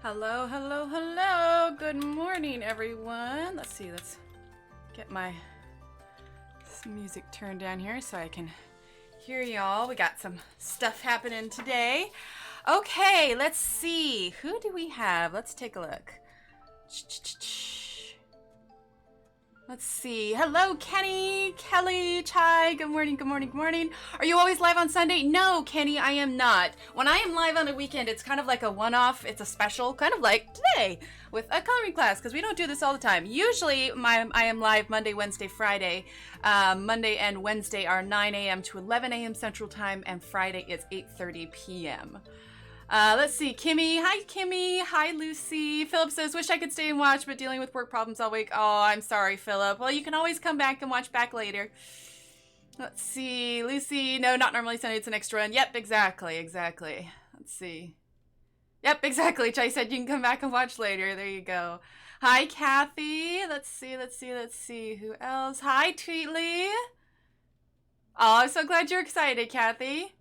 Hello, hello, hello. Good morning, everyone. Let's see, let's get my music turned down here so I can hear y'all. We got some stuff happening today. Okay, let's see. Who do we have? Let's take a look. Let's see. Hello, Kenny, Kelly, Chai. Good morning, good morning, good morning. Are you always live on Sunday? No, Kenny, I am not. When I am live on a weekend, it's kind of like a one-off. It's a special, kind of like today with a coloring class, because we don't do this all the time. Usually, I am live Monday, Wednesday, Friday. Monday and Wednesday are 9 a.m. to 11 a.m. Central Time, and Friday is 8:30 p.m. Let's see, Kimmy. Hi, Kimmy. Hi, Lucy. Philip says, wish I could stay and watch, but dealing with work problems all week. Oh, I'm sorry, Philip. Well, you can always come back and watch back later. Let's see, Lucy. No, not normally Sunday. It's an extra run. Yep, exactly, exactly. Let's see. Yep, exactly. Chai said you can come back and watch later. There you go. Hi, Kathy. Let's see, let's see, let's see. Who else? Hi, Tweetly. Oh, I'm so glad you're excited, Kathy.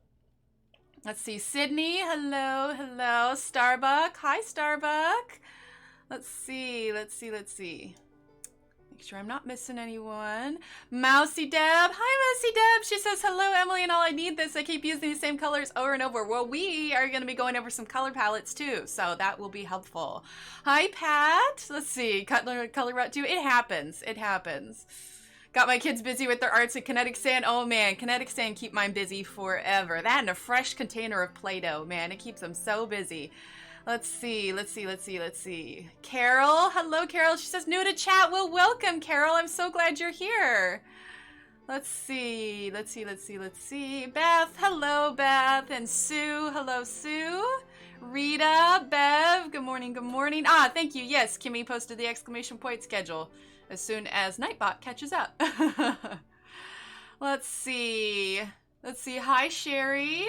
Let's see, Sydney, hello, hello, Starbuck, hi Starbuck. Let's see, let's see, let's see. Make sure I'm not missing anyone. Mousy Deb, hi Mousy Deb. She says, hello Emily, and all I need this. I keep using the same colors over and over. Well, we are gonna be going over some color palettes too, so that will be helpful. Hi Pat, let's see, color route 2, it happens, it happens. Got my kids busy with their arts at Kinetic Sand. Oh man, Kinetic Sand keep mine busy forever. That and a fresh container of Play-Doh, man, it keeps them so busy. Let's see, let's see, let's see, let's see. Carol, hello Carol. She says new to chat. Well, welcome Carol. I'm so glad you're here. Let's see, let's see, let's see, let's see. Beth, hello Beth. And Sue, hello Sue. Rita, Bev, good morning, good morning. Ah, thank you. Yes, Kimmy posted the exclamation point schedule as soon as Nightbot catches up. Let's see. Let's see. Hi, Sherry.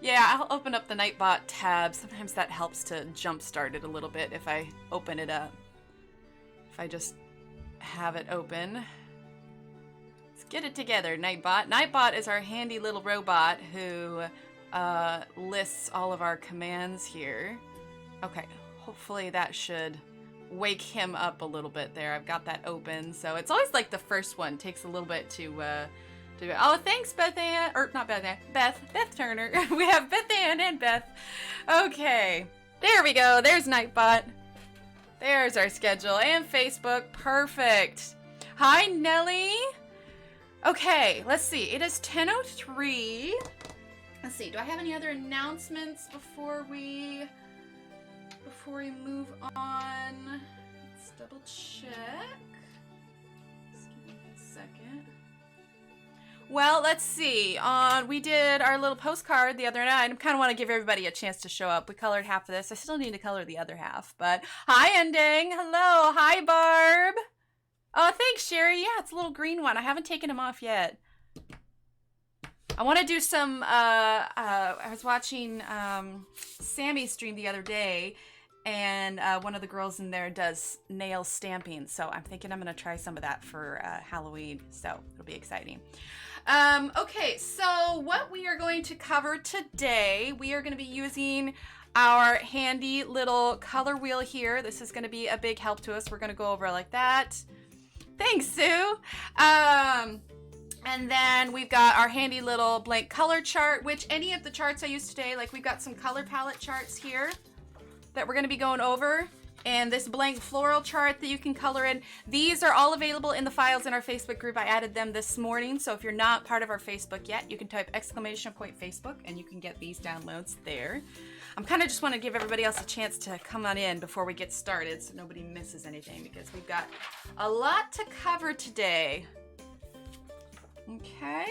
Yeah, I'll open up the Nightbot tab. Sometimes that helps to jumpstart it a little bit if I open it up. If I just have it open. Let's get it together, Nightbot. Nightbot is our handy little robot who lists all of our commands here. Okay, hopefully that should wake him up a little bit there. I've got that open, so it's always like the first one takes a little bit to oh, thanks Beth Ann, or not Beth Ann, Beth Turner. We have Beth Ann and Beth. Okay, there we go. There's Nightbot. There's our schedule and Facebook. Perfect. Hi Nelly. Okay, let's see. It is 10:03. Let's see. Do I have any other announcements before we move on? Let's double check. Just give me a second. Well, let's see. We did our little postcard the other night. I kind of want to give everybody a chance to show up. We colored half of this. I still need to color the other half. But hi, Ending. Hello. Hi, Barb. Oh, thanks, Sherry. Yeah, it's a little green one. I haven't taken them off yet. I want to do some. I was watching Sammy's stream the other day. And one of the girls in there does nail stamping. So I'm thinking I'm going to try some of that for Halloween. So it'll be exciting. Okay, so what we are going to cover today, we are going to be using our handy little color wheel here. This is going to be a big help to us. We're going to go over like that. Thanks, Sue. And then we've got our handy little blank color chart, which any of the charts I used today, like we've got some color palette charts here that we're going to be going over, and this blank floral chart that you can color in. These are all available in the files in our Facebook group. I added them this morning, so if you're not part of our Facebook yet, you can type !Facebook and you can get these downloads there. I'm kind of just want to give everybody else a chance to come on in before we get started so nobody misses anything, because we've got a lot to cover today. Okay.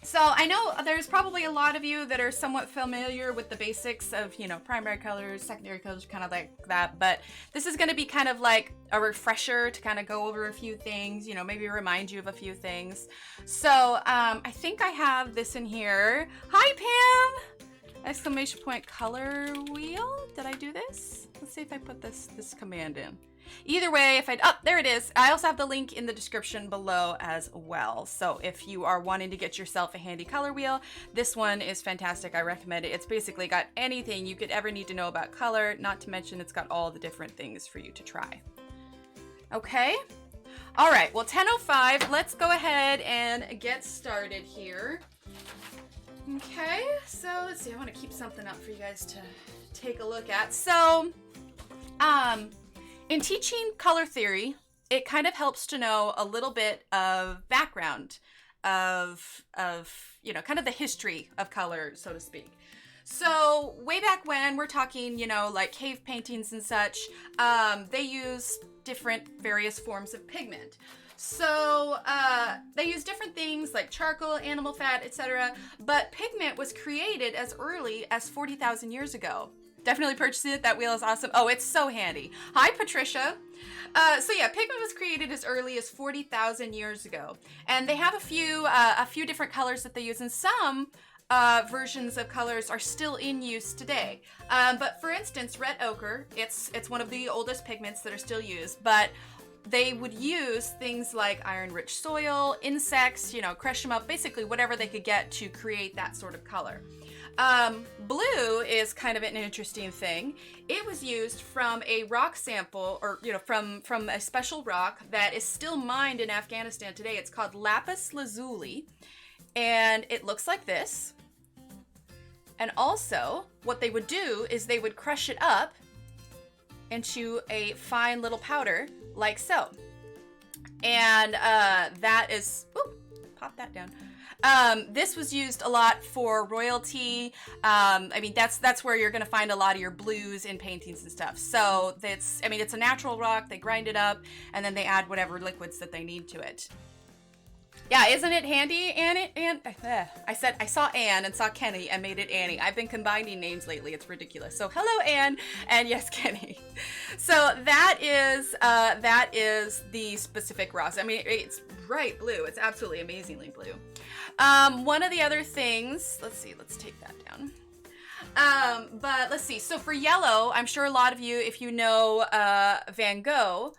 So I know there's probably a lot of you that are somewhat familiar with the basics of, you know, primary colors, secondary colors, kind of like that. But this is going to be kind of like a refresher to kind of go over a few things, you know, maybe remind you of a few things. So I think I have this in here. Hi, Pam! Exclamation point color wheel. Did I do this? Let's see if I put this command in. Either way, if oh, there it is. I also have the link in the description below as well. So if you are wanting to get yourself a handy color wheel, this one is fantastic. I recommend it. It's basically got anything you could ever need to know about color, not to mention it's got all the different things for you to try. Okay. All right, well, 10:05, let's go ahead and get started here. Okay, so let's see, I want to keep something up for you guys to take a look at. So, in teaching color theory, it kind of helps to know a little bit of background of you know, kind of the history of color, so to speak. So way back when, we're talking, you know, like cave paintings and such, they use different various forms of pigment. So they use different things like charcoal, animal fat, etc. But pigment was created as early as 40,000 years ago. Definitely purchase it. That wheel is awesome. Oh, it's so handy. Hi, Patricia. So yeah, pigment was created as early as 40,000 years ago. And they have a few different colors that they use, and some versions of colors are still in use today. But for instance, red ochre, it's one of the oldest pigments that are still used, but they would use things like iron-rich soil, insects, you know, crush them up, basically whatever they could get to create that sort of color. Blue is kind of an interesting thing. It was used from a rock sample, or, you know, from a special rock that is still mined in Afghanistan today. It's called lapis lazuli, and it looks like this. And also, what they would do is they would crush it up into a fine little powder, like so. And that is, whoop, pop that down. This was used a lot for royalty. I mean, that's where you're going to find a lot of your blues in paintings and stuff. So it's a natural rock. They grind it up, and then they add whatever liquids that they need to it. Yeah, isn't it handy, Annie? I said I saw Anne and saw Kenny and made it Annie. I've been combining names lately. It's ridiculous. So hello, Anne, and yes, Kenny. So that is the specific rock. I mean, it's bright blue. It's absolutely amazingly blue. One of the other things, let's see, let's take that down. But let's see. So for yellow, I'm sure a lot of you, if you know Van Gogh,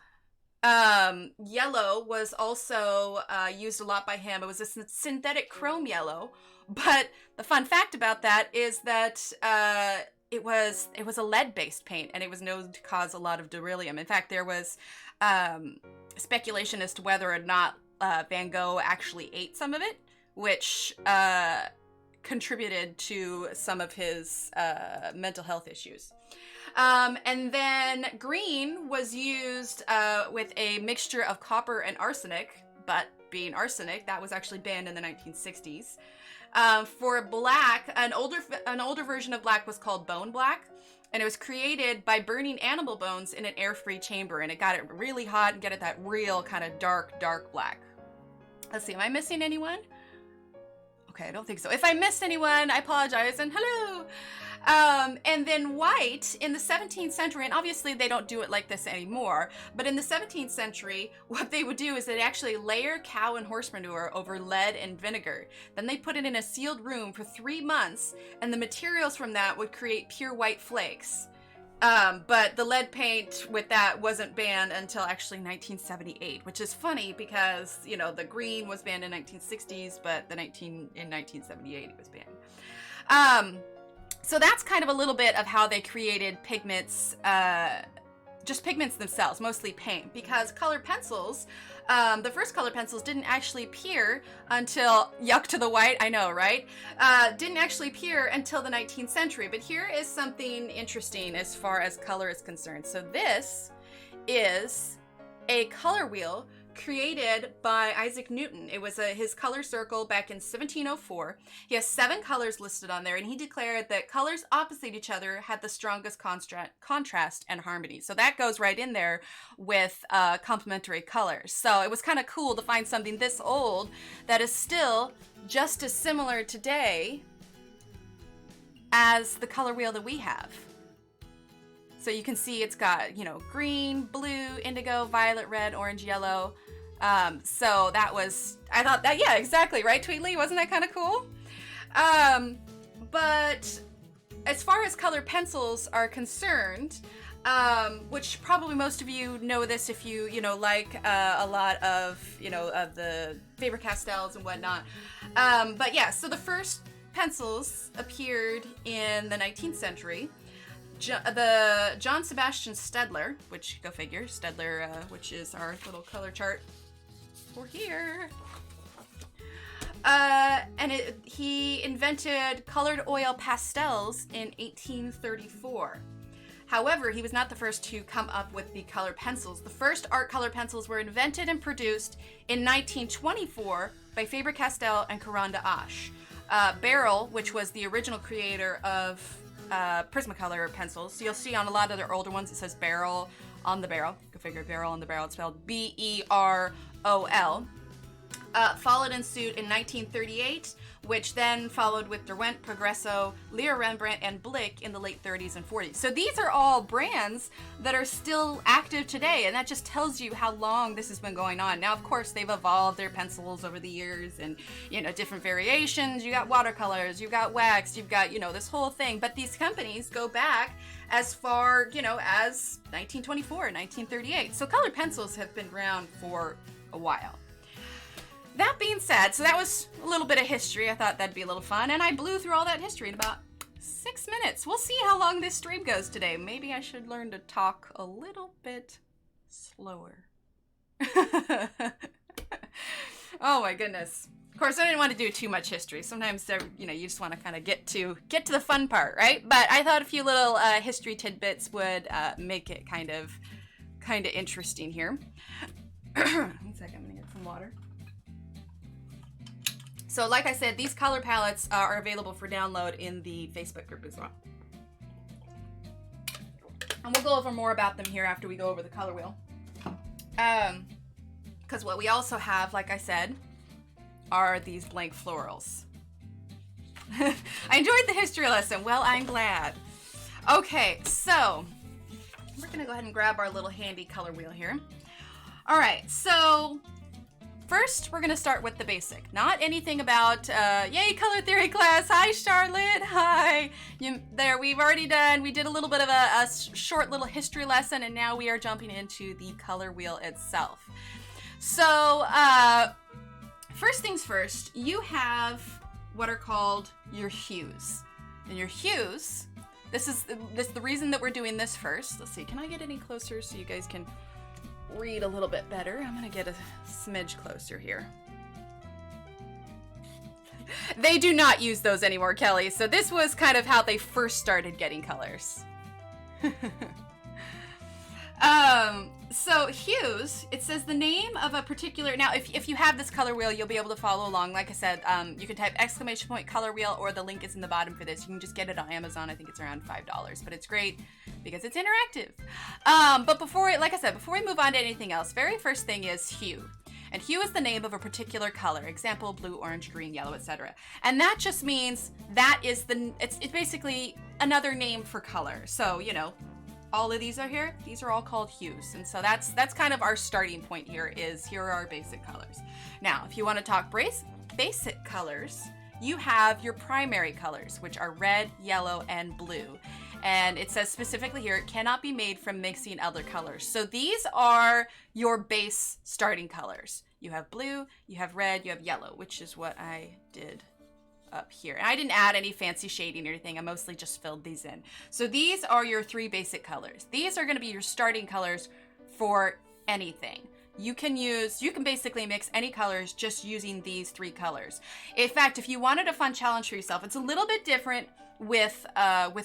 yellow was also used a lot by him. It was a synthetic chrome yellow, but the fun fact about that is that it was a lead-based paint, and it was known to cause a lot of beryllium. In fact, there was speculation as to whether or not Van Gogh actually ate some of it, which contributed to some of his mental health issues. And then green was used with a mixture of copper and arsenic, but being arsenic, that was actually banned in the 1960s. For black, an older version of black was called bone black, and it was created by burning animal bones in an air-free chamber, and it got it really hot and get it that real kind of dark black. Let's see, am I missing anyone? Okay, I don't think so. If I missed anyone, I apologize, and hello! And then white in the 17th century, and obviously they don't do it like this anymore, but in the 17th century, what they would do is they'd actually layer cow and horse manure over lead and vinegar. Then they put it in a sealed room for 3 months, and the materials from that would create pure white flakes. But the lead paint with that wasn't banned until actually 1978, which is funny because, you know, the green was banned in 1960s, but in 1978 it was banned. So that's kind of a little bit of how they created pigments, just pigments themselves, mostly paint, because color pencils, the first color pencils didn't actually appear until, yuck to the white, I know, right? Didn't actually appear until the 19th century, but here is something interesting as far as color is concerned. So this is a color wheel created by Isaac Newton. It was his color circle back in 1704. He has 7 colors listed on there, and he declared that colors opposite each other had the strongest contrast and harmony. So that goes right in there with complementary colors. So it was kind of cool to find something this old that is still just as similar today as the color wheel that we have. So you can see it's got, you know, green, blue, indigo, violet, red, orange, yellow. So that was, I thought that, yeah, exactly, right, Tweedly? Wasn't that kind of cool? But as far as color pencils are concerned, which probably most of you know this if you, like a lot of, of the Faber-Castells and whatnot. But yeah, so the first pencils appeared in the 19th century. John Sebastian Stedler, which, go figure, Stedler, which is our little color chart for here. And he invented colored oil pastels in 1834. However, he was not the first to come up with the colored pencils. The first art color pencils were invented and produced in 1924 by Faber-Castell and Caran d'Ache. Barrel, which was the original creator of Prismacolor pencils. So you'll see on a lot of their older ones it says Barrel on the barrel. Go figure, Barrel on the barrel. It's spelled B-E-R-O-L. Followed in suit in 1938, which then followed with Derwent, Progresso, Lear Rembrandt, and Blick in the late 30s and 40s. So these are all brands that are still active today, and that just tells you how long this has been going on. Now, of course, they've evolved their pencils over the years and, different variations. You got watercolors, you've got wax, you've got, this whole thing. But these companies go back as far, as 1924, 1938. So colored pencils have been around for a while. That being said, so that was a little bit of history. I thought that'd be a little fun, and I blew through all that history in about 6 minutes. We'll see how long this stream goes today. Maybe I should learn to talk a little bit slower. Oh my goodness. Of course, I didn't want to do too much history. Sometimes, you just want to kind of get to the fun part, right? But I thought a few little history tidbits would make it kind of interesting here. 1 second, I'm gonna get some water. So like I said, these color palettes are available for download in the Facebook group as well. And we'll go over more about them here after we go over the color wheel. Because what we also have, like I said, are these blank florals. I enjoyed the history lesson. Well, I'm glad. Okay, so we're gonna go ahead and grab our little handy color wheel here. All right, so first, we're going to start with the basic. Not anything about, yay, color theory class. Hi, Charlotte. Hi. We've already done, we did a little bit of a short little history lesson, and now we are jumping into the color wheel itself. So, first things first, you have what are called your hues. And your hues, this is the reason that we're doing this first. Let's see, can I get any closer so you guys can read a little bit better? I'm gonna get a smidge closer here. They do not use those anymore, Kelly. So this was kind of how they first started getting colors. So hues, it says the name of a particular, now if you have this color wheel, you'll be able to follow along. Like I said, you can type / color wheel, or the link is in the bottom for this. You can just get it on Amazon. I think it's around $5, but it's great because it's interactive. But before we move on to anything else, very first thing is hue. And hue is the name of a particular color. Example, blue, orange, green, yellow, etc. And that just means that is it's basically another name for color. So, all of these are here. These are all called hues. And so that's kind of our starting point here are our basic colors. Now, if you want to talk basic colors, you have your primary colors, which are red, yellow, and blue. And it says specifically here, it cannot be made from mixing other colors. So these are your base starting colors. You have blue, you have red, you have yellow, which is what I did up here. And I didn't add any fancy shading or anything. I mostly just filled these in. So these are your three basic colors. These are going to be your starting colors for anything. You can basically mix any colors just using these three colors. In fact, if you wanted a fun challenge for yourself, it's a little bit different with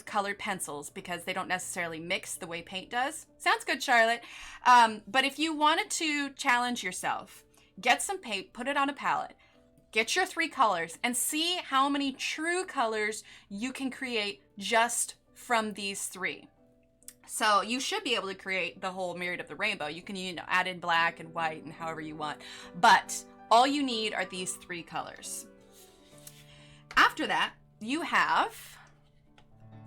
colored pencils because they don't necessarily mix the way paint does. Sounds good, Charlotte. But if you wanted to challenge yourself, get some paint, put it on a palette, get your three colors, and see how many true colors you can create just from these three. So you should be able to create the whole myriad of the rainbow. You can add in black and white and however you want. But all you need are these three colors. After that, you have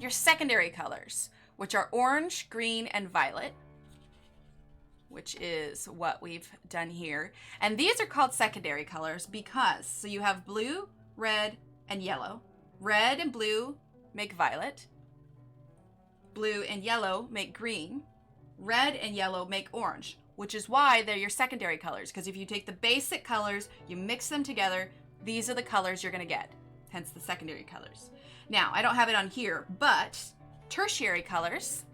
your secondary colors, which are orange, green, and violet, which is what we've done here. And these are called secondary colors because, so you have blue, red, and yellow. Red and blue make violet. blue and yellow make green. Red and yellow make orange, which is why they're your secondary colors. Because if you take the basic colors, you mix them together, these are the colors you're going to get. Hence the secondary colors. Now, I don't have it on here, but tertiary colors.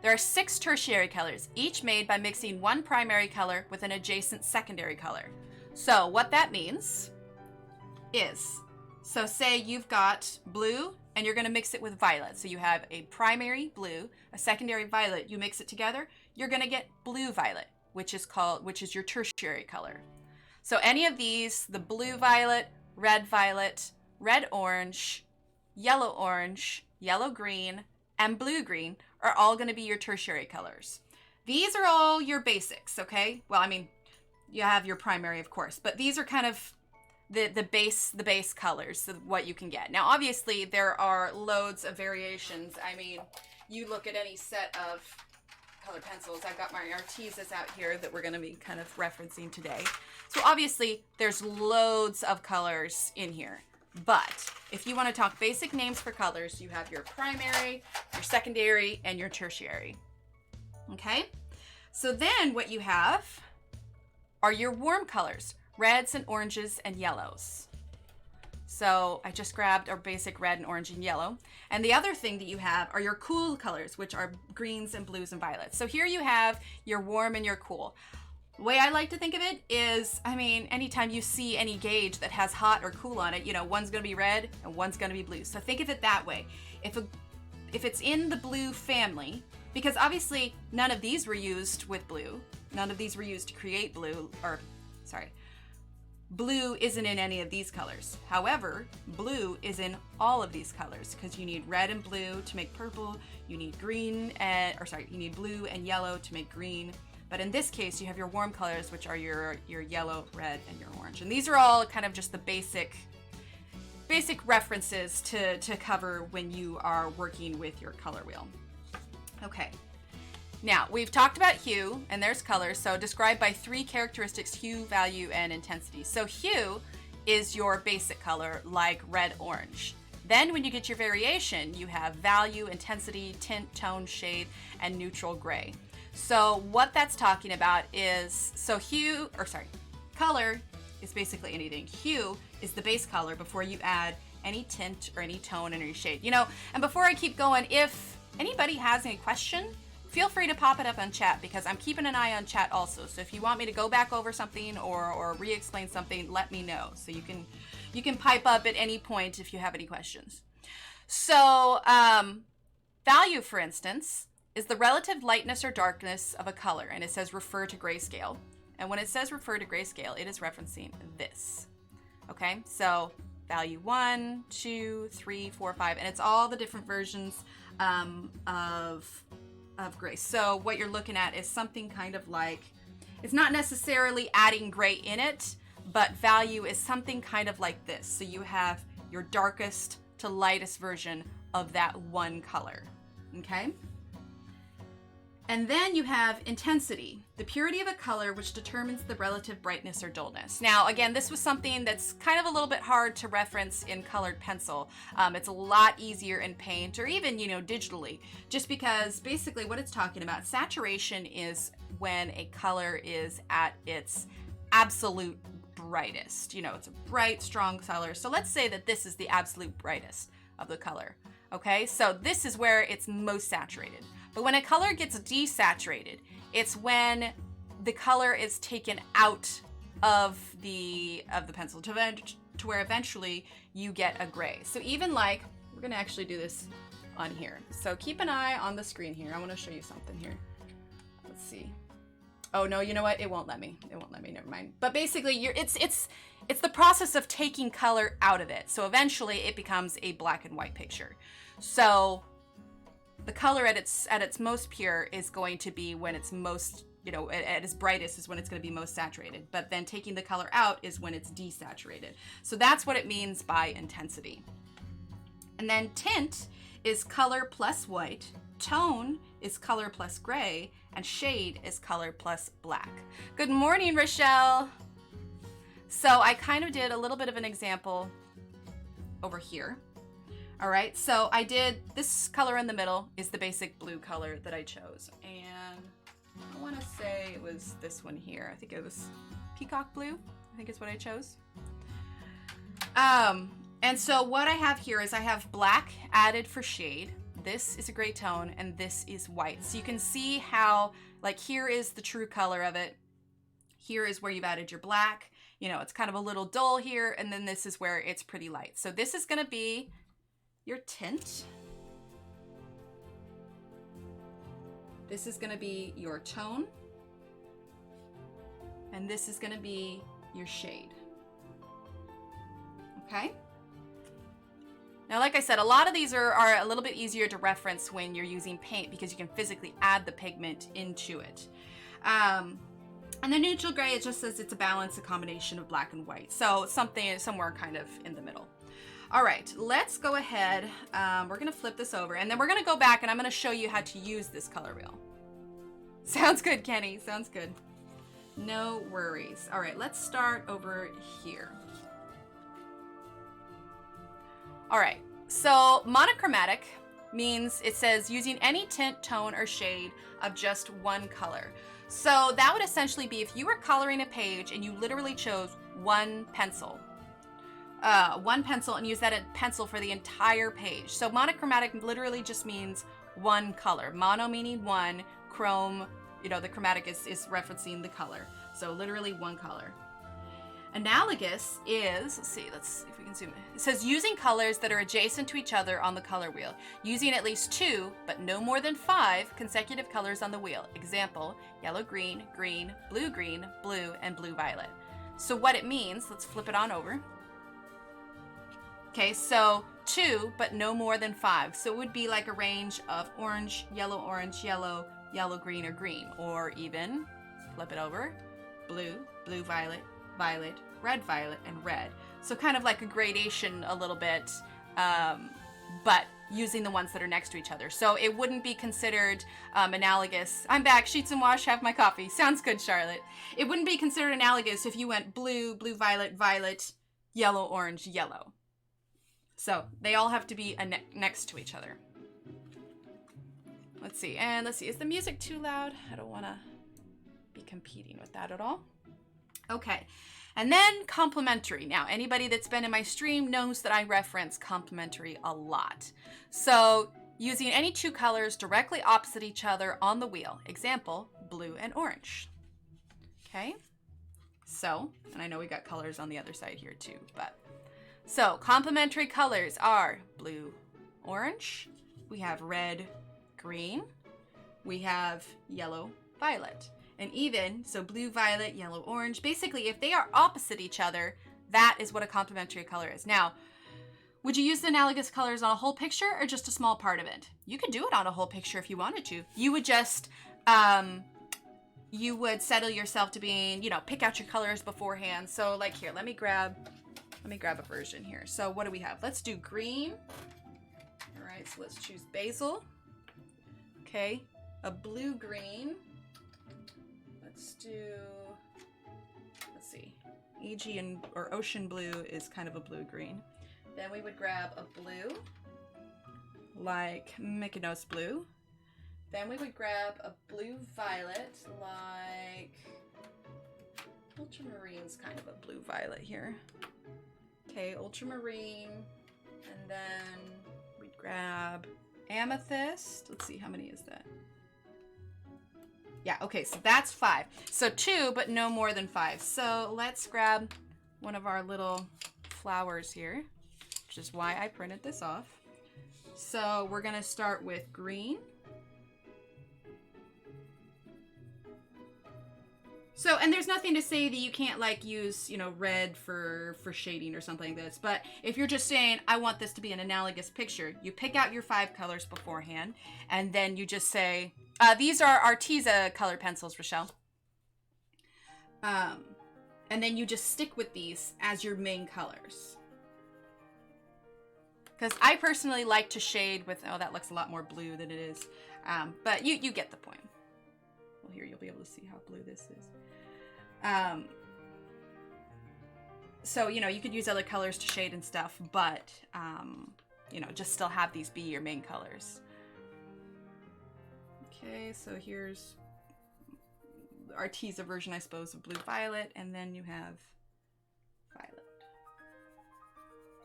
There are 6 tertiary colors, each made by mixing one primary color with an adjacent secondary color. So what that means is, so say you've got blue and you're going to mix it with violet. So you have a primary blue, a secondary violet. You mix it together, you're going to get blue violet, which is your tertiary color. So any of these, the blue violet, red orange, yellow green, and blue green are all going to be your tertiary colors. These are all your basics, okay? Well, I mean, you have your primary, of course, but these are kind of the base colors of what you can get. Now, obviously, there are loads of variations. I mean, you look at any set of colored pencils. I've got my Artezas out here that we're going to be kind of referencing today. So obviously, there's loads of colors in here. But if you want to talk basic names for colors, you have your primary, your secondary, and your tertiary. Okay? So then what you have are your warm colors, reds and oranges and yellows. So I just grabbed our basic red and orange and yellow. And the other thing that you have are your cool colors, which are greens and blues and violets. So here you have your warm and your cool. The way I like to think of it is, I mean, anytime you see any gauge that has hot or cool on it, you know, one's going to be red and one's going to be blue. So think of it that way. If it's in the blue family, because obviously none of these were used with blue. None of these were used to create blue, blue isn't in any of these colors. However, blue is in all of these colors because you need red and blue to make purple. You need you need blue and yellow to make green. But in this case, you have your warm colors, which are your yellow, red, and your orange. And these are all kind of just the basic references to cover when you are working with your color wheel. Okay. Now, we've talked about hue, and there's colors. So described by 3 characteristics: hue, value, and intensity. So hue is your basic color, like red, orange. Then when you get your variation, you have value, intensity, tint, tone, shade, and neutral gray. So what that's talking about is, color is basically anything. Hue is the base color before you add any tint or any tone or any shade. You know, and before I keep going, if anybody has any question, feel free to pop it up on chat because I'm keeping an eye on chat also. So if you want me to go back over something or re-explain something, let me know. So you can pipe up at any point if you have any questions. So value, for instance, is the relative lightness or darkness of a color, and it says refer to grayscale. And when it says refer to grayscale, it is referencing this. Okay, so value 1, 2, 3, 4, 5, and it's all the different versions of gray. So what you're looking at is something kind of like, it's not necessarily adding gray in it, but value is something kind of like this. So you have your darkest to lightest version of that one color. Okay? And then you have intensity, the purity of a color which determines the relative brightness or dullness. Now, again, this was something that's kind of a little bit hard to reference in colored pencil. It's a lot easier in paint or even, digitally, just because basically what it's talking about, saturation is when a color is at its absolute brightest. It's a bright, strong color. So let's say that this is the absolute brightest of the color. Okay, so this is where it's most saturated. But when a color gets desaturated, it's when the color is taken out of the pencil to where eventually you get a gray. So even like, we're gonna actually do this on here. So keep an eye on the screen here. I wanna show you something here. Let's see. Oh no, you know what? It won't let me. Never mind. But basically, it's the process of taking color out of it. So eventually, it becomes a black and white picture. So the color at its most pure is going to be when it's most, at its brightest is when it's going to be most saturated. But then taking the color out is when it's desaturated. So that's what it means by intensity. And then tint is color plus white. Tone is color plus gray, and shade is color plus black. Good morning, Rochelle. So I kind of did a little bit of an example over here. All right, so I did this color in the middle is the basic blue color that I chose. And I want to say it was this one here. I think it was peacock blue, I think is what I chose. And so what I have here is I have black added for shade. This is a gray tone and this is white. So you can see how, like, here is the true color of it. Here is where you've added your black. You know, it's kind of a little dull here, and then this is where it's pretty light. So this is gonna be your tint. This is gonna be your tone. And this is gonna be your shade. Okay? Now, like I said, a lot of these are a little bit easier to reference when you're using paint because you can physically add the pigment into it. And the neutral gray, it just says it's a balance, a combination of black and white. So something somewhere kind of in the middle. All right, let's go ahead. We're gonna flip this over and then we're gonna go back and I'm gonna show you how to use this color wheel. Sounds good, Kenny, sounds good. No worries. All right, let's start over here. All right, so monochromatic means it says using any tint, tone, or shade of just one color. So that would essentially be if you were coloring a page and you literally chose one pencil and use that pencil for the entire page. So monochromatic literally just means one color. Mono meaning one, chrome, you know, the chromatic is referencing the color. So literally one color. Analogous is, let's see if we can zoom in. It says using colors that are adjacent to each other on the color wheel, using at least 2, but no more than 5 consecutive colors on the wheel. Example, yellow, green, green, blue, and blue, violet. So what it means, let's flip it on over. Okay, so 2, but no more than 5. So it would be like a range of orange, yellow, green, or green. Or even, flip it over, blue, violet, red, violet, and red. So kind of like a gradation a little bit, but using the ones that are next to each other. So it wouldn't be considered analogous. I'm back, sheets and wash, have my coffee. Sounds good, Charlotte. It wouldn't be considered analogous if you went blue, violet, yellow, orange, yellow. So they all have to be next to each other. Let's see, is the music too loud? I don't wanna be competing with that at all. Okay, and then complementary. Now, anybody that's been in my stream knows that I reference complementary a lot. So, using any 2 colors directly opposite each other on the wheel. Example, blue and orange. Okay, so, and I know we got colors on the other side here too, but. So, complementary colors are blue, orange, we have red, green, we have yellow, violet. And even, so blue, violet, yellow, orange, basically if they are opposite each other, that is what a complementary color is. Now, would you use the analogous colors on a whole picture or just a small part of it? You could do it on a whole picture if you wanted to. You would just, you would settle yourself to being, you know, pick out your colors beforehand. So like here, let me grab a version here. So what do we have? Let's do green. All right, so let's choose Basil. Okay, a blue-green. Let's see, Aegean or ocean blue is kind of a blue-green. Then we would grab a blue, like Mykonos blue. Then we would grab a blue-violet, like ultramarine's kind of a blue-violet here. Okay, ultramarine, and then we'd grab amethyst. Let's see, how many is that? Yeah, okay, so that's 5. So 2, but no more than 5. So let's grab one of our little flowers here, which is why I printed this off. So we're gonna start with green. So, and there's nothing to say that you can't like use, you know, red for shading or something like this. But if you're just saying, I want this to be an analogous picture, you pick out your 5 colors beforehand, and then you just say, these are Arteza color pencils, Rochelle. And then you just stick with these as your main colors. Because I personally like to shade with, oh, that looks a lot more blue than it is. But you get the point. Well, here you'll be able to see how blue this is. So, you know, you could use other colors to shade and stuff, but you know, just still have these be your main colors. Okay, so here's the Arteza version, I suppose, of blue violet, and then you have violet.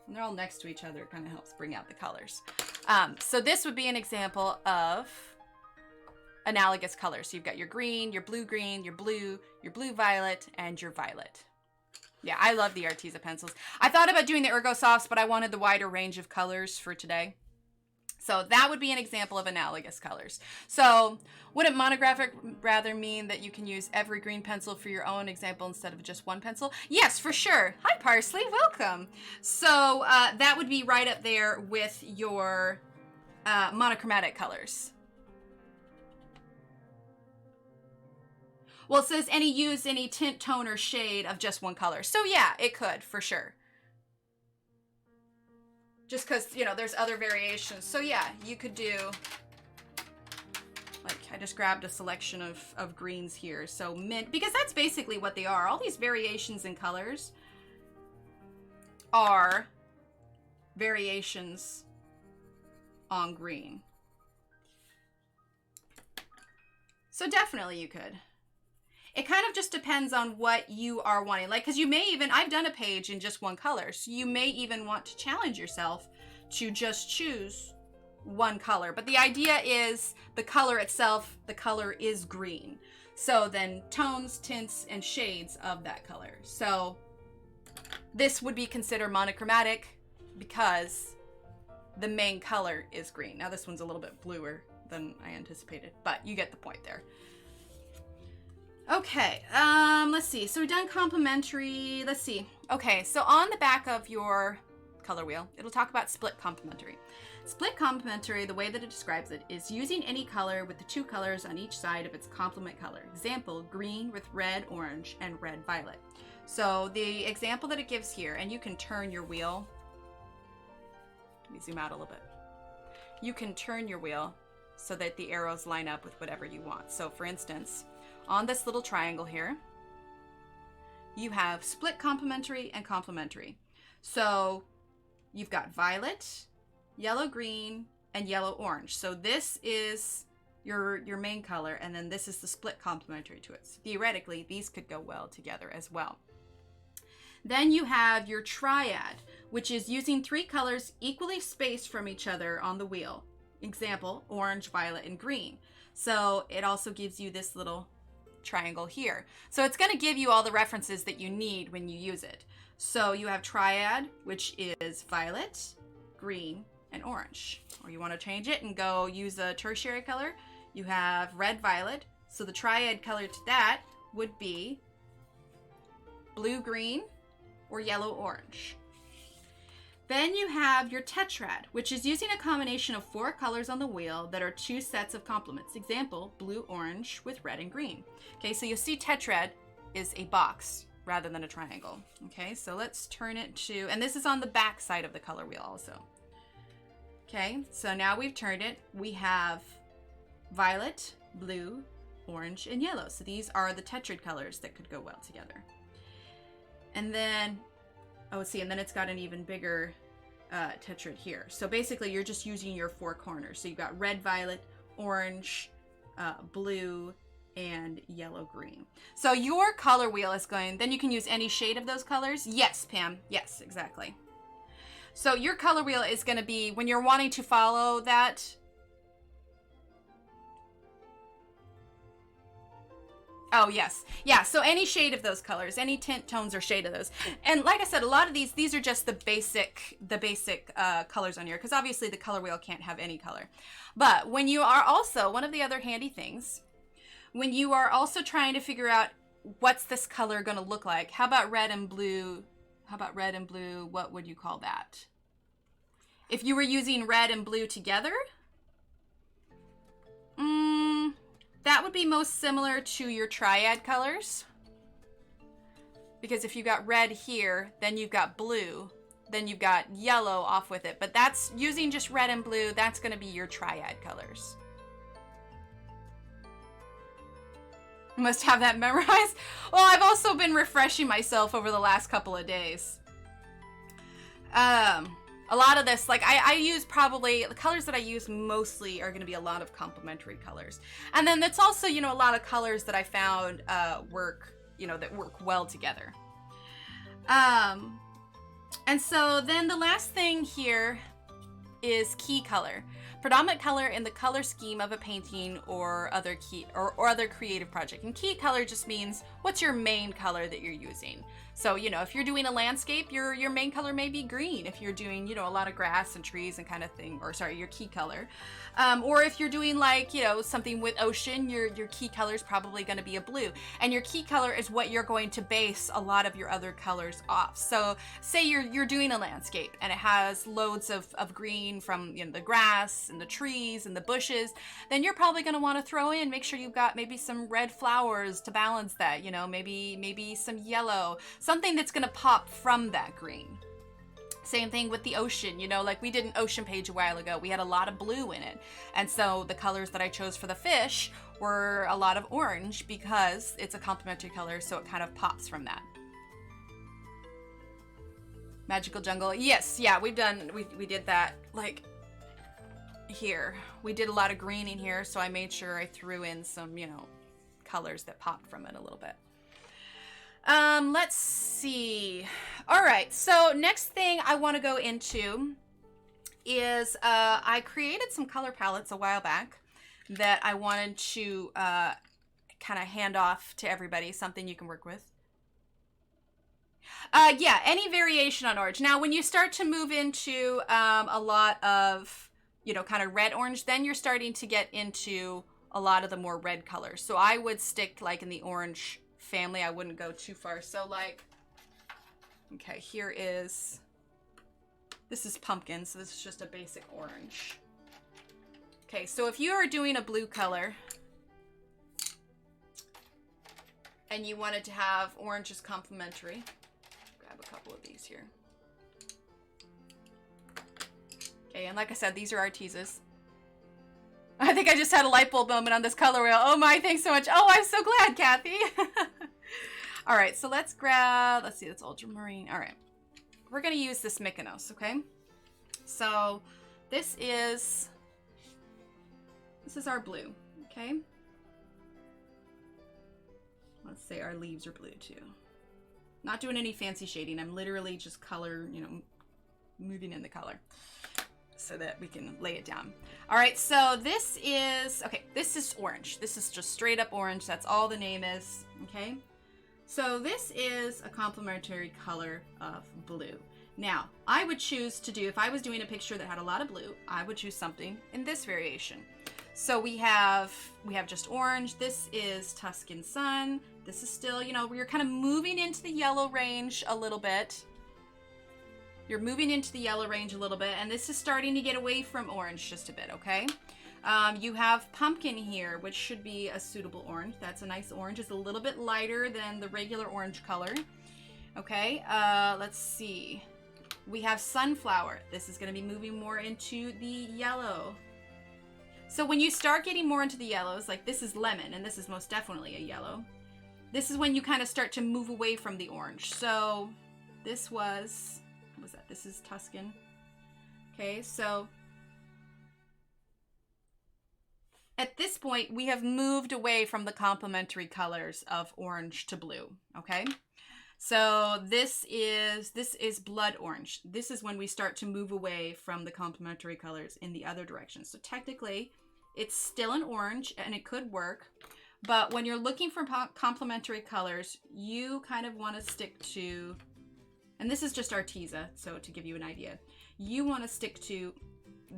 And they're all next to each other. It kind of helps bring out the colors. So this would be an example of analogous colors. So you've got your green, your blue violet, and your violet. Yeah, I love the Arteza pencils. I thought about doing the Ergo Softs, but I wanted the wider range of colors for today. So that would be an example of analogous colors. So wouldn't monographic rather mean that you can use every green pencil for your own example instead of just one pencil? Yes, for sure. Hi, Parsley. Welcome. So that would be right up there with your monochromatic colors. Well, it says use any tint, tone, or shade of just one color. So yeah, it could, for sure. Just because, you know, there's other variations. So yeah, you could do, like, I just grabbed a selection of greens here. So mint, because that's basically what they are. All these variations in colors are variations on green. So definitely you could. It kind of just depends on what you are wanting. Like, because you may even, I've done a page in just one color. So you may even want to challenge yourself to just choose one color. But the idea is the color itself, the color is green. So then tones, tints, and shades of that color. So this would be considered monochromatic because the main color is green. Now this one's a little bit bluer than I anticipated, but you get the point there. Okay, let's see. So we've done complementary. Let's see. Okay, so on the back of your color wheel, it'll talk about split complementary. Split complementary, the way that it describes it, is using any color with the two colors on each side of its complement color. Example, green with red, orange, and red, violet. So the example that it gives here, and you can turn your wheel. Let me zoom out a little bit. You can turn your wheel so that the arrows line up with whatever you want. So for instance, on this little triangle here, you have split complementary and complementary. So you've got violet, yellow green, and yellow orange. So this is your main color, and then this is the split complementary to it. So theoretically, these could go well together as well. Then you have your triad, which is using three colors equally spaced from each other on the wheel. Example, orange, violet, and green. So it also gives you this little triangle here. So it's going to give you all the references that you need when you use it. So you have triad, which is violet, green, and orange. Or you want to change it and go use a tertiary color. You have red, violet. So the triad color to that would be blue, green, or yellow, orange. Then you have your tetrad, which is using a combination of four colors on the wheel that are two sets of complements. Example, blue, orange with red and green. Okay, so you'll see tetrad is a box rather than a triangle. Okay, so let's turn it to, and this is on the back side of the color wheel also. Okay, so now we've turned it. We have violet, blue, orange, and yellow. So these are the tetrad colors that could go well together. And then, oh, see, and then it's got an even bigger tetrad here. So basically, you're just using your four corners. So you've got red, violet, orange, blue, and yellow, green. So your color wheel is going, then you can use any shade of those colors. Yes, Pam. Yes, exactly. So your color wheel is going to be, when you're wanting to follow that, oh, yes. Yeah, so any shade of those colors, any tint, tones, or shade of those. And like I said, a lot of these are just the basic colors on here, because obviously the color wheel can't have any color. But when you are also, one of the other handy things, when you are also trying to figure out what's this color going to look like, how about red and blue? How about red and blue? What would you call that? If you were using red and blue together, that would be most similar to your triad colors. Because if you got red here, then you've got blue, then you've got yellow off with it. But that's using just red and blue, that's going to be your triad colors. You must have that memorized. Well, I've also been refreshing myself over the last couple of days. A lot of this, like I use probably, the colors that I use mostly are going to be a lot of complementary colors. And then that's also, you know, a lot of colors that I found work, you know, that work well together. And so then the last thing here is key color. Predominant color in the color scheme of a painting or other other creative project. And key color just means what's your main color that you're using. So, you know, if you're doing a landscape, your main color may be green. If you're doing, you know, a lot of grass and trees and kind of thing, or sorry, your key color. Or if you're doing like, you know, something with ocean, your key color is probably going to be a blue. And your key color is what you're going to base a lot of your other colors off. So say you're doing a landscape and it has loads of green from, you know, the grass and the trees and the bushes, then you're probably going to want to throw in, make sure you've got maybe some red flowers to balance that, you know, maybe some yellow, something that's going to pop from that green. Same thing with the ocean, you know, like we did an ocean page a while ago. We had a lot of blue in it. And so the colors that I chose for the fish were a lot of orange because it's a complementary color, so it kind of pops from that. Magical jungle. Yes, yeah, we did that like here. We did a lot of green in here, so I made sure I threw in some, you know, colors that popped from it a little bit. Let's see. All right, so next thing I want to go into is I created some color palettes a while back that I wanted to kind of hand off to everybody, something you can work with. Yeah, any variation on orange. Now, when you start to move into a lot of, you know, kind of red orange, then you're starting to get into a lot of the more red colors. So I would stick like in the orange family. I wouldn't go too far. So like, okay, here is, this is pumpkin. So this is just a basic orange. Okay, so if you are doing a blue color and you wanted to have orange as complementary, grab a couple of these here. Okay, and like I said, these are Artezas. I think I just had a light bulb moment on this color wheel. Oh my, thanks so much. Oh, I'm so glad, Kathy. All right, so let's grab, let's see, that's ultramarine. All right, we're gonna use this Mykonos, okay? So this is our blue, okay? Let's say our leaves are blue too. Not doing any fancy shading. I'm literally just color, you know, moving in the color so that we can lay it down. All right, so this is, okay, this is orange. This is just straight up orange. That's all the name is, okay? So this is a complementary color of blue. Now, I would choose to do, if I was doing a picture that had a lot of blue, I would choose something in this variation. So we have just orange. This is Tuscan Sun. This is still, you know, we're kind of moving into the yellow range a little bit. You're moving into the yellow range a little bit, and this is starting to get away from orange just a bit, okay? You have pumpkin here, which should be a suitable orange. That's a nice orange. It's a little bit lighter than the regular orange color. Okay, let's see. We have sunflower. This is going to be moving more into the yellow. So when you start getting more into the yellows, like this is lemon, and this is most definitely a yellow. This is when you kind of start to move away from the orange. So this was, what was that? This is Tuscan. Okay, so at this point, we have moved away from the complementary colors of orange to blue, okay? So this is blood orange. This is when we start to move away from the complementary colors in the other direction. So technically, it's still an orange and it could work, but when you're looking for complementary colors, you kind of want to stick to, and this is just Arteza, so to give you an idea, you want to stick to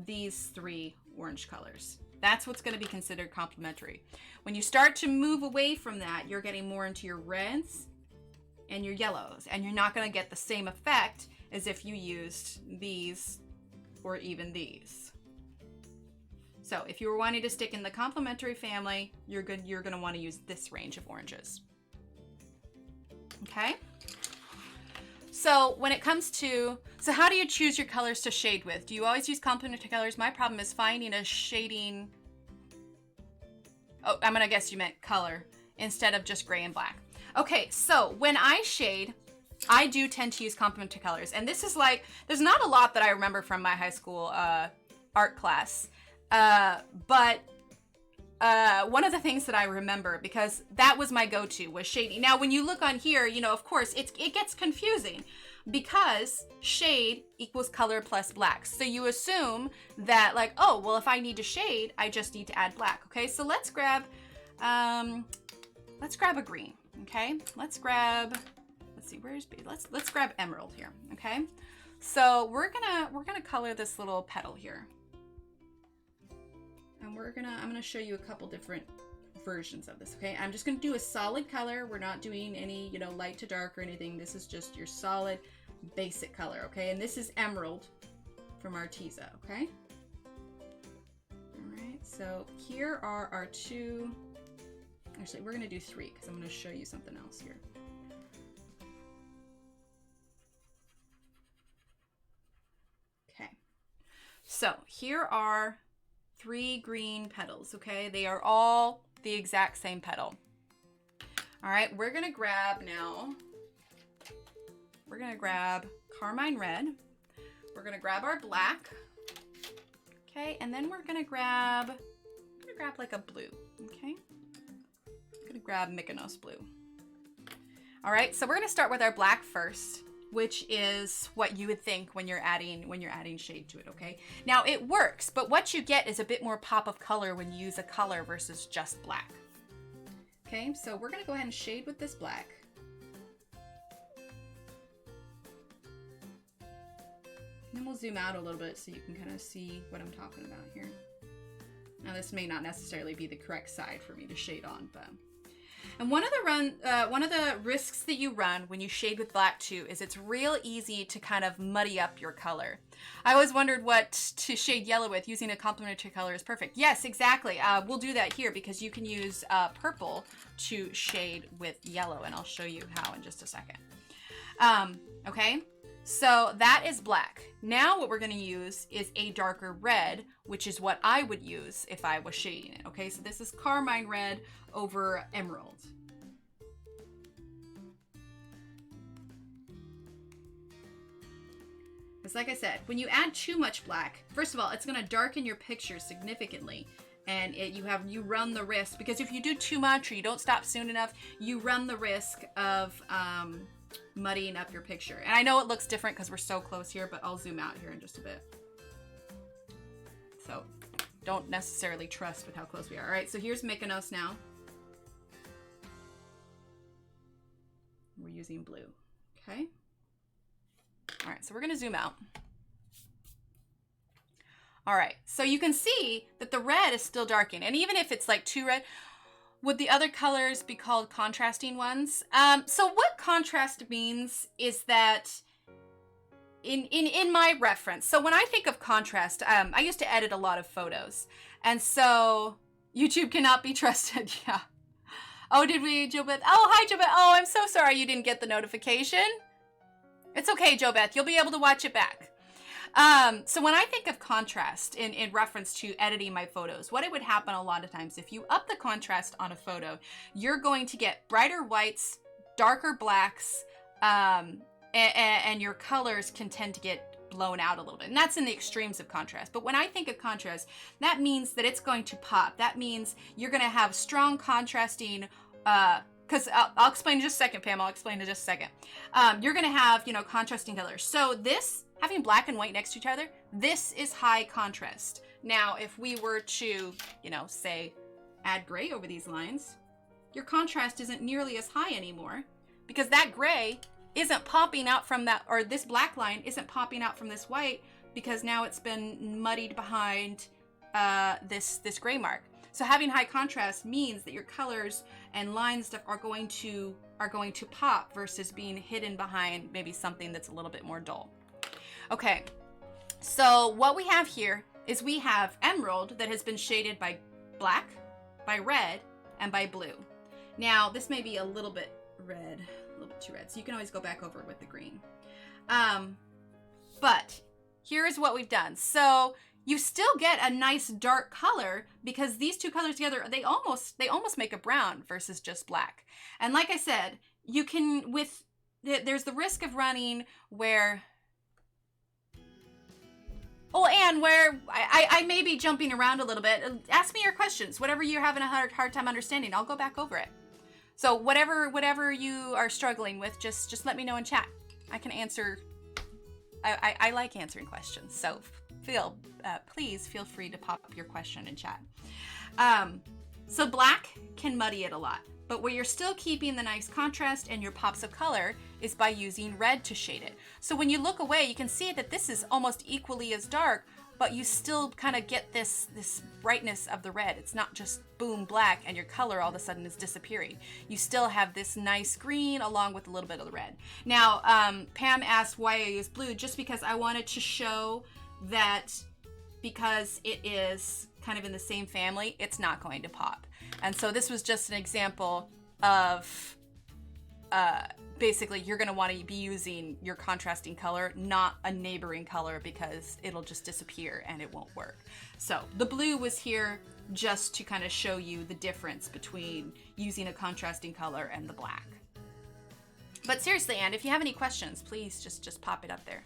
these three orange colors. That's what's going to be considered complementary. When you start to move away from that, you're getting more into your reds and your yellows, and you're not going to get the same effect as if you used these or even these. So if you were wanting to stick in the complementary family, you're going to want to use this range of oranges. Okay? So when it comes to, so how do you choose your colors to shade with? Do you always use complementary colors? My problem is finding a shading, oh, I'm gonna guess you meant color, instead of just gray and black. Okay, so when I shade, I do tend to use complementary colors. And this is like, there's not a lot that I remember from my high school art class. But one of the things that I remember, because that was my go-to, was shading. Now, when you look on here, you know, of course, it gets confusing because shade equals color plus black. So you assume that like, oh, well, if I need to shade, I just need to add black. Okay, so let's grab a green. Okay, let's see, where's B? Let's grab emerald here. Okay, so we're gonna color this little petal here. And I'm gonna show you a couple different versions of this, okay? I'm just gonna do a solid color. We're not doing any, you know, light to dark or anything. This is just your solid basic color, okay? And this is emerald from Arteza, okay? All right, so here are our two, actually, we're gonna do three because I'm gonna show you something else here. Okay, so here are 3 green petals, okay? They are all the exact same petal. All right, we're gonna grab now, we're gonna grab Carmine red, we're gonna grab our black, okay? And then we're gonna grab like a blue, okay? I'm gonna grab Mykonos blue. All right, so we're gonna start with our black first, which is what you would think when you're adding shade to it, okay? Now it works, but what you get is a bit more pop of color when you use a color versus just black. Okay, so we're gonna go ahead and shade with this black. And then we'll zoom out a little bit so you can kind of see what I'm talking about here. Now this may not necessarily be the correct side for me to shade on, but... And one of the risks that you run when you shade with black too is it's real easy to kind of muddy up your color. I always wondered what to shade yellow with. Using a complementary color is perfect. Yes, exactly. We'll do that here because you can use purple to shade with yellow, and I'll show you how in just a second. Okay, so that is black. Now what we're going to use is a darker red, which is what I would use if I was shading it. Okay, so this is Carmine red over emerald. Because like I said, when you add too much black, first of all, it's going to darken your picture significantly, and you run the risk, because if you do too much or you don't stop soon enough, you run the risk of muddying up your picture. And I know it looks different because we're so close here, but I'll zoom out here in just a bit. So don't necessarily trust with how close we are. All right, so here's Mykonos now. We're using blue, okay? All right, so we're gonna zoom out. All right, so you can see that the red is still darkening, and even if it's like too red, would the other colors be called contrasting ones? So what contrast means is that in my reference, so when I think of contrast, I used to edit a lot of photos, and so YouTube cannot be trusted. Yeah. Oh, did we, JoBeth? Oh, hi, JoBeth. Oh, I'm so sorry you didn't get the notification. It's okay, JoBeth. You'll be able to watch it back. So when I think of contrast in reference to editing my photos, what it would happen a lot of times, if you up the contrast on a photo, you're going to get brighter whites, darker blacks, and your colors can tend to get blown out a little bit. And that's in the extremes of contrast. But when I think of contrast, that means that it's going to pop. That means you're going to have strong contrasting, because I'll explain in just a second, Pam. I'll explain in just a second. You're going to have, you know, contrasting colors. So this, having black and white next to each other, this is high contrast. Now, if we were to, you know, say, add gray over these lines, your contrast isn't nearly as high anymore, because that gray isn't popping out from that, or this black line isn't popping out from this white, because now it's been muddied behind this gray mark. So having high contrast means that your colors and line stuff are going to pop versus being hidden behind maybe something that's a little bit more dull. Okay, so what we have here is we have emerald that has been shaded by black, by red, and by blue. Now this may be a little bit red, a little bit too red, so you can always go back over it with the green. But here's what we've done. So you still get a nice dark color because these two colors together, they almost make a brown versus just black. And like I said, you can, with there's the risk of running where... Oh, and where I may be jumping around a little bit. Ask me your questions. Whatever you're having a hard time understanding, I'll go back over it. So whatever you are struggling with, just let me know in chat. I can answer. I like answering questions. So please feel free to pop your question in chat. So black can muddy it a lot, but where you're still keeping the nice contrast and your pops of color is by using red to shade it. So when you look away, you can see that this is almost equally as dark, but you still kind of get this brightness of the red. It's not just boom black and your color all of a sudden is disappearing. You still have this nice green along with a little bit of the red. Now, Pam asked why I use blue, just because I wanted to show that because it is kind of in the same family, it's not going to pop. And so this was just an example of basically you're going to want to be using your contrasting color, not a neighboring color, because it'll just disappear and it won't work. So the blue was here just to kind of show you the difference between using a contrasting color and the black. But seriously, Anne, if you have any questions, please just pop it up there.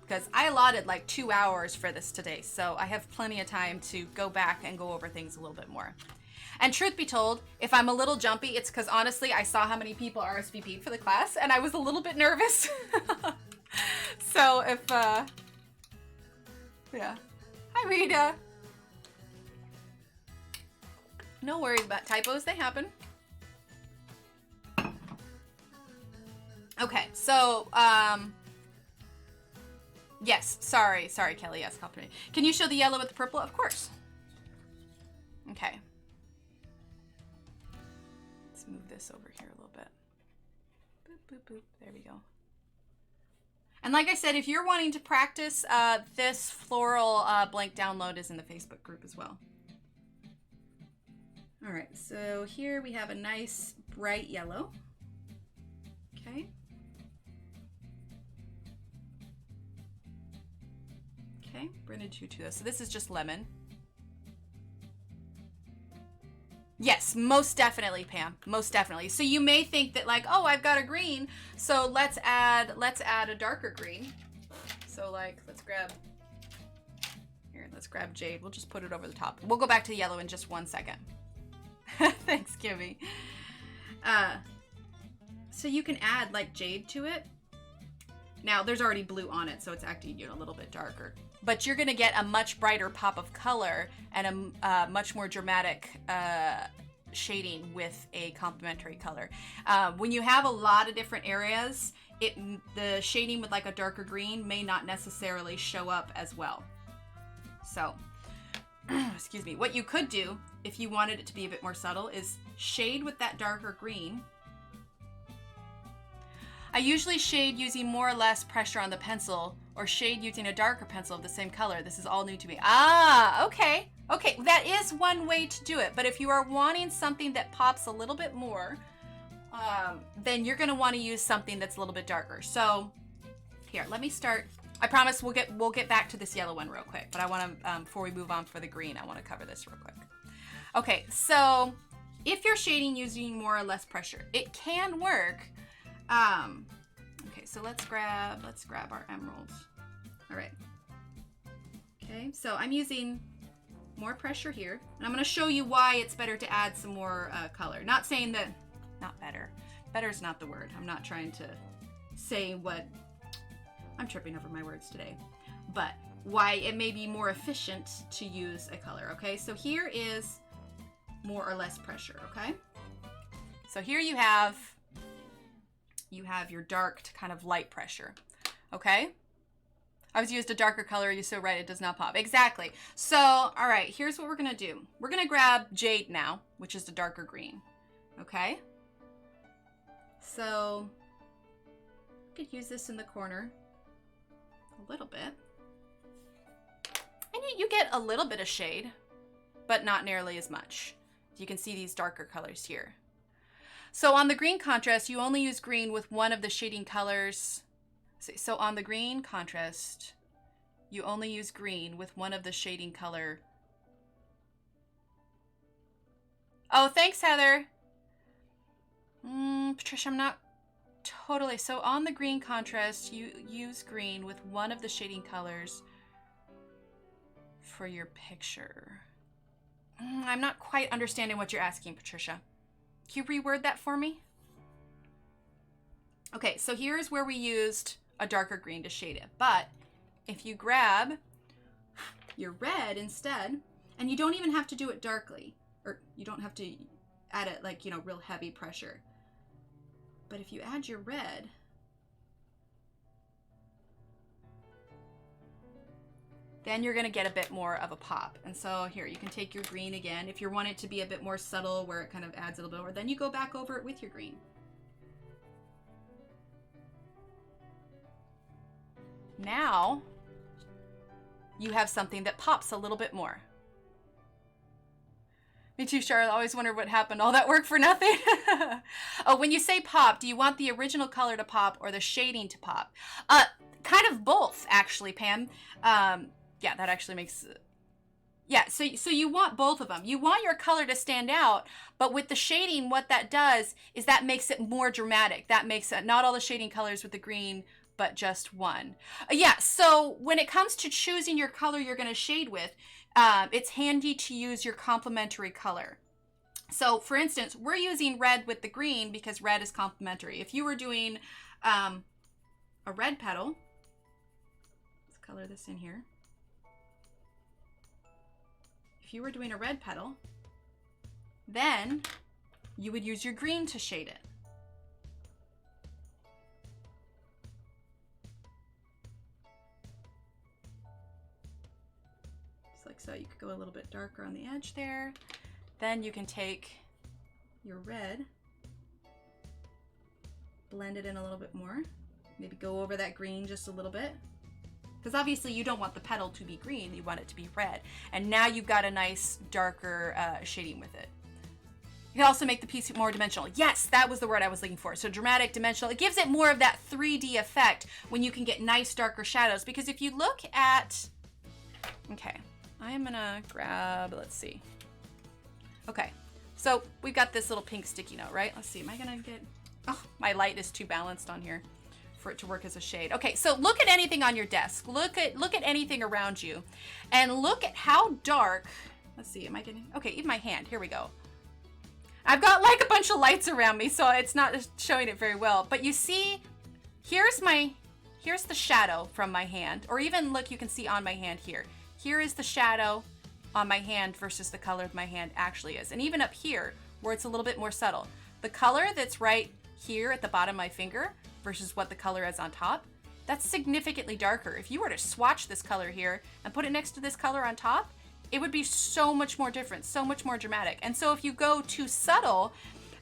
Because I allotted like 2 hours for this today, so I have plenty of time to go back and go over things a little bit more. And truth be told, if I'm a little jumpy, it's because honestly, I saw how many people RSVP'd for the class, and I was a little bit nervous. So if, yeah. Hi, Rita. No worries about typos, they happen. Okay, so, yes, sorry, Kelly, yes, compliment. Can you show the yellow with the purple? Of course. Okay. Let's move this over here a little bit. Boop, boop, boop. There we go. And like I said, if you're wanting to practice, this floral blank download is in the Facebook group as well. All right, so here we have a nice bright yellow. Okay. Okay, we're gonna do this. So this is just lemon. Yes, most definitely, Pam. Most definitely. So you may think that like, oh, I've got a green, so let's add a darker green. So like, let's grab Jade. We'll just put it over the top. We'll go back to the yellow in just 1 second. Thanks, Kimmy. So you can add like Jade to it. Now there's already blue on it, so it's acting, you know, a little bit darker. But you're gonna get a much brighter pop of color and a much more dramatic shading with a complementary color. When you have a lot of different areas, the shading with like a darker green may not necessarily show up as well. So, excuse me. What you could do, if you wanted it to be a bit more subtle, is shade with that darker green. I usually shade using more or less pressure on the pencil, or shade using a darker pencil of the same color. This is all new to me. Ah, okay. Okay, that is one way to do it. But if you are wanting something that pops a little bit more, then you're gonna wanna use something that's a little bit darker. So here, let me start. I promise we'll get back to this yellow one real quick, but I wanna, before we move on for the green, I wanna cover this real quick. Okay, so if you're shading using more or less pressure, it can work. Okay, so let's grab our emeralds. All right. Okay, so I'm using more pressure here, and I'm going to show you why it's better to add some more color. Not saying that, not better. Better is not the word. I'm not trying to say what, I'm tripping over my words today, but why it may be more efficient to use a color. Okay, so here is more or less pressure. Okay, so here you have your dark to kind of light pressure. Okay, I was used a darker color. You're so right, it does not pop. Exactly. So all right, here's what we're gonna do. We're gonna grab Jade now, which is the darker green. Okay, so I could use this in the corner a little bit, and you get a little bit of shade, but not nearly as much. You can see these darker colors here. So on the green contrast, you only use green with one of the shading colors. So on the green contrast, you only use green with one of the shading color. Oh, thanks, Heather. Patricia, I'm not totally. So on the green contrast, you use green with one of the shading colors for your picture. I'm not quite understanding what you're asking, Patricia. Can you reword that for me? Okay, so here's where we used a darker green to shade it. But if you grab your red instead, and you don't even have to do it darkly, or you don't have to add it like, you know, real heavy pressure. But if you add your red, then you're gonna get a bit more of a pop. And so here, you can take your green again. If you want it to be a bit more subtle where it kind of adds a little bit more, then you go back over it with your green. Now, you have something that pops a little bit more. Me too, Charlotte. I always wondered what happened. All that work for nothing? Oh, when you say pop, do you want the original color to pop or the shading to pop? Kind of both, actually, Pam. Yeah, that actually makes... Yeah, so you want both of them. You want your color to stand out, but with the shading, what that does is that makes it more dramatic. That makes it not all the shading colors with the green, but just one. Yeah, so when it comes to choosing your color you're going to shade with, it's handy to use your complementary color. So for instance, we're using red with the green because red is complementary. If you were doing a red petal, let's color this in here. If you were doing a red petal, then you would use your green to shade it. Like so. You could go a little bit darker on the edge there. Then you can take your red, blend it in a little bit more, maybe go over that green just a little bit, because obviously you don't want the petal to be green, you want it to be red. And now you've got a nice darker shading with it. You can also make the piece more dimensional. Yes, that was the word I was looking for. So dramatic, dimensional. It gives it more of that 3D effect when you can get nice darker shadows. Because if you look at, okay, I am gonna grab, let's see. Okay, so we've got this little pink sticky note, right? Let's see, am I gonna get, oh, my light is too balanced on here for it to work as a shade. Okay, so look at anything on your desk. Look at anything around you and look at how dark, let's see, am I getting, okay, even my hand, here we go. I've got like a bunch of lights around me, so it's not showing it very well, but you see, here's the shadow from my hand, or even look, you can see on my hand here. Here is the shadow on my hand versus the color of my hand actually is. And even up here, where it's a little bit more subtle. The color that's right here at the bottom of my finger versus what the color is on top, that's significantly darker. If you were to swatch this color here and put it next to this color on top, it would be so much more different, so much more dramatic. And so if you go too subtle,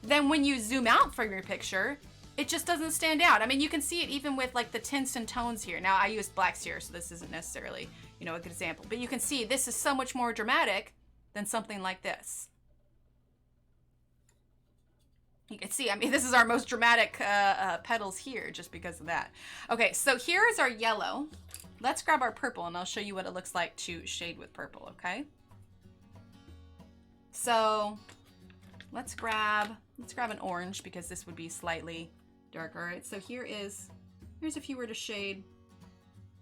then when you zoom out from your picture, it just doesn't stand out. I mean, you can see it even with like the tints and tones here. Now I used blacks here, so this isn't necessarily, you know, a good example, but you can see this is so much more dramatic than something like this. You can see, I mean, this is our most dramatic petals here just because of that. Okay, so here is our yellow. Let's grab our purple and I'll show you what it looks like to shade with purple, okay? So let's grab an orange because this would be slightly darker. All right, so here's if you were to shade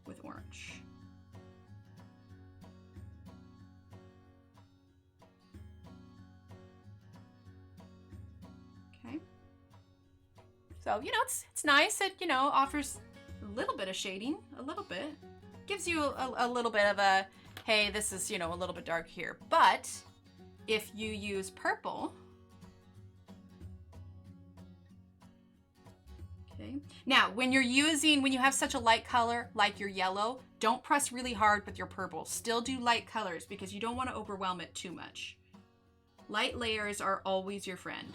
with orange. Okay. So, you know, it's nice. It, you know, offers a little bit of shading, a little bit. Gives you a little bit of a, hey, this is, you know, a little bit dark here. But if you use purple, okay. Now, when you have such a light color like your yellow, don't press really hard with your purple. Still do light colors because you don't want to overwhelm it too much. Light layers are always your friend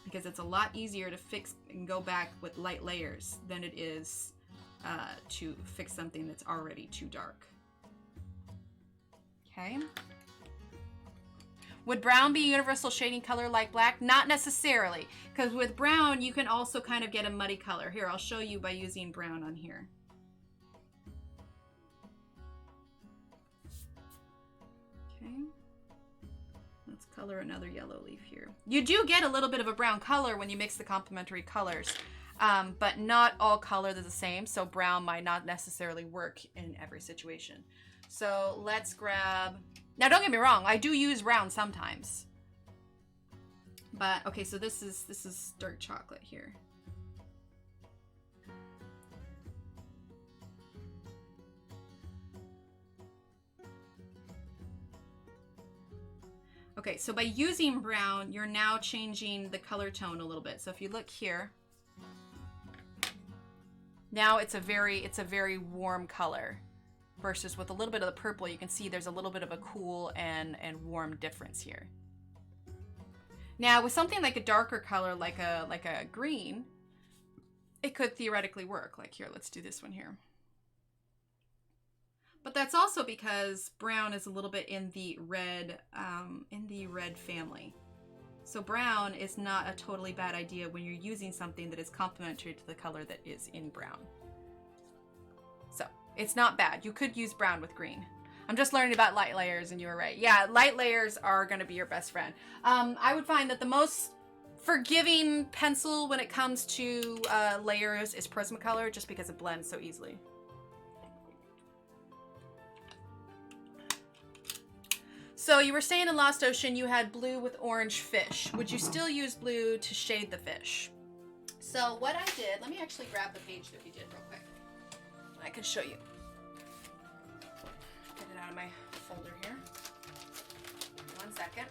because it's a lot easier to fix and go back with light layers than it is to fix something that's already too dark. Okay. Would brown be a universal shading color like black? Not necessarily, because with brown, you can also kind of get a muddy color. Here, I'll show you by using brown on here. Okay. Let's color another yellow leaf here. You do get a little bit of a brown color when you mix the complementary colors. But not all colors are the same, so brown might not necessarily work in every situation. So let's grab, now don't get me wrong, I do use brown sometimes. But okay, so this is dark chocolate here. Okay, so by using brown, you're now changing the color tone a little bit. So if you look here, now it's a very warm color versus with a little bit of the purple, you can see there's a little bit of a cool and warm difference here. Now with something like a darker color, like a green, it could theoretically work. Like here, let's do this one here. But that's also because brown is a little bit in the red family. So brown is not a totally bad idea when you're using something that is complementary to the color that is in brown. So it's not bad. You could use brown with green. I'm just learning about light layers, and you were right. Yeah, light layers are going to be your best friend. I would find that the most forgiving pencil when it comes to layers is Prismacolor, just because it blends so easily. So you were saying in Lost Ocean you had blue with orange fish. Would you still use blue to shade the fish? So what I did, let me actually grab the page that we did real quick. I can show you. Get it out of my folder here. 1 second.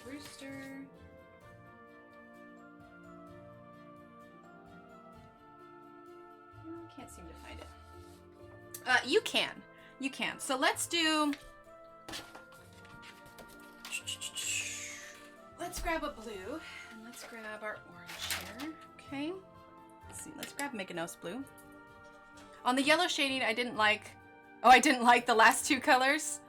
Rooster. Can't seem to find it. You can. So let's grab a blue and let's grab our orange here. Okay. Let's see. Let's grab Mykonos blue. On the yellow shading, I didn't like the last two colors,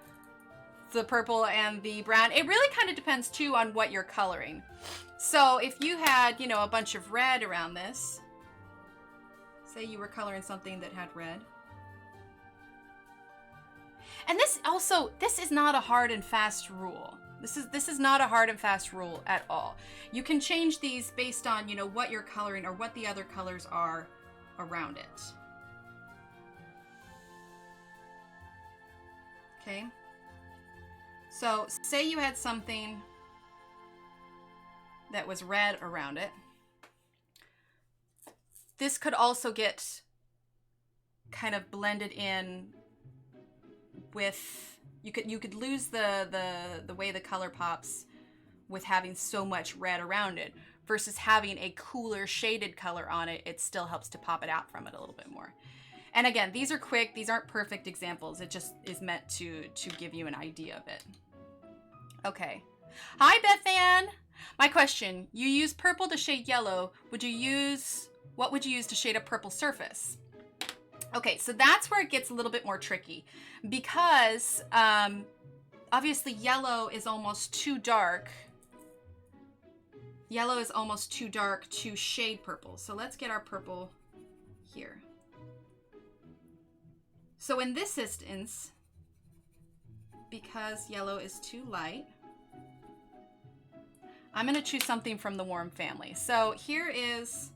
the purple and the brown. It really kind of depends too on what you're coloring. So if you had, a bunch of red around this, say you were coloring something that had red. And this is not a hard and fast rule. This is not a hard and fast rule at all. You can change these based on, what you're coloring or what the other colors are around it. Okay? So, say you had something that was red around it. This could also get kind of blended in with, you could lose the way the color pops with having so much red around it versus having a cooler shaded color on it. It still helps to pop it out from it a little bit more. And again, these are quick, these aren't perfect examples. It just is meant to give you an idea of it. Okay. Hi, Bethan. My question, you use purple to shade yellow. What would you use to shade a purple surface? Okay, so that's where it gets a little bit more tricky because obviously yellow is almost too dark. Yellow is almost too dark to shade purple. So let's get our purple here. So in this instance, because yellow is too light, I'm going to choose something from the warm family. So here is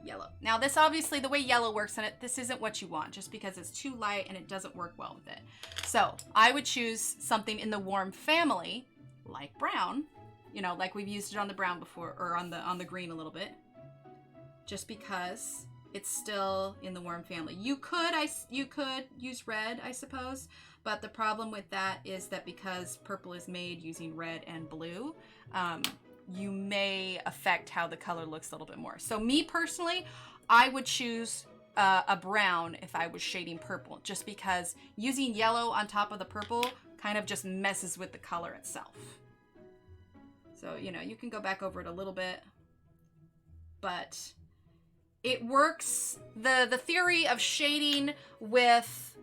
yellow. Now this obviously, the way yellow works in it, this isn't what you want just because it's too light and it doesn't work well with it. So I would choose something in the warm family like brown, like we've used it on the brown before, or on the green a little bit, just because it's still in the warm family. You could use red, I suppose, but the problem with that is that because purple is made using red and blue, you may affect how the color looks a little bit more. So me personally, I would choose a brown if I was shading purple, just because using yellow on top of the purple kind of just messes with the color itself. So, you can go back over it a little bit, but it works. The theory of shading with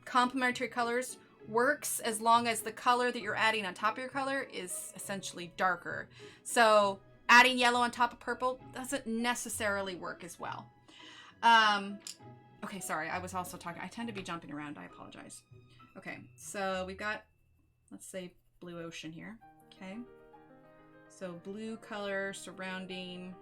complementary colors works as long as the color that you're adding on top of your color is essentially darker. So adding yellow on top of purple doesn't necessarily work as well. Okay, sorry, I was also talking. I tend to be jumping around. I apologize. Okay, so we've got let's say blue ocean here. Okay. So blue color surrounding.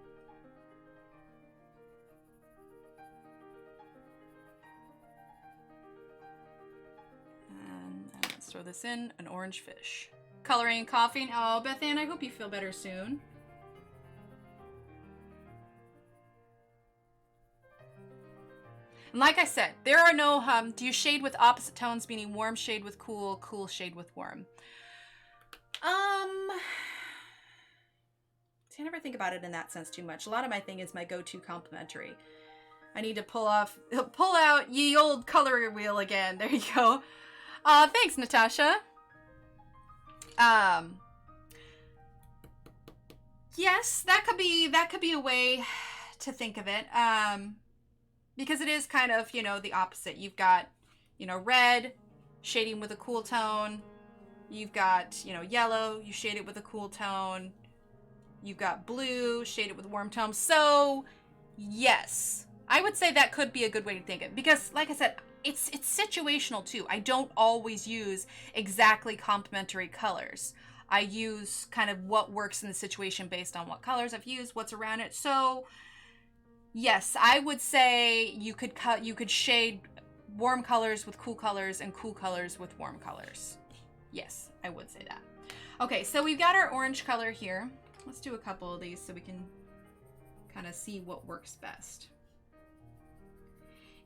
And let's throw this in, an orange fish. Coloring and coughing. Oh, Beth Ann, I hope you feel better soon. And like I said, there are no, do you shade with opposite tones, meaning warm shade with cool, cool shade with warm? See, I never think about it in that sense too much. A lot of my thing is my go-to complementary. I need to pull out ye old color wheel again. There you go. Thanks, Natasha. Yes, that could be a way to think of it. Because it is kind of, you know, the opposite. You've got, you know, red shading with a cool tone. You've got, you know, yellow, you shade it with a cool tone. You've got blue, shaded with warm tones. So, yes, I would say that could be a good way to think of it. Because, like I said, it's situational too. I don't always use exactly complementary colors. I use kind of what works in the situation based on what colors I've used, what's around it. So, yes, I would say you could shade warm colors with cool colors and cool colors with warm colors. Yes, I would say that. Okay, so we've got our orange color here. Let's do a couple of these so we can kind of see what works best.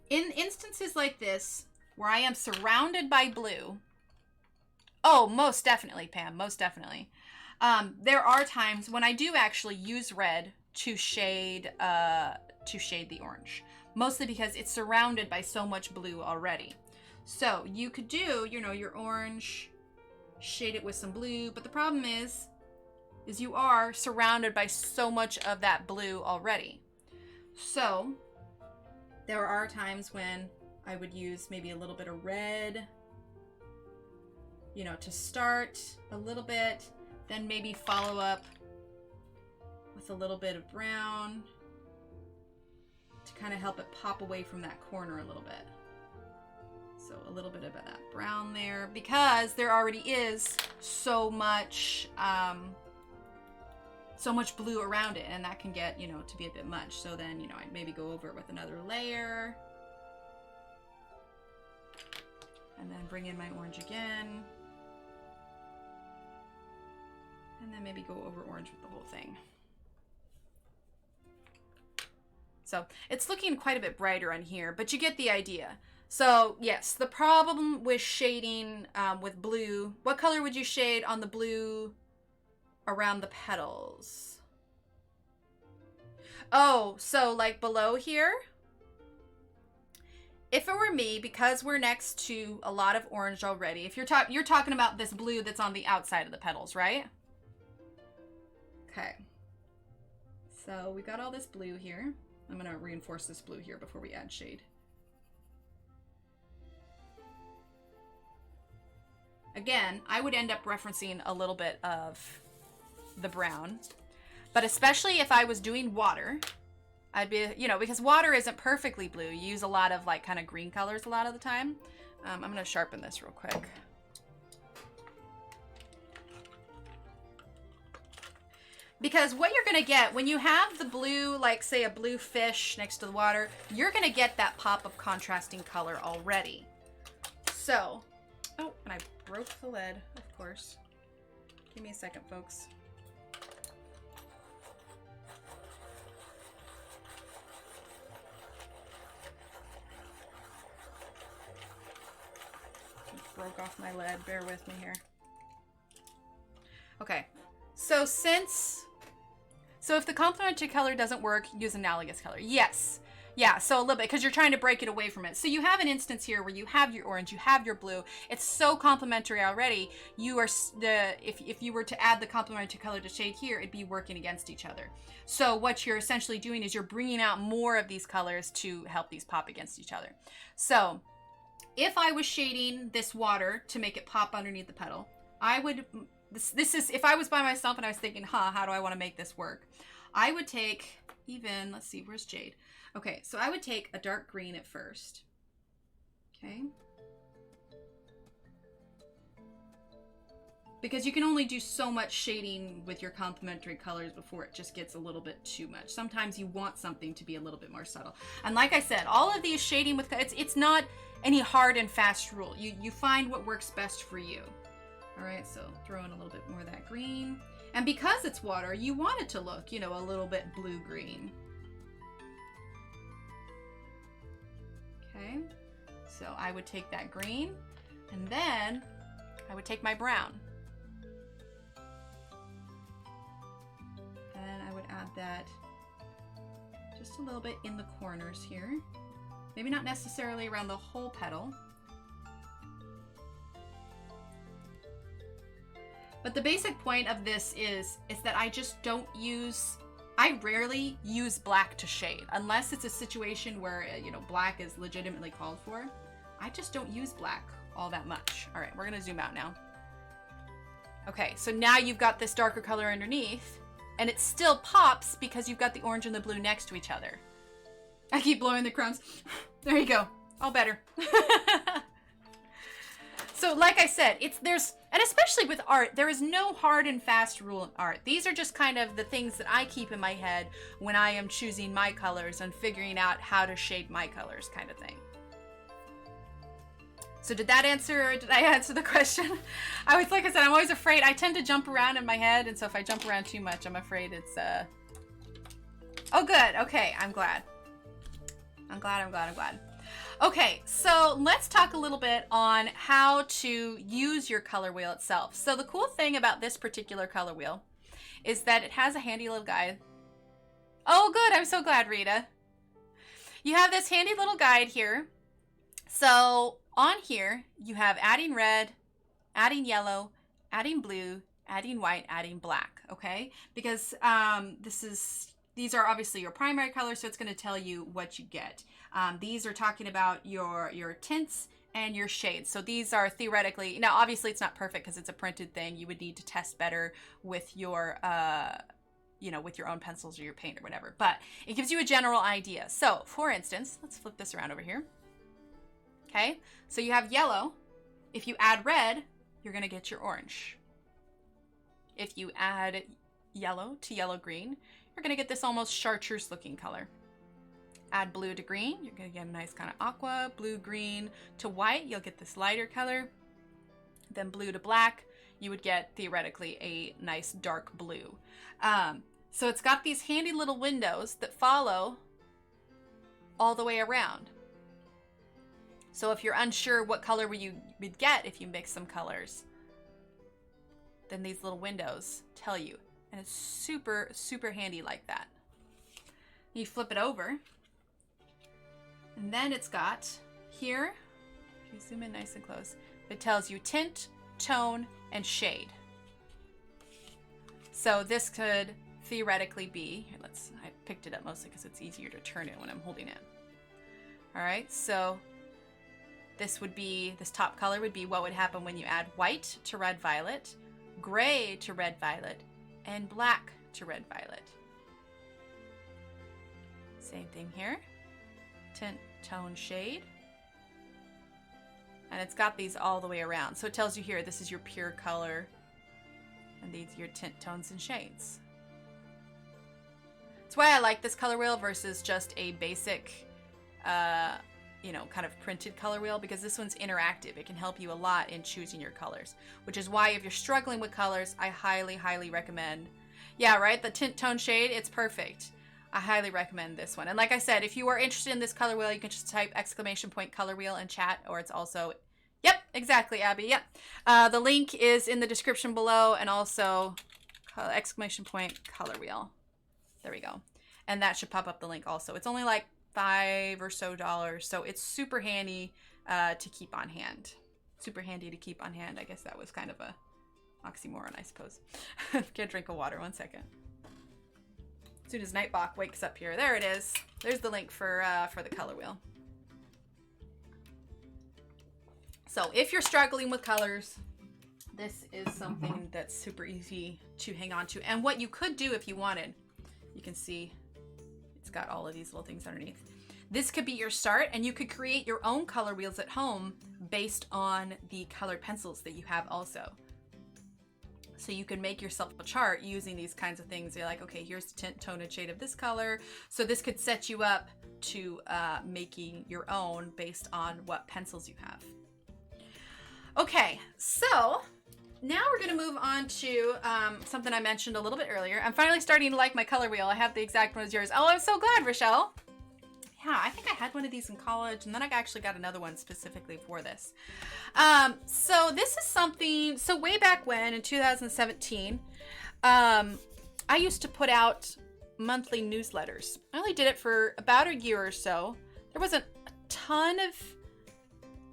In instances like this, where I am surrounded by blue, oh, most definitely, Pam, most definitely. There are times when I do actually use red to shade the orange, mostly because it's surrounded by so much blue already. So you could do, you know, your orange, shade it with some blue, but the problem is you are surrounded by so much of that blue already. So there are times when I would use maybe a little bit of red, you know, to start a little bit, then maybe follow up with a little bit of brown to kind of help it pop away from that corner a little bit. So a little bit of that brown there, because there already is so much blue around it, and that can get, you know, to be a bit much. So then, you know, I'd maybe go over it with another layer. And then bring in my orange again. And then maybe go over orange with the whole thing. So it's looking quite a bit brighter on here, but you get the idea. So yes, the problem with shading with blue, what color would you shade on the blue around the petals? Oh, so like below here? If it were me, because we're next to a lot of orange already, if you're talking about this blue that's on the outside of the petals, right? Okay. So we got all this blue here. I'm gonna reinforce this blue here before we add shade. Again, I would end up referencing a little bit of the brown, but especially if I was doing water, I'd be, you know, because water isn't perfectly blue. You use a lot of like kind of green colors a lot of the time. I'm gonna sharpen this real quick. Because what you're gonna get when you have the blue, like say a blue fish next to the water, you're gonna get that pop of contrasting color already. So, oh, and I broke the lid, of course. Give me a second, folks. Just broke off my lid, bear with me here. Okay, so if the complementary color doesn't work, use analogous color. Yes. Yeah, so a little bit, because you're trying to break it away from it. So you have an instance here where you have your orange, you have your blue. It's so complementary already. You are if you were to add the complementary color to shade here, it'd be working against each other. So what you're essentially doing is you're bringing out more of these colors to help these pop against each other. So if I was shading this water to make it pop underneath the petal, I would, this is, if I was by myself and I was thinking, how do I want to make this work? I would take even, let's see, where's Jade? Okay, so I would take a dark green at first. Okay. because you can only do so much shading with your complementary colors before it just gets a little bit too much. Sometimes you want something to be a little bit more subtle. And like I said, all of these shading with, it's not any hard and fast rule. You find what works best for you. All right, so throw in a little bit more of that green. And because it's water, you want it to look, you know, a little bit blue-green. Okay, so I would take that green, and then I would take my brown. And I would add that just a little bit in the corners here. Maybe not necessarily around the whole petal. But the basic point of this is that I just don't use, I rarely use black to shade unless it's a situation where, you know, black is legitimately called for. I just don't use black all that much. All right, we're gonna zoom out now. Okay, so now you've got this darker color underneath and it still pops because you've got the orange and the blue next to each other. I keep blowing the crumbs. There you go, all better. So like I said, and especially with art, there is no hard and fast rule in art. These are just kind of the things that I keep in my head when I am choosing my colors and figuring out how to shade my colors kind of thing. So did I answer the question? Like I said, I'm always afraid. I tend to jump around in my head, and so if I jump around too much, I'm afraid it's, Oh, good. Okay, I'm glad. I'm glad. Okay, so let's talk a little bit on how to use your color wheel itself. So the cool thing about this particular color wheel is that it has a handy little guide. Oh, good. I'm so glad, Rita. You have this handy little guide here. So on here, you have adding red, adding yellow, adding blue, adding white, adding black, okay? Because these are obviously your primary colors, so it's going to tell you what you get. These are talking about your tints and your shades. So these are theoretically, now obviously it's not perfect because it's a printed thing. You would need to test better with your, you know, with your own pencils or your paint or whatever, but it gives you a general idea. So for instance, let's flip this around over here. Okay, so you have yellow. If you add red, you're going to get your orange. If you add yellow to yellow-green, you're going to get this almost chartreuse looking color. Add blue to green, you're going to get a nice kind of aqua. Blue-green to white, you'll get this lighter color. Then blue to black, you would get theoretically a nice dark blue. So it's got these handy little windows that follow all the way around. So if you're unsure what color you would get if you mix some colors, then these little windows tell you. And it's super, super handy like that. You flip it over. And then it's got here, if you zoom in nice and close, it tells you tint, tone, and shade. So this could theoretically be, here, I picked it up mostly because it's easier to turn it when I'm holding it. All right, so this top color would be what would happen when you add white to red violet, gray to red violet, and black to red violet. Same thing here. Tint, tone, shade. And it's got these all the way around. So it tells you here, this is your pure color. And these are your tint, tones, and shades. That's why I like this color wheel versus just a basic, you know, kind of printed color wheel, because this one's interactive. It can help you a lot in choosing your colors, which is why if you're struggling with colors, I highly, highly recommend. Yeah, right? The tint, tone, shade, it's perfect. I highly recommend this one. And like I said, if you are interested in this color wheel, you can just type ! color wheel in chat, or it's also, yep, exactly, Abby, yep. The link is in the description below, and also ! color wheel. There we go. And that should pop up the link also. It's only like $5 or so, so it's super handy to keep on hand. Super handy to keep on hand. I guess that was kind of a oxymoron, I suppose. Get a drink of water, 1 second. As soon as Nightbach wakes up here, there it is. There's the link for the color wheel. So if you're struggling with colors, this is something that's super easy to hang on to. And what you could do if you wanted, you can see it's got all of these little things underneath. This could be your start, and you could create your own color wheels at home based on the colored pencils that you have also. So you can make yourself a chart using these kinds of things. You're like, okay, here's the tint, tone, and shade of this color. So this could set you up to making your own based on what pencils you have. Okay, so now we're going to move on to something I mentioned a little bit earlier. I'm finally starting to like my color wheel. I have the exact one as yours. Oh, I'm so glad, Rochelle. Yeah, I think I had one of these in college, and then I actually got another one specifically for this. So this is something, so way back when, in 2017, I used to put out monthly newsletters. I only did it for about a year or so. There wasn't a ton of,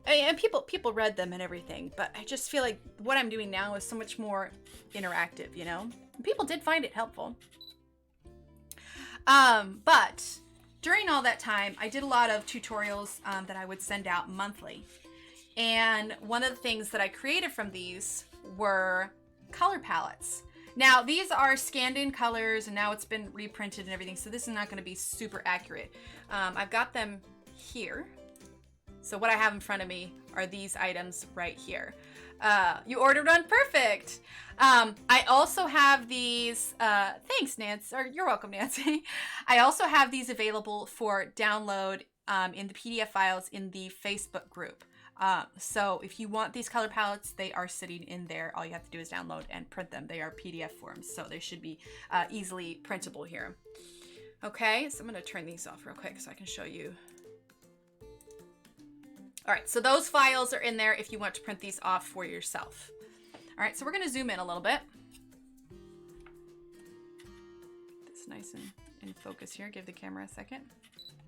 and people read them and everything, but I just feel like what I'm doing now is so much more interactive, you know? And people did find it helpful. But during all that time, I did a lot of tutorials that I would send out monthly. And one of the things that I created from these were color palettes. Now, these are scanned in colors, and now it's been reprinted and everything, so this is not going to be super accurate. I've got them here. So what I have in front of me are these items right here. You ordered one, perfect. I also have these, thanks Nancy, or you're welcome Nancy. I also have these available for download in the PDF files in the Facebook group. So if you want these color palettes, they are sitting in there. All you have to do is download and print them. They are PDF forms, so they should be easily printable here. Okay, so I'm gonna turn these off real quick so I can show you. All right, so those files are in there if you want to print these off for yourself. All right, so we're gonna zoom in a little bit. It's nice and in focus here. Give the camera a second.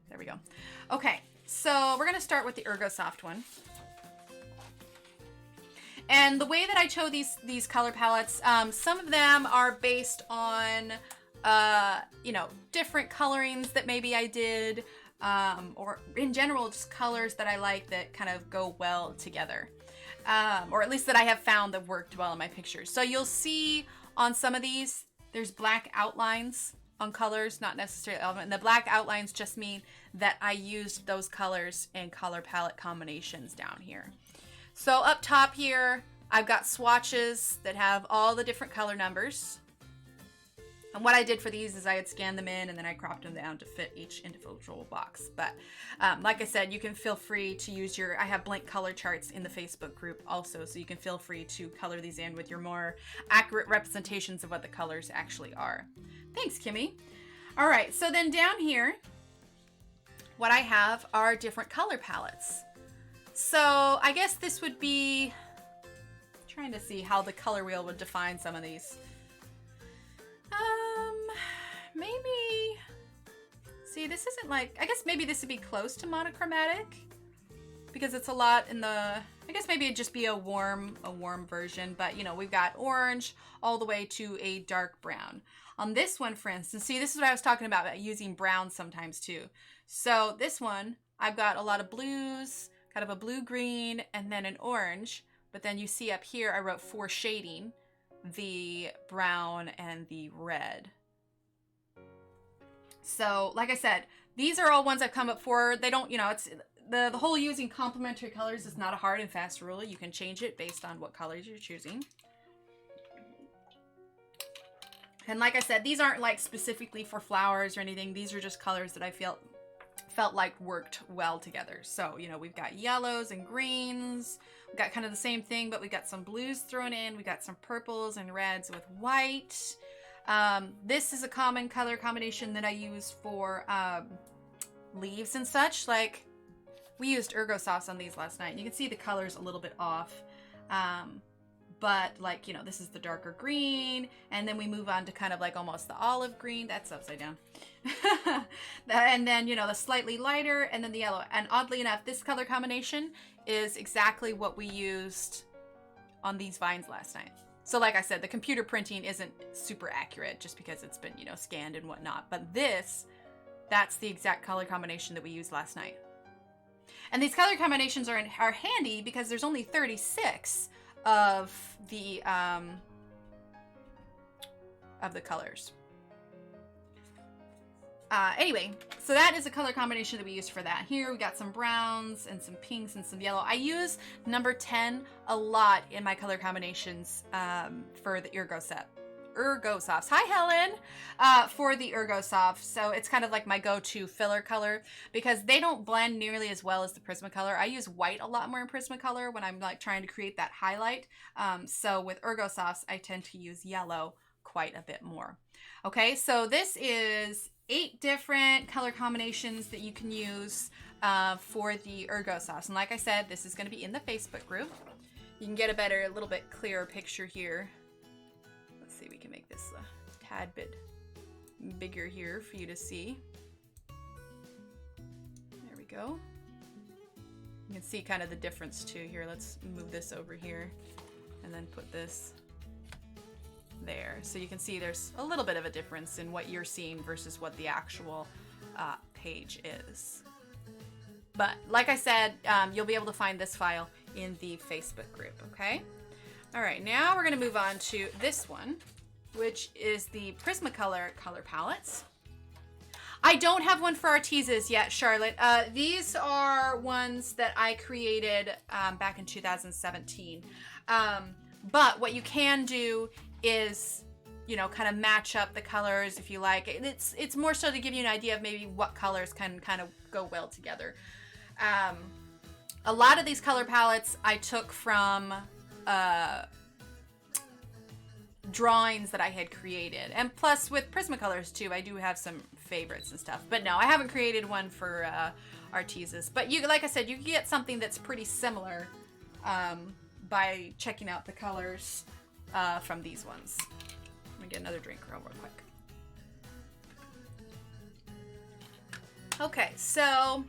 There we go. Okay, so we're gonna start with the Ergosoft one. And the way that I chose these color palettes, some of them are based on, you know, different colorings that maybe I did, or in general, just colors that I like that kind of go well together. Or at least that I have found that worked well in my pictures. So you'll see on some of these, there's black outlines on colors, not necessarily element. And the black outlines just mean that I used those colors in color palette combinations down here. So up top here, I've got swatches that have all the different color numbers. And what I did for these is I had scanned them in and then I cropped them down to fit each individual box. But like I said, you can feel free to use I have blank color charts in the Facebook group also, so you can feel free to color these in with your more accurate representations of what the colors actually are. Thanks, Kimmy. All right, so then down here, what I have are different color palettes. So I guess this would be, trying to see how the color wheel would define some of these. Maybe, see, this isn't like, I guess maybe this would be close to monochromatic because it's a lot in the, I guess maybe it'd just be a warm version, but you know, we've got orange all the way to a dark brown. On this one, for instance, see, this is what I was talking about using brown sometimes too. So this one, I've got a lot of blues, kind of a blue-green, and then an orange. But then you see up here, I wrote for shading the brown and the red. So, like I said, these are all ones I've come up for. They don't, you know, it's the whole using complementary colors is not a hard and fast rule. You can change it based on what colors you're choosing. And like I said, these aren't like specifically for flowers or anything. These are just colors that I felt like worked well together. So, you know, we've got yellows and greens. We've got kind of the same thing, but we got some blues thrown in. We got some purples and reds with white. This is a common color combination that I use for leaves and such. Like, we used Ergosofts on these last night. You can see the color's a little bit off. But like, you know, this is the darker green, and then we move on to kind of like almost the olive green. That's upside down. And then, you know, the slightly lighter, and then the yellow. And oddly enough, this color combination is exactly what we used on these vines last night. So like I said, the computer printing isn't super accurate just because it's been, you know, scanned and whatnot. But that's the exact color combination that we used last night. And these color combinations are handy because there's only 36 of the colors. Anyway, so that is a color combination that we use for that. Here we got some browns and some pinks and some yellow. I use number 10 a lot in my color combinations for the Ergosofts. Hi, Helen! For the Ergosofts. So it's kind of like my go-to filler color because they don't blend nearly as well as the Prismacolor. I use white a lot more in Prismacolor when I'm like trying to create that highlight. So with Ergosofts, I tend to use yellow quite a bit more. Okay, so this is 8 different color combinations that you can use for the Ergosofts. And like I said, this is going to be in the Facebook group. You can get a little bit clearer picture here. Let's see, we can make this a tad bit bigger here for you to see. There we go. You can see kind of the difference too here. Let's move this over here and then put this there. So you can see there's a little bit of a difference in what you're seeing versus what the actual page is. But like I said, you'll be able to find this file in the Facebook group, okay? All right, now we're gonna move on to this one, which is the Prismacolor color palettes. I don't have one for Artezas yet, Charlotte. These are ones that I created back in 2017. But what you can do is, you know, kind of match up the colors if you like. It's more so to give you an idea of maybe what colors can kind of go well together. A lot of these color palettes I took from drawings that I had created. And plus with Prismacolors too, I do have some favorites and stuff. But no, I haven't created one for Artezas. But you, like I said, you can get something that's pretty similar by checking out the colors from these ones. Let me get another drink real quick. Okay, so,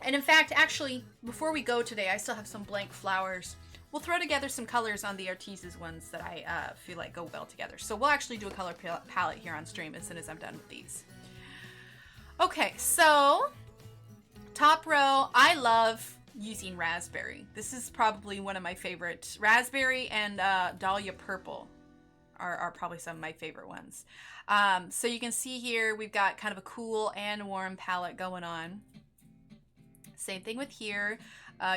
and in fact, actually, before we go today, I still have some blank flowers. We'll throw together some colors on the Artezas ones that I feel like go well together. So we'll actually do a color palette here on stream as soon as I'm done with these. Okay, so top row, I love using raspberry. This is probably one of my favorites. Raspberry and Dahlia Purple are probably some of my favorite ones. So you can see here we've got kind of a cool and warm palette going on. Same thing with here.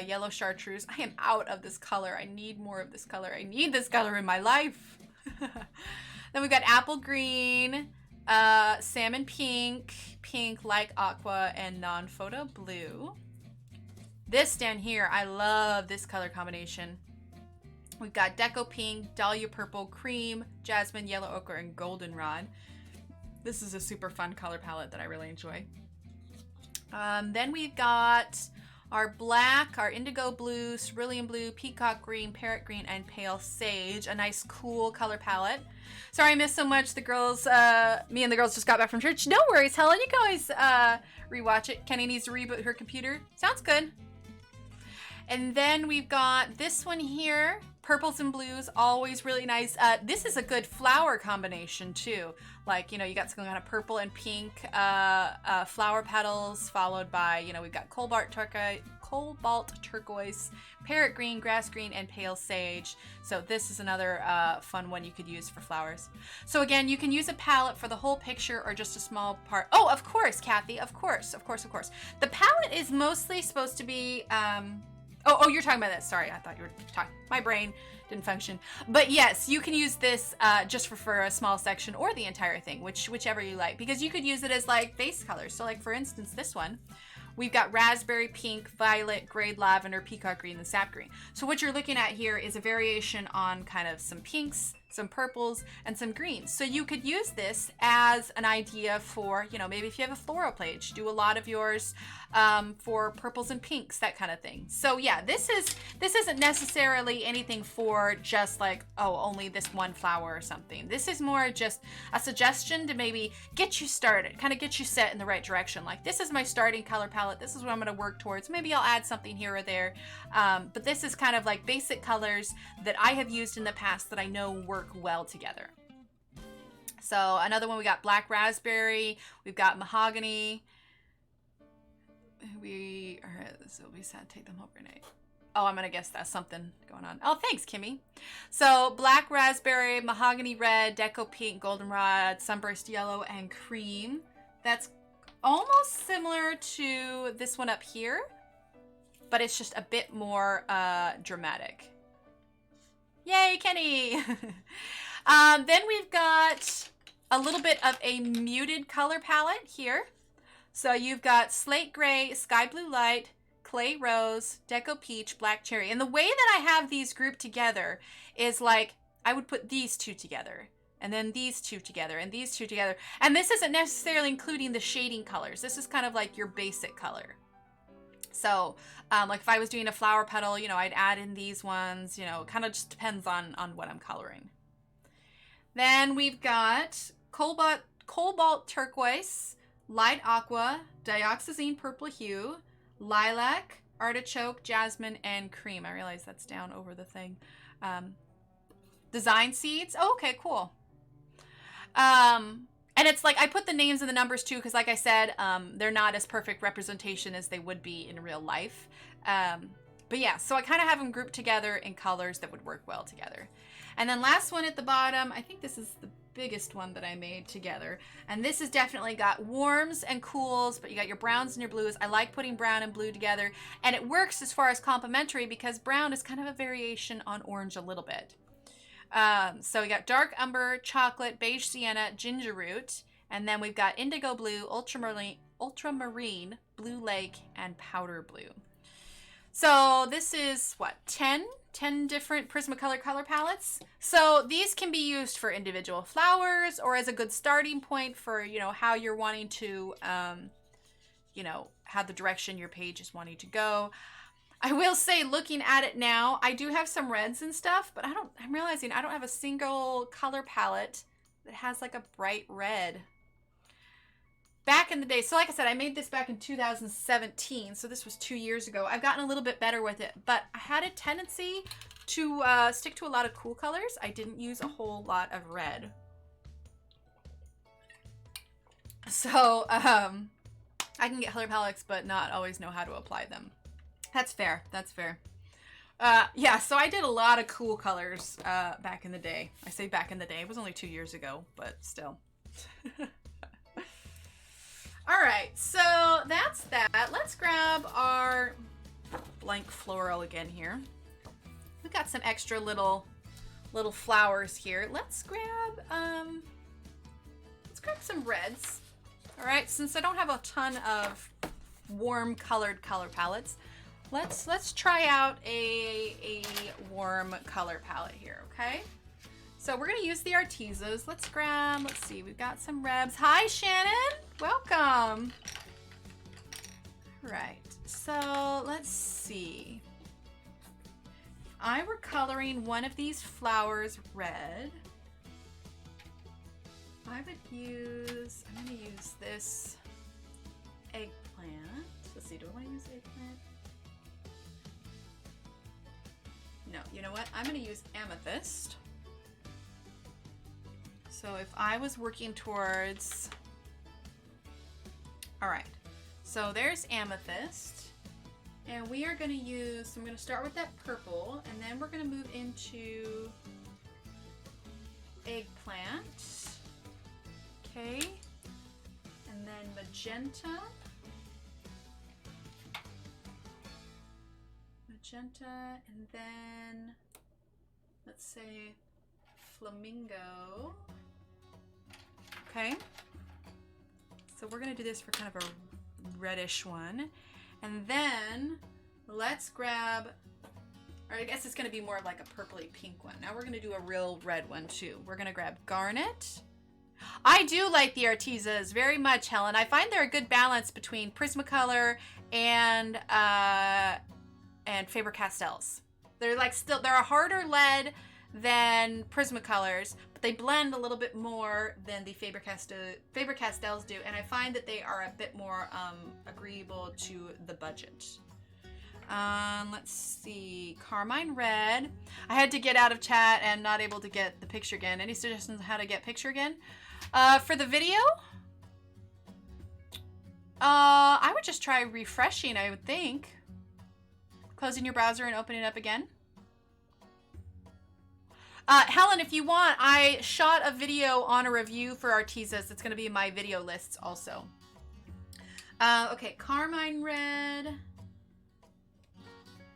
Yellow chartreuse. I am out of this color. I need more of this color. I need this color in my life. Then we've got apple green, salmon pink, pink like aqua, and non-photo blue. This down here, I love this color combination. We've got Deco Pink, Dahlia Purple, Cream, Jasmine, Yellow Ochre, and Goldenrod. This is a super fun color palette that I really enjoy. Then we've got our black, our indigo blue, cerulean blue, peacock green, parrot green, and pale sage. A nice cool color palette. Sorry I missed so much. The girls, me and the girls just got back from church. No worries, Helen. You can always rewatch it. Kenny needs to reboot her computer. Sounds good. And then we've got this one here. Purples and blues, always really nice. This is a good flower combination too. Like, you know, you got some kind of purple and pink flower petals, followed by, you know, we've got cobalt turquoise, parrot green, grass green, and pale sage. So this is another fun one you could use for flowers. So again, you can use a palette for the whole picture or just a small part. Oh, of course, Kathy, of course. The palette is mostly supposed to be, Oh, you're talking about that. Sorry, I thought you were talking. My brain didn't function. But yes, you can use this just for a small section or the entire thing, whichever you like, because you could use it as like base colors. So like for instance, this one, we've got raspberry, pink, violet, grayed lavender, peacock green, and sap green. So what you're looking at here is a variation on kind of some pinks, some purples, and some greens. So you could use this as an idea for, you know, maybe if you have a floral page, do a lot of yours for purples and pinks, that kind of thing. So yeah, this isn't necessarily anything for just like, oh, only this one flower or something. This is more just a suggestion to maybe get you started, kind of get you set in the right direction. Like, this is my starting color palette. This is what I'm going to work towards. Maybe I'll add something here or there. But this is kind of like basic colors that I have used in the past that I know work well together. So another one, we got black raspberry, we've got mahogany. So we said take them overnight. Oh, I'm gonna guess that's something going on. Oh, thanks, Kimmy. So black raspberry, mahogany red, deco pink, goldenrod, sunburst yellow, and cream. That's almost similar to this one up here, but it's just a bit more dramatic. Yay, Kenny! Then we've got a little bit of a muted color palette here. So you've got Slate Gray, Sky Blue Light, Clay Rose, Deco Peach, Black Cherry. And the way that I have these grouped together is like, I would put these two together, and then these two together, and these two together. And this isn't necessarily including the shading colors. This is kind of like your basic color. So, like if I was doing a flower petal, you know, I'd add in these ones, you know, it kind of just depends on what I'm coloring. Then we've got Cobalt Turquoise, Light Aqua, Dioxazine Purple Hue, Lilac, Artichoke, Jasmine, and Cream. I realize that's down over the thing. Design Seeds. Oh, okay, cool. And it's like, I put the names and the numbers too, because like I said, they're not as perfect representation as they would be in real life. But yeah, so I kind of have them grouped together in colors that would work well together. And then last one at the bottom, I think this is the biggest one that I made together. And this has definitely got warms and cools, but you got your browns and your blues. I like putting brown and blue together. And it works as far as complementary because brown is kind of a variation on orange a little bit. So we got Dark Umber, Chocolate, Beige Sienna, Ginger Root. And then we've got Indigo Blue, Ultramarine, Blue Lake, and Powder Blue. So this is what, 10 different Prismacolor color palettes. So these can be used for individual flowers or as a good starting point for, you know, how you're wanting to, you know, how the direction your page is wanting to go. I will say, looking at it now, I do have some reds and stuff, but I'm realizing I don't have a single color palette that has like a bright red. Back in the day, so like I said, I made this back in 2017, so this was 2 years ago. I've gotten a little bit better with it, but I had a tendency to stick to a lot of cool colors. I didn't use a whole lot of red. So, I can get color palettes, but not always know how to apply them. That's fair, that's fair. Yeah, so I did a lot of cool colors back in the day. I say back in the day, it was only 2 years ago, but still. All right, so that's that. Let's grab our blank floral again here. We've got some extra little flowers here. Let's grab some reds. All right, since I don't have a ton of warm colored color palettes, let's try out a warm color palette here, okay? So we're gonna use the Artezas. Let's see, we've got some rebs. Hi, Shannon, welcome. All right, so let's see. If I were coloring one of these flowers red, I'm gonna use this eggplant. Let's see, do I wanna use eggplant? No, you know what? I'm gonna use amethyst. So if I was working towards, all right, so there's amethyst, and we are gonna use, so I'm gonna start with that purple, and then we're gonna move into eggplant, okay, and then magenta, and then let's say Flamingo. Okay, so we're gonna do this for kind of a reddish one, and then let's grab, or I guess it's gonna be more like a purpley pink one. Now we're gonna do a real red one too. We're gonna grab Garnet. I do like the Artezas very much, Helen. I find they're a good balance between Prismacolor and Faber-Castells. They're like they're a harder lead than Prismacolors, but they blend a little bit more than the Faber-Castells do, and I find that they are a bit more agreeable to the budget. Let's see, Carmine red. I had to get out of chat and not able to get the picture again. Any suggestions on how to get picture again? For the video? I would just try refreshing, I would think. Closing your browser and opening it up again. Helen, if you want, I shot a video on a review for Artezas. It's going to be in my video lists also. Okay, Carmine red.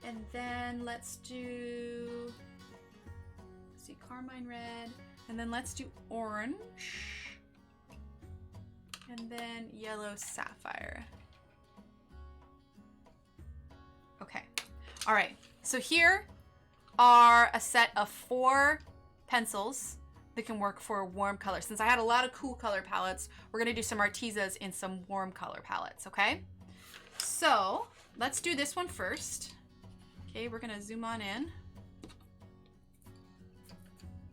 And then let's do, let's see, Carmine red. And then let's do orange. And then yellow sapphire. Okay. All right. So here are a set of 4 pencils that can work for warm colors. Since I had a lot of cool color palettes, we're gonna do some Artezas in some warm color palettes, okay? So let's do this one first. Okay, we're gonna zoom on in.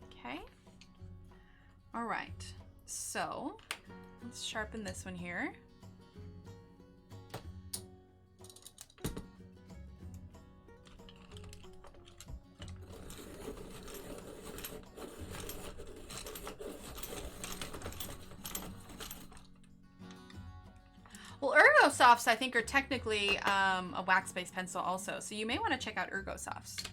Okay. All right, so let's sharpen this one here. Well, Ergosofts, I think, are technically a wax-based pencil also, so you may want to check out Ergosofts.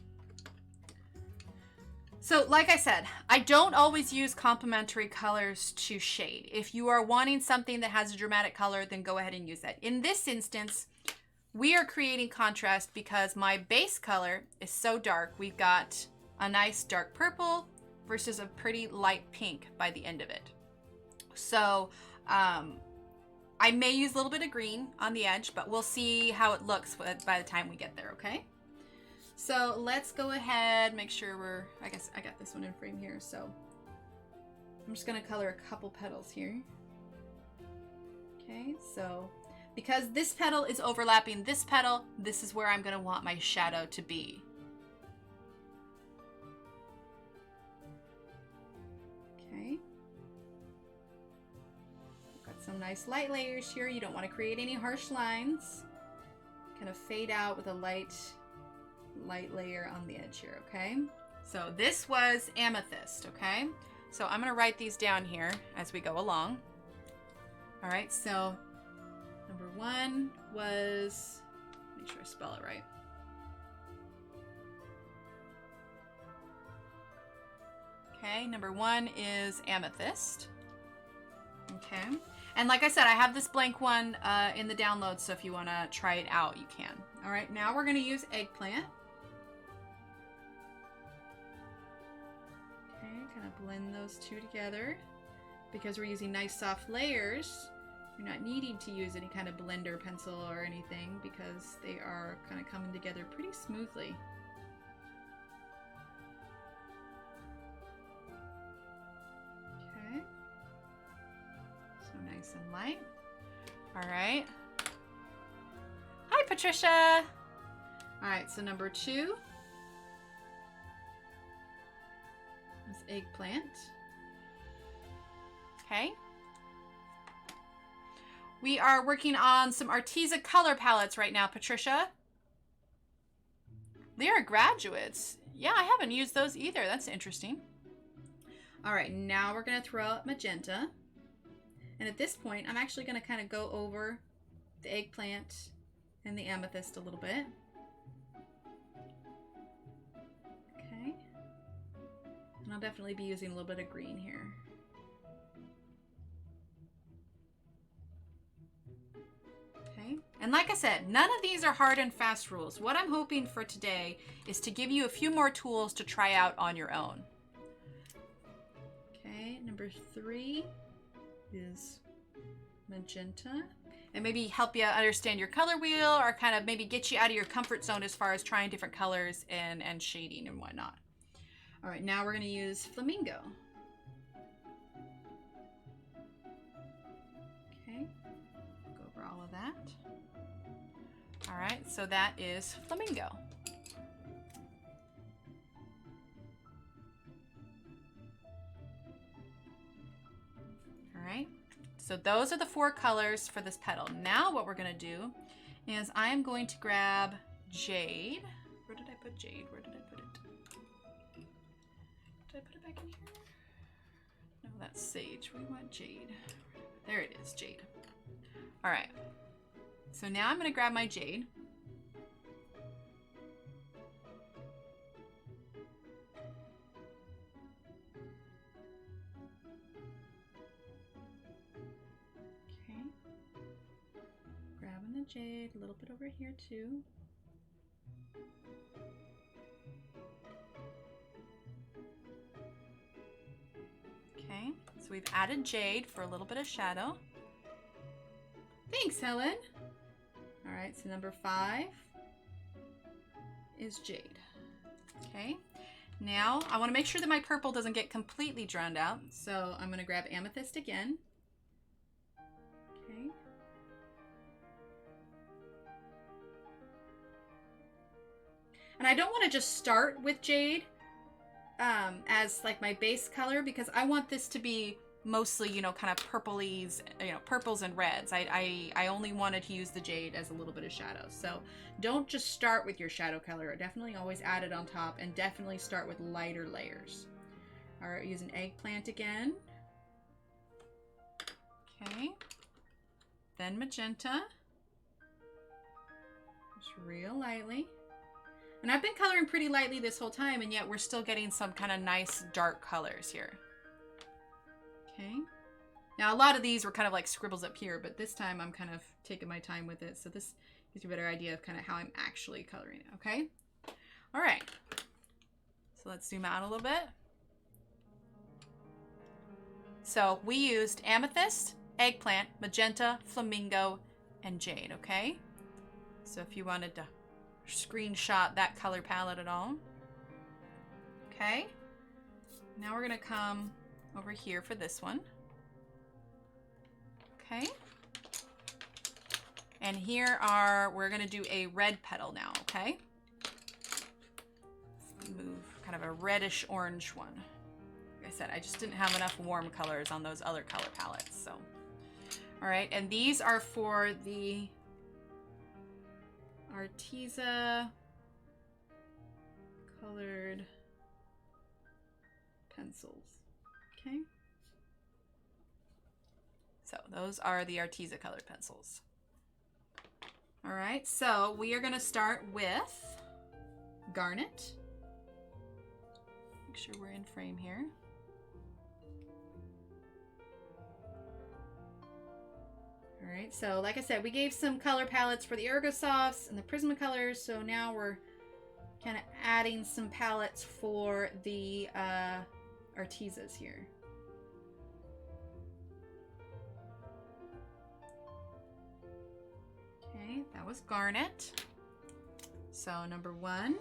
So, like I said, I don't always use complementary colors to shade. If you are wanting something that has a dramatic color, then go ahead and use that. In this instance, we are creating contrast because my base color is so dark. We've got a nice dark purple versus a pretty light pink by the end of it. So, I may use a little bit of green on the edge, but we'll see how it looks by the time we get there, okay? So let's go ahead, make sure we're, I guess I got this one in frame here, so I'm just gonna color a couple petals here. Okay, so because this petal is overlapping this petal, this is where I'm gonna want my shadow to be. Okay. Some nice light layers here. You don't want to create any harsh lines. Kind of fade out with a light layer on the edge here, okay? So this was Amethyst, okay? So I'm gonna write these down here as we go along. All right, so number 1 was, make sure I spell it right. Okay, number 1 is Amethyst. Okay. And like I said, I have this blank one in the download, so if you want to try it out, you can. All right, now we're going to use Eggplant. Okay, kind of blend those two together. Because we're using nice soft layers, you're not needing to use any kind of blender pencil or anything because they are kind of coming together pretty smoothly. Nice and light. All right. Hi, Patricia. All right, so number 2 is Eggplant. Okay. We are working on some Arteza color palettes right now, Patricia. They are graduates. Yeah, I haven't used those either. That's interesting. All right, now we're going to throw out Magenta. And at this point, I'm actually going to kind of go over the Eggplant and the Amethyst a little bit. Okay. And I'll definitely be using a little bit of green here. Okay. And like I said, none of these are hard and fast rules. What I'm hoping for today is to give you a few more tools to try out on your own. Okay, number 3 is Magenta, and maybe help you understand your color wheel or kind of maybe get you out of your comfort zone as far as trying different colors and shading and whatnot. All right, now we're going to use Flamingo. Okay, go over all of that. All right, so that is Flamingo. All right, so those are the 4 colors for this petal. Now what we're gonna do is I'm going to grab Jade. Where did I put Jade? Where did I put it? Did I put it back in here? No, that's Sage. We want Jade. There it is, Jade. All right, so now I'm gonna grab my Jade. jade, a little bit over here too. Okay, so we've added jade for a little bit of shadow. Thanks, Helen. All right, so number 5 is jade. Okay, now I want to make sure that my purple doesn't get completely drowned out, so I'm going to grab amethyst again. Okay. And I don't want to just start with jade as like my base color, because I want this to be mostly, you know, kind of purplies, you know, purples and reds. I only wanted to use the jade as a little bit of shadow. So don't just start with your shadow color. Definitely always add it on top, and definitely start with lighter layers. All right, using eggplant again. Okay. Then magenta. Just real lightly. And I've been coloring pretty lightly this whole time, and yet we're still getting some kind of nice dark colors here. Okay. Now a lot of these were kind of like scribbles up here, but this time I'm kind of taking my time with it. So this gives you a better idea of kind of how I'm actually coloring it, okay? All right. So let's zoom out a little bit. So we used amethyst, eggplant, magenta, flamingo, and jade, okay? So if you wanted to screenshot that color palette at all. Okay. Now we're going to come over here for this one. Okay. And here we're going to do a red petal now, okay? Let's move kind of a reddish orange one. Like I said, I just didn't have enough warm colors on those other color palettes, so. All right, and these are for the Arteza colored pencils. Okay. So those are the Arteza colored pencils. All right, so we are going to start with Garnet. Make sure we're in frame here. All right, so like I said, we gave some color palettes for the Ergosofts and the Prismacolors, so now we're kind of adding some palettes for the Artezas here. Okay, that was Garnet. So number 1,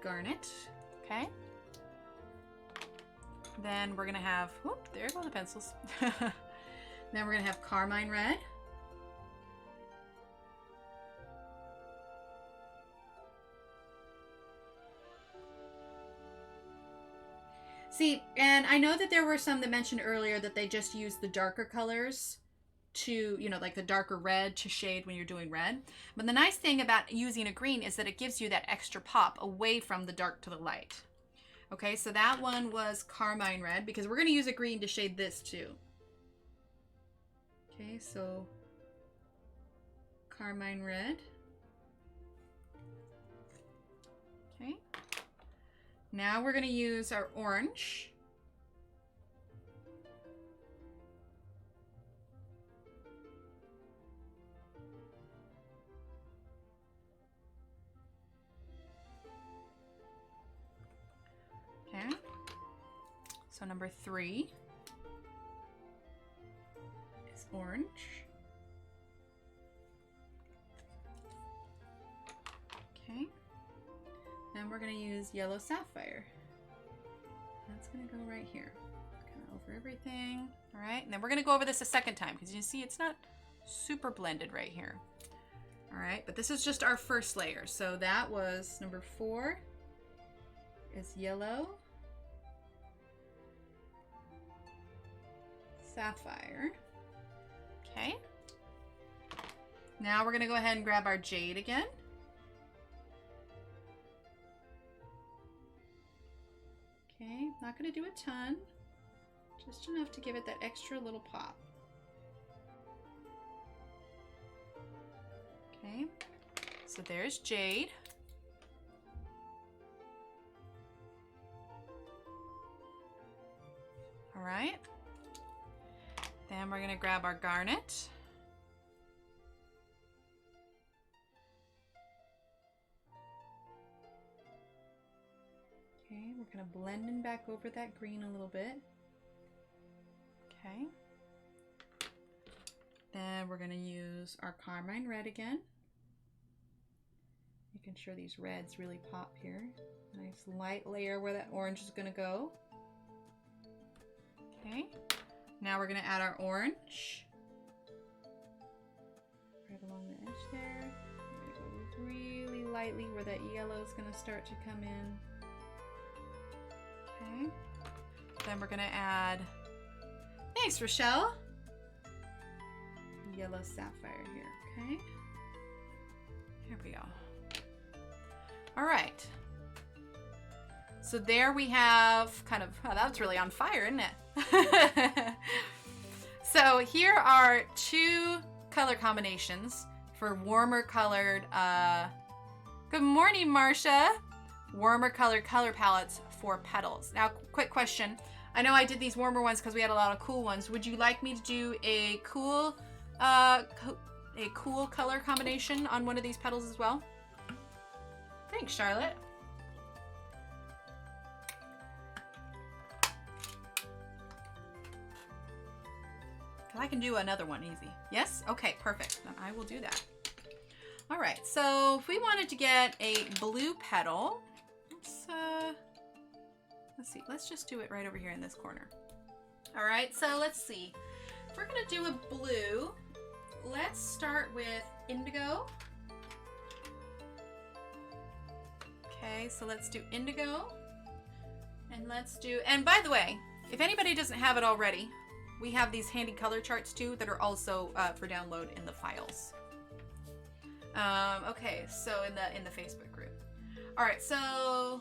Garnet, okay. Then we're gonna have, whoop, there go the pencils. Then we're gonna have Carmine red. See, and I know that there were some that mentioned earlier that they just use the darker colors to, you know, like the darker red to shade when you're doing red. But the nice thing about using a green is that it gives you that extra pop away from the dark to the light. Okay, so that one was Carmine red, because we're going to use a green to shade this too. Okay, so Carmine red. Okay. Now we're going to use our orange. Okay. So number 3 is orange. Okay. Then we're going to use yellow sapphire. That's going to go right here. Kind of over everything. All right. And then we're going to go over this a second time, because you see it's not super blended right here. All right. But this is just our first layer. So that was number 4 is yellow sapphire. Okay. Now we're going to go ahead and grab our jade again. Okay, not going to do a ton, just enough to give it that extra little pop. Okay, so there's jade. All right. Then we're gonna grab our Garnet. Okay, we're gonna blend in back over that green a little bit. Okay. Then we're gonna use our Carmine red again. Making sure these reds really pop here. Nice light layer where that orange is gonna go. Okay. Now we're gonna add our orange. Right along the edge there. We're gonna go really lightly where that yellow is gonna start to come in. Okay. Then we're gonna add, thanks Rochelle, yellow sapphire here, okay? Here we go. All right. So there we have kind of, oh, that's really on fire, isn't it? So here are two color combinations for warmer colored, good morning, Marcia. Warmer colored color palettes for Petals. Now, quick question. I know I did these warmer ones because we had a lot of cool ones. Would you like me to do a cool color combination on one of these petals as well? Thanks, Charlotte. I can do another one easy. Yes? Okay, perfect. Then I will do that. All right, so if we wanted to get a blue petal, let's see. Let's just do it right over here in this corner. All right, so let's see. If we're gonna do a blue, let's start with indigo. Okay, so let's do indigo. And let's do, and by the way, if anybody doesn't have it already, we have these handy color charts too that are also for download in the files. Okay, so in the Facebook group. All right, so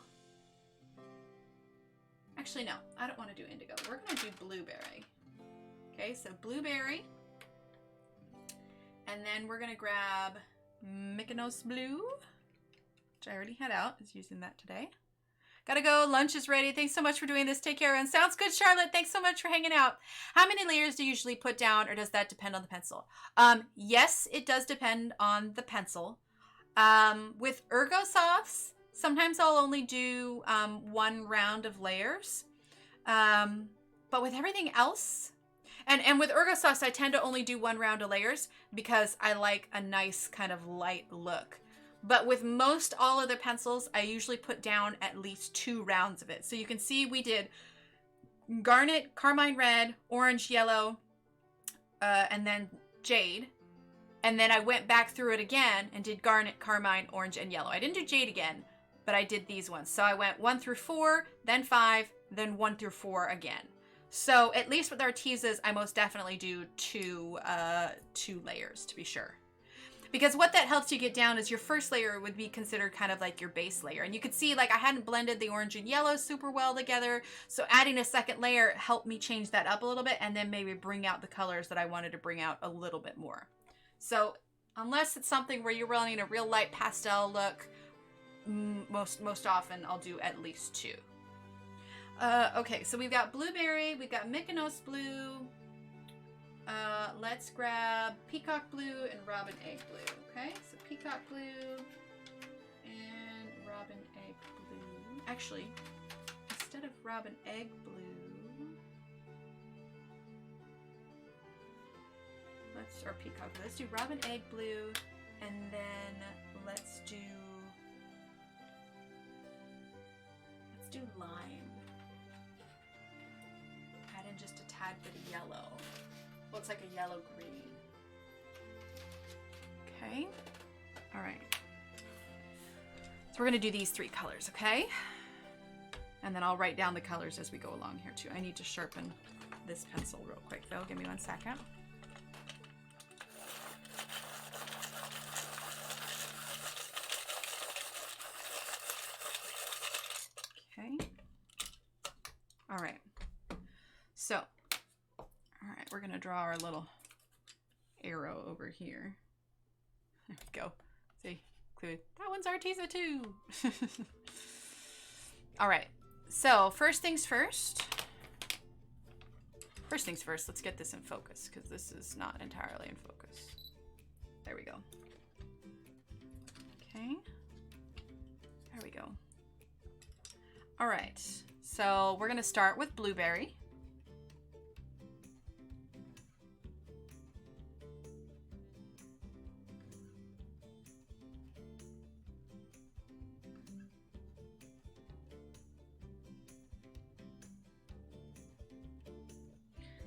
actually no, I don't want to do indigo. We're gonna do blueberry. Okay, so blueberry, and then we're gonna grab Mykonos blue, which I already had out. I was using that today. Gotta go, lunch is ready. Thanks so much for doing this. Take care, and sounds good, Charlotte. Thanks so much for hanging out. How many layers do you usually put down, or does that depend on the pencil? Yes, it does depend on the pencil. With Ergo Softs, sometimes I'll only do one round of layers. But with everything else, and with Ergo Softs, I tend to only do one round of layers because I like a nice kind of light look. But with most all other pencils, I usually put down at least 2 rounds of it. So you can see we did Garnet, Carmine red, orange, yellow, and then Jade. And then I went back through it again and did Garnet, Carmine, orange, and yellow. I didn't do Jade again, but I did these ones. So I went 1 through 4, then 5, then 1 through 4 again. So at least with Artezas, I most definitely do two layers to be sure. Because what that helps you get down is your first layer would be considered kind of like your base layer. And you could see like I hadn't blended the orange and yellow super well together. So adding a second layer helped me change that up a little bit and then maybe bring out the colors that I wanted to bring out a little bit more. So unless it's something where you're running a real light pastel look, most often I'll do at least 2. Okay, so we've got blueberry, we've got Mykonos blue. Let's grab peacock blue and robin egg blue. Okay, so peacock blue and robin egg blue. Actually, instead of robin egg blue, let's do robin egg blue, and then let's do lime. Add in just a tad bit of yellow. Looks like a yellow green. Okay. All right. So we're gonna do these 3 colors, okay? And then I'll write down the colors as we go along here too. I need to sharpen this pencil real quick though. Give me 1 second. Okay. All right. So, all right, we're gonna draw our little arrow over here. There we go. See, that one's Arteza too. All right, so first things first, First things first, let's get this in focus because this is not entirely in focus. There we go. Okay. There we go. All right. So we're going to start with blueberry.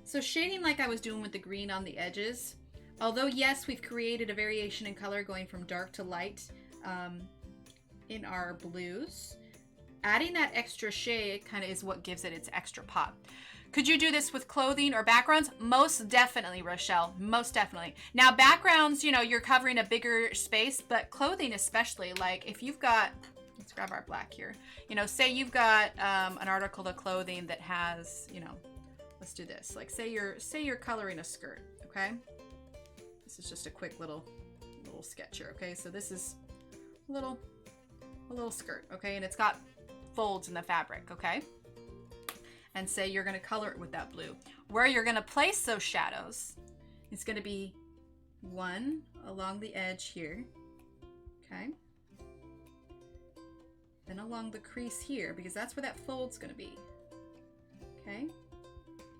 So shading like I was doing with the green on the edges, although yes, we've created a variation in color going from dark to light in our blues, adding that extra shade kind of is what gives it its extra pop. Could you do this with clothing or backgrounds? Most definitely, Rochelle, most definitely. Now backgrounds, you know, you're covering a bigger space, but clothing especially, like if you've got, let's grab our black here, you know, say you've got an article of clothing that has, you know, let's do this. Like say you're coloring a skirt, okay? This is just a quick little sketch here, okay? So this is a little skirt, okay? And it's got folds in the fabric, okay? And say you're gonna color it with that blue. Where you're gonna place those shadows, it's gonna be one along the edge here, okay? Then along the crease here, because that's where that fold's gonna be, okay?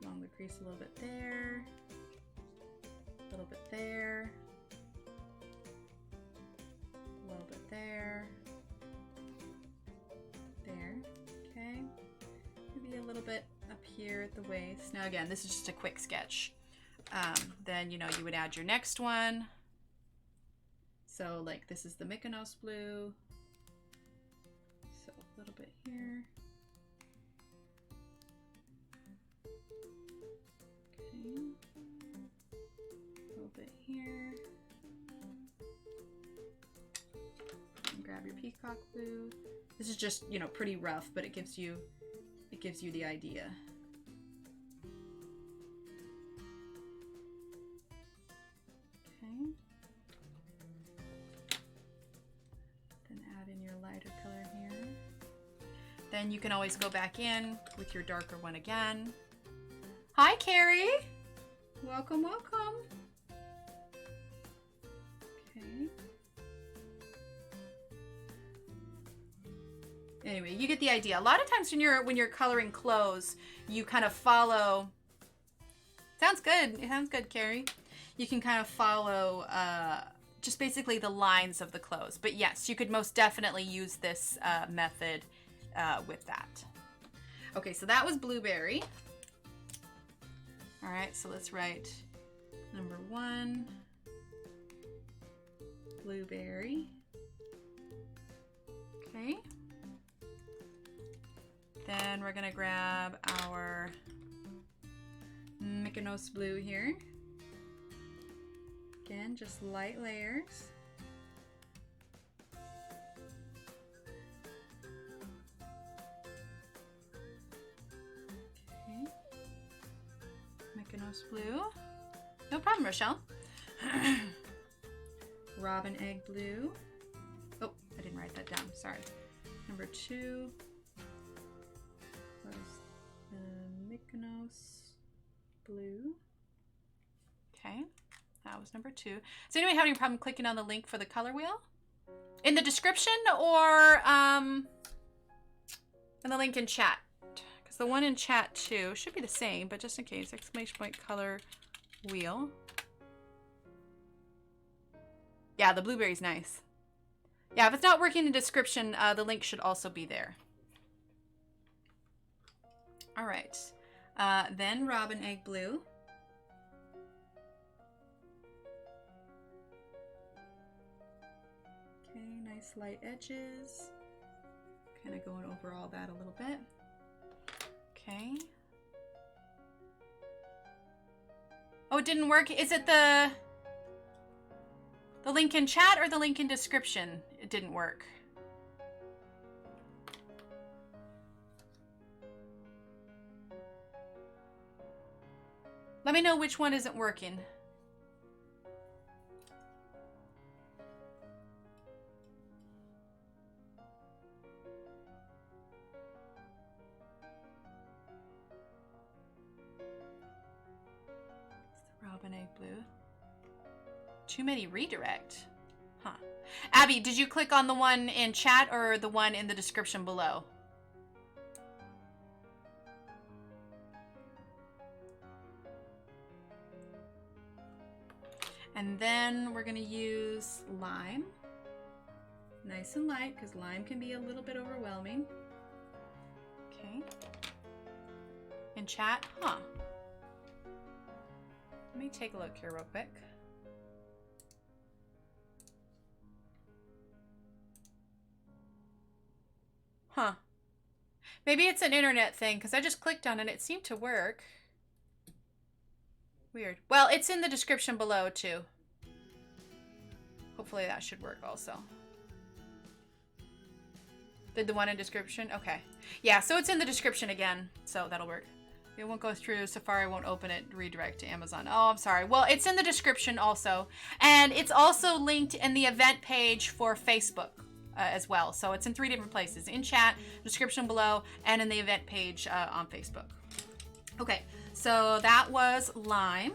Along the crease a little bit there, a little bit there, a little bit there, there, okay? Maybe a little bit up here at the waist. Now again, this is just a quick sketch. Then, you know, you would add your next one. So like this is the Mykonos blue. So a little bit here. Okay. A little bit here. And grab your peacock blue. This is just, you know, pretty rough, but it gives you the idea. Okay. Then add in your lighter color here. Then you can always go back in with your darker one again. Hi, Carrie. Welcome, welcome. Okay. Anyway, you get the idea. A lot of times when you're coloring clothes, you kind of follow. Sounds good. It sounds good, Carrie. You can kind of follow just basically the lines of the clothes. But yes, you could most definitely use this method with that. Okay, so that was blueberry. All right, so let's write number 1, blueberry. Okay. Then we're gonna grab our Mykonos blue here. Again, just light layers. Okay. Mykonos blue. No problem, Rochelle. Robin egg blue. Oh, I didn't write that down. Sorry. Number 2 was the Mykonos blue. Okay, that was number 2. Does anyone have any problem clicking on the link for the color wheel? In the description or in the link in chat? Because the one in chat too should be the same, but just in case, exclamation point color wheel. Yeah, the blueberry's nice. Yeah, if it's not working in the description, the link should also be there. All right, then robin egg blue. Okay, nice light edges. Kind of going over all that a little bit. Okay. Oh, it didn't work. Is it the link in chat or the link in description? It didn't work. Let me know which one isn't working. Robin egg blue. Too many redirect. Huh. Abby, did you click on the one in chat or the one in the description below? And then we're gonna use lime. Nice and light, because lime can be a little bit overwhelming. Okay. In chat, huh. Let me take a look here real quick. Huh. Maybe it's an internet thing, because I just clicked on it and it seemed to work. Weird. Well, it's in the description below, too. Hopefully that should work also. Did the one in description? Okay. Yeah, so it's in the description again, so that'll work. It won't go through. Safari won't open it. Redirect to Amazon. Oh, I'm sorry. Well, it's in the description also. And it's also linked in the event page for Facebook as well. So it's in 3 different places. In chat, description below, and in the event page on Facebook. Okay, so that was lime.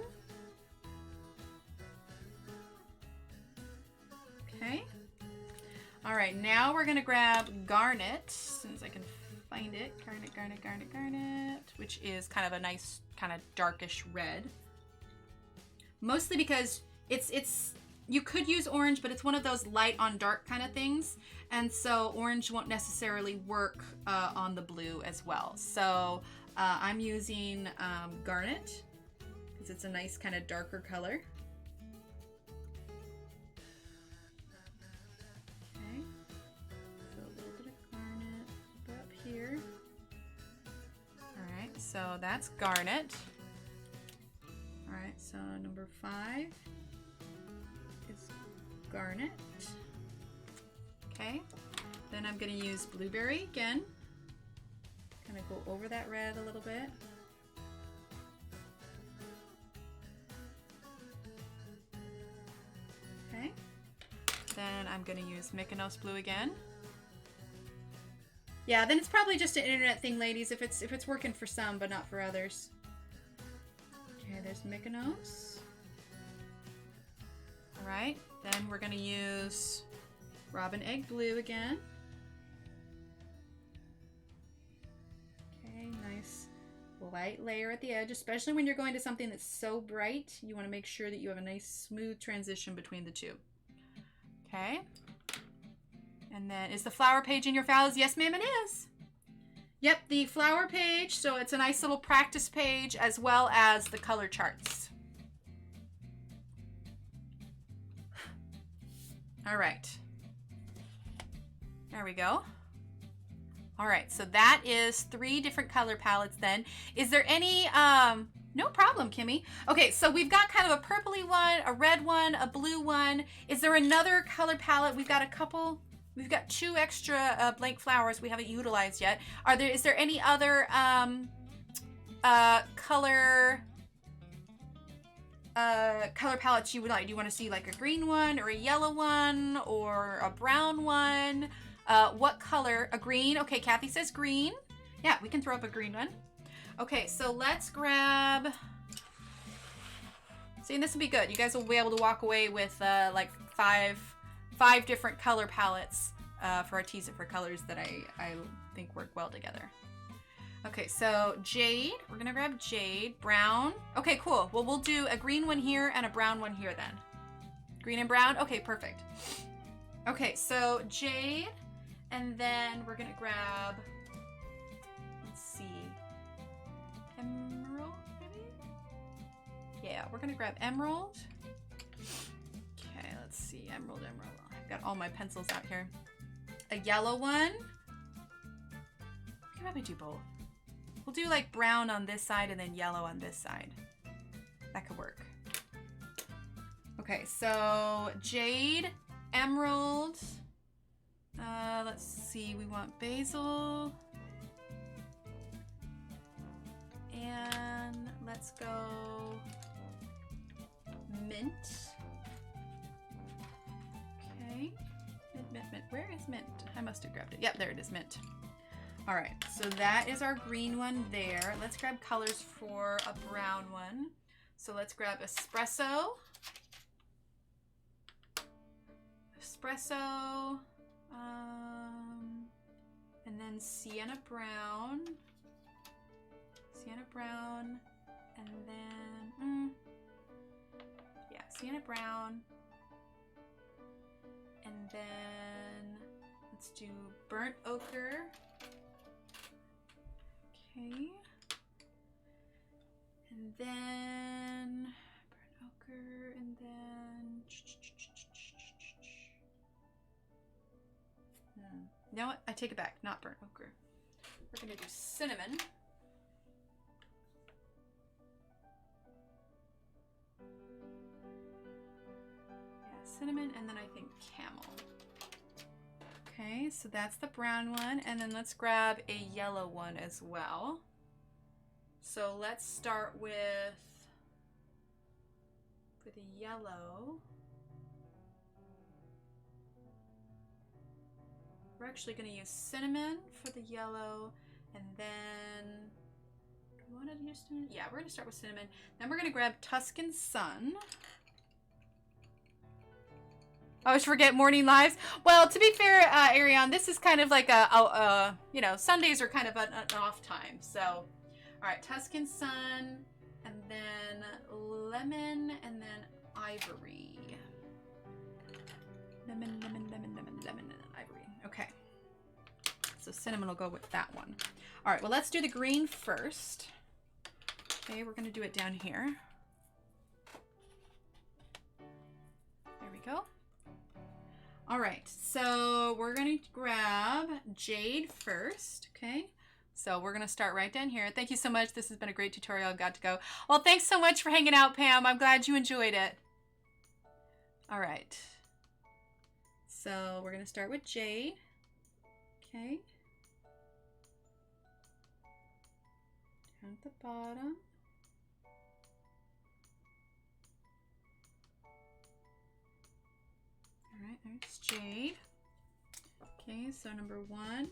Okay. All right, now we're going to grab Garnet, as soon as I can find it. Garnet, Garnet, Garnet, Garnet, which is kind of a nice, kind of darkish red. Mostly because it's you could use orange, but it's one of those light on dark kind of things. And so orange won't necessarily work on the blue as well. So I'm using Garnet, because it's a nice kind of darker color. Here. All right, so that's Garnet. All right, so number 5 is Garnet. Okay, then I'm going to use Blueberry again. Kind of go over that red a little bit. Okay, then I'm going to use Mykonos Blue again. Yeah, then it's probably just an internet thing, ladies, if it's working for some but not for others. Okay, there's Mykonos. All right, then we're gonna use Robin Egg Blue again. Okay, nice light layer at the edge, especially when you're going to something that's so bright. You want to make sure that you have a nice smooth transition between the two. Okay. And then, is the flower page in your files? Yes, ma'am, it is. Yep, the flower page. So it's a nice little practice page as well as the color charts. All right. There we go. All right, so that is 3 different color palettes then. Is there any, no problem, Kimmy. Okay, so we've got kind of a purpley one, a red one, a blue one. Is there another color palette? We've got a couple. We've got 2 extra blank flowers we haven't utilized yet. Is there any other color palettes you would like? Do you want to see like a green one or a yellow one or a brown one? What color? A green? Okay, Kathy says green. Yeah, we can throw up a green one. Okay, so let's grab... See, and this will be good. You guys will be able to walk away with like five different color palettes for Arteza for colors that I think work well together. Okay, so Jade, we're gonna grab Jade. Brown, okay, cool. Well, we'll do a green one here and a brown one here then. Green and brown, okay, perfect. Okay, so Jade, and then we're gonna grab, let's see, Emerald, maybe? Yeah, we're gonna grab Emerald. Okay, let's see, Emerald. I've got all my pencils out here. A yellow one. We can probably do both. We'll do like brown on this side and then yellow on this side. That could work. Okay, so Jade, Emerald. Let's see, we want Basil. And let's go Mint. Okay. Mint. Where is Mint? I must have grabbed it. Yep, there it is, Mint. All right, so that is our green one there. Let's grab colors for a brown one. So let's grab Espresso. Espresso. And then Sienna Brown. Sienna Brown. And then, yeah, Sienna Brown. And then let's do Burnt Ochre. Okay. And then Burnt Ochre, and then you know what? I take it back. Not Burnt Ochre. We're gonna do Cinnamon. Yeah, cinnamon, and then I think Camel. Okay, so that's the brown one, and then let's grab a yellow one as well. So let's start with the yellow. We're actually going to use cinnamon for the yellow, and then do we want to use cinnamon? Yeah, we're going to start with cinnamon. Then we're going to grab Tuscan Sun. I always forget morning lives. Well, to be fair, Ariane, this is kind of like you know, Sundays are kind of an off time. So, all right, Tuscan Sun, and then Lemon, and then Ivory. Lemon, lemon, lemon, lemon, lemon, and Ivory. Okay. So cinnamon will go with that one. All right, well, let's do the green first. Okay, we're going to do it down here. There we go. All right, so we're going to grab Jade first, okay? So we're going to start right down here. Thank you so much. This has been a great tutorial. I've got to go. Well, thanks so much for hanging out, Pam. I'm glad you enjoyed it. All right. So we're going to start with Jade, okay? Down at the bottom. All right, there's Jade. Okay, so number 1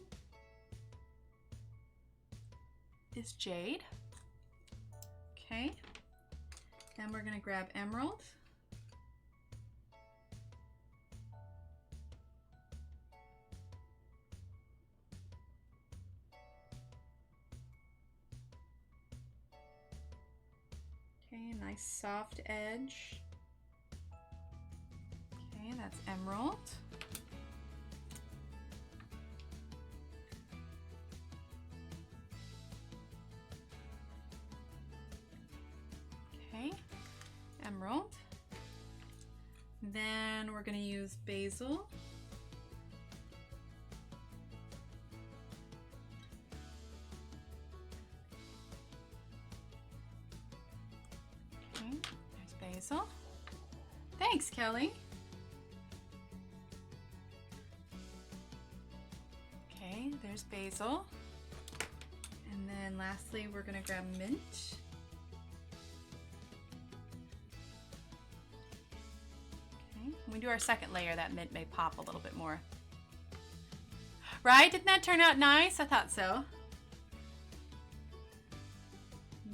is Jade. Okay, then we're gonna grab Emerald. Okay, nice soft edge. Okay, that's Emerald. Okay, Emerald. Then we're going to use Basil. Okay, there's Basil. Thanks, Kelly. Okay, there's Basil. And then lastly, we're going to grab Mint. Okay, when we do our second layer, that mint may pop a little bit more. Right? Didn't that turn out nice? I thought so.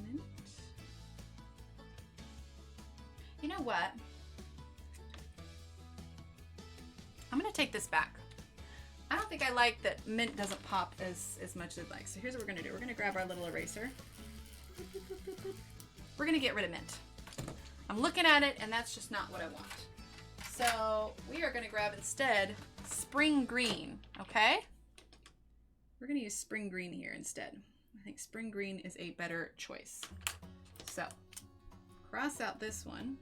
Mint. You know what? I'm going to take this back. I don't think I like that mint doesn't pop as much as I'd like. So here's what we're going to do. We're going to grab our little eraser. We're going to get rid of mint. I'm looking at it, and that's just not what I want. So we are going to grab instead Spring Green, okay? We're going to use Spring Green here instead. I think Spring Green is a better choice. So cross out this one,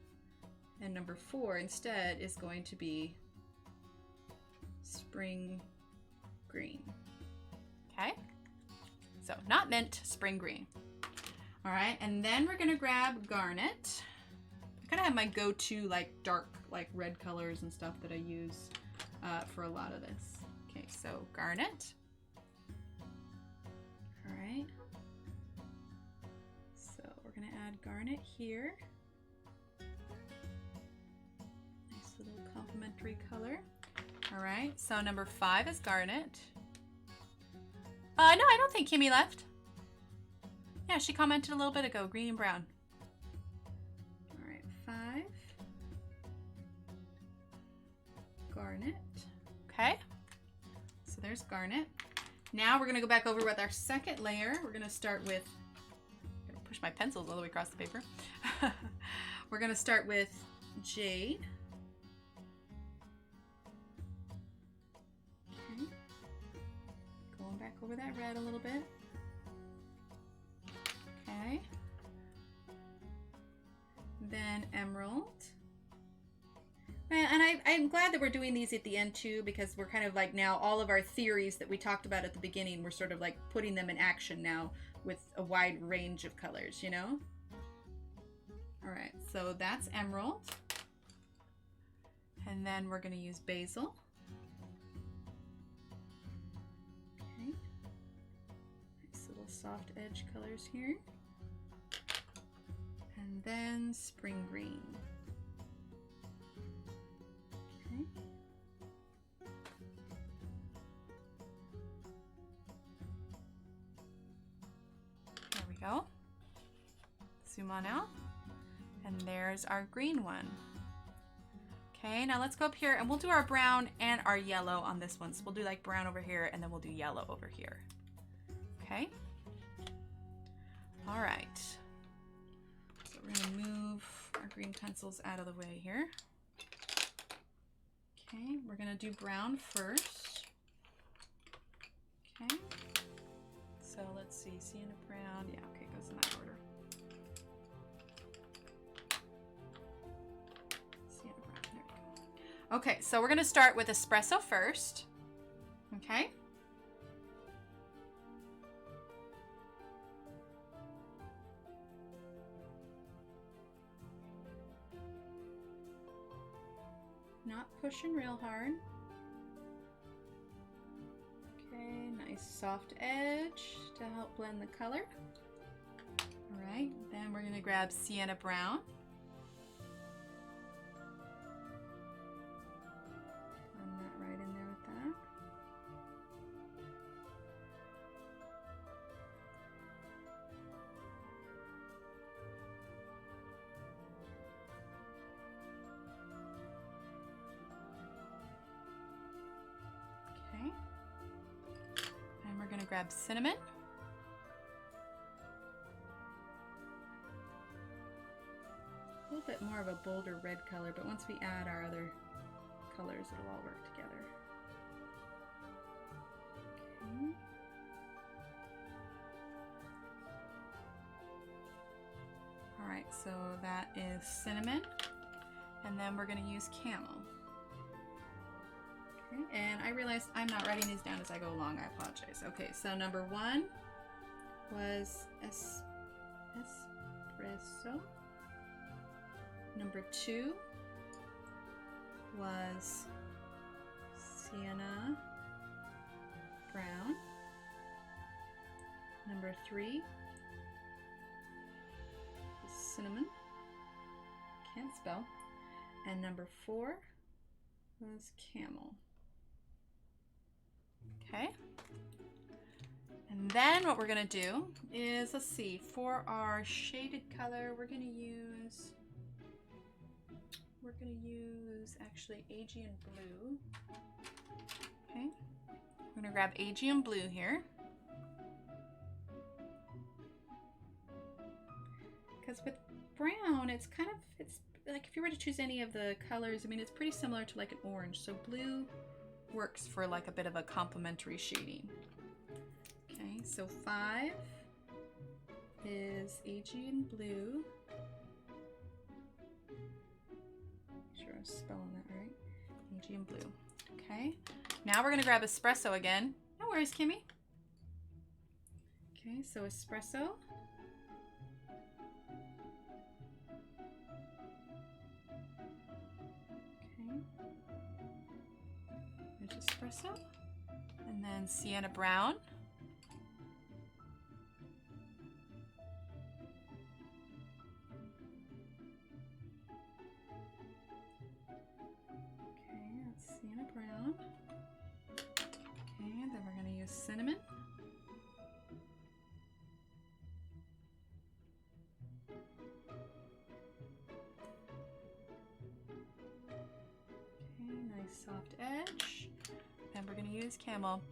and number 4 instead is going to be Spring Green. Okay, so not mint, Spring Green. All right, and then we're gonna grab Garnet. I kind of have my go-to like dark, like red colors and stuff that I use for a lot of this. Okay, so Garnet. All right, so we're gonna add Garnet here. Nice little complementary color. All right, so number 5 is Garnet. No, I don't think Kimmy left. Yeah, she commented a little bit ago, green and brown. Garnet. Okay, so there's Garnet. Now we're gonna go back over with our second layer. We're gonna start with, I'm gonna push my pencils all the way across the paper. We're gonna start with Jade. Okay, going back over that red a little bit. Okay, then Emerald. And I'm glad that we're doing these at the end too, because we're kind of like now all of our theories that we talked about at the beginning, we're sort of like putting them in action now with a wide range of colors, you know? All right, so that's Emerald. And then we're gonna use Basil. Okay. Nice little soft edge colors here. And then Spring Green. There we go. Zoom on out. And there's our green one. Okay, now let's go up here and we'll do our brown and our yellow on this one. So we'll do like brown over here and then we'll do yellow over here. Okay. All right. So we're gonna move our green pencils out of the way here. Okay, we're gonna do brown first. Okay, so let's see, Sienna brown. Yeah, okay, goes in that order. Sienna brown, there we go. Okay, so we're gonna start with Espresso first. Okay. Not pushing real hard. Okay, nice soft edge to help blend the color. All right, then we're gonna grab Sienna brown. Blend that right in there with that. Okay, and we're gonna grab cinnamon. A little bit more of a bolder red color, but once we add our other colors, it'll all work together. Okay. All right, so that is cinnamon, and then we're gonna use camel. Okay, and I realized I'm not writing these down as I go along. I apologize. Okay, so number one was espresso. Number two was Sienna brown. Number three was cinnamon. Can't spell. And number four was camel. Okay. And then what we're gonna do is, let's see, for our shaded color, we're gonna use actually Aegean blue. Okay. We're gonna grab Aegean blue here. Because with brown, it's like if you were to choose any of the colors, I mean, it's pretty similar to like an orange. So blue works for like a bit of a complementary shading. Okay, so 5 is Aegean blue. Make sure I'm spelling that right. Aegean blue. Okay, now we're gonna grab Espresso again. No worries, Kimmy. Okay, so Espresso. Okay. There's Espresso. And then Sienna brown. Sienna brown. Okay, and then we're going to use cinnamon. Okay, nice soft edge. is Camel.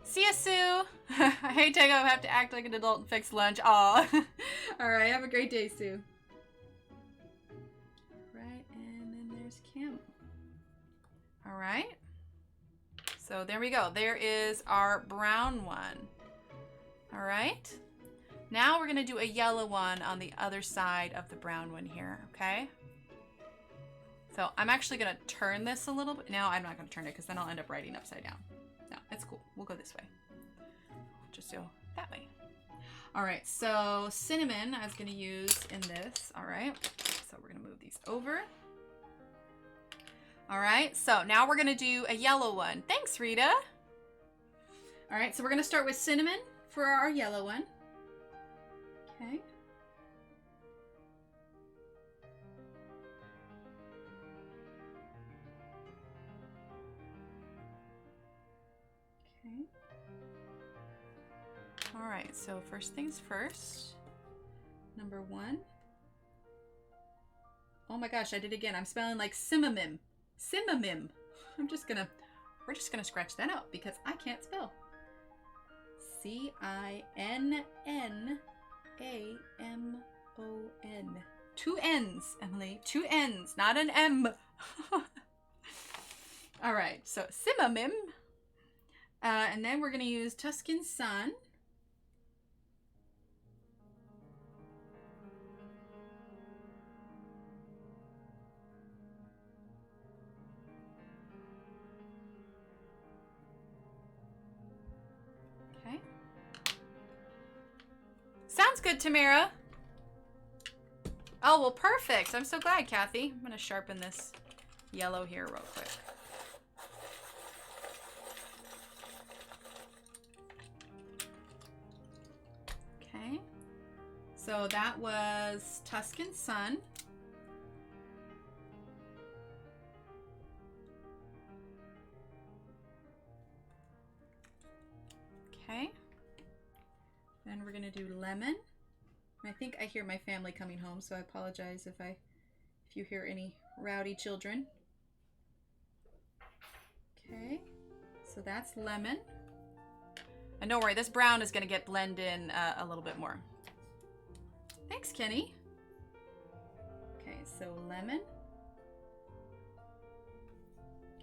See ya, Sue. I hate to have to act like an adult and fix lunch. Aw. All right, have a great day, Sue. Right, and then there's Camel. All right. So there we go. There is our brown one. All right. Now we're going to do a yellow one on the other side of the brown one here, okay? So I'm actually going to turn this a little bit. No, I'm not going to turn it because then I'll end up writing upside down. No, it's cool. We'll go this way. Just go that way. All right, so cinnamon I was going to use in this. All right, so we're going to move these over. All right, so now we're going to do a yellow one. Thanks, Rita. All right, so we're going to start with cinnamon for our yellow one. Okay. Okay. All right, so first things first. Number 1. Oh my gosh, I did it again. I'm spelling like Simamim. Simamim. We're just gonna scratch that out because I can't spell. C-I-N-N-A-M-O-N. 2 N's, Emily. 2 N's, not an M. All right, so Simamim. And then we're gonna use Tuscan Sun. Okay. Sounds good, Tamara. Oh, well, perfect. I'm so glad, Kathy. I'm gonna sharpen this yellow here real quick. Okay. So that was Tuscan Sun. Okay. Then we're gonna do lemon. I think I hear my family coming home, so I apologize if you hear any rowdy children. Okay, so that's lemon. And don't worry, this brown is gonna get blended in a little bit more. Thanks, Kenny. Okay, so lemon.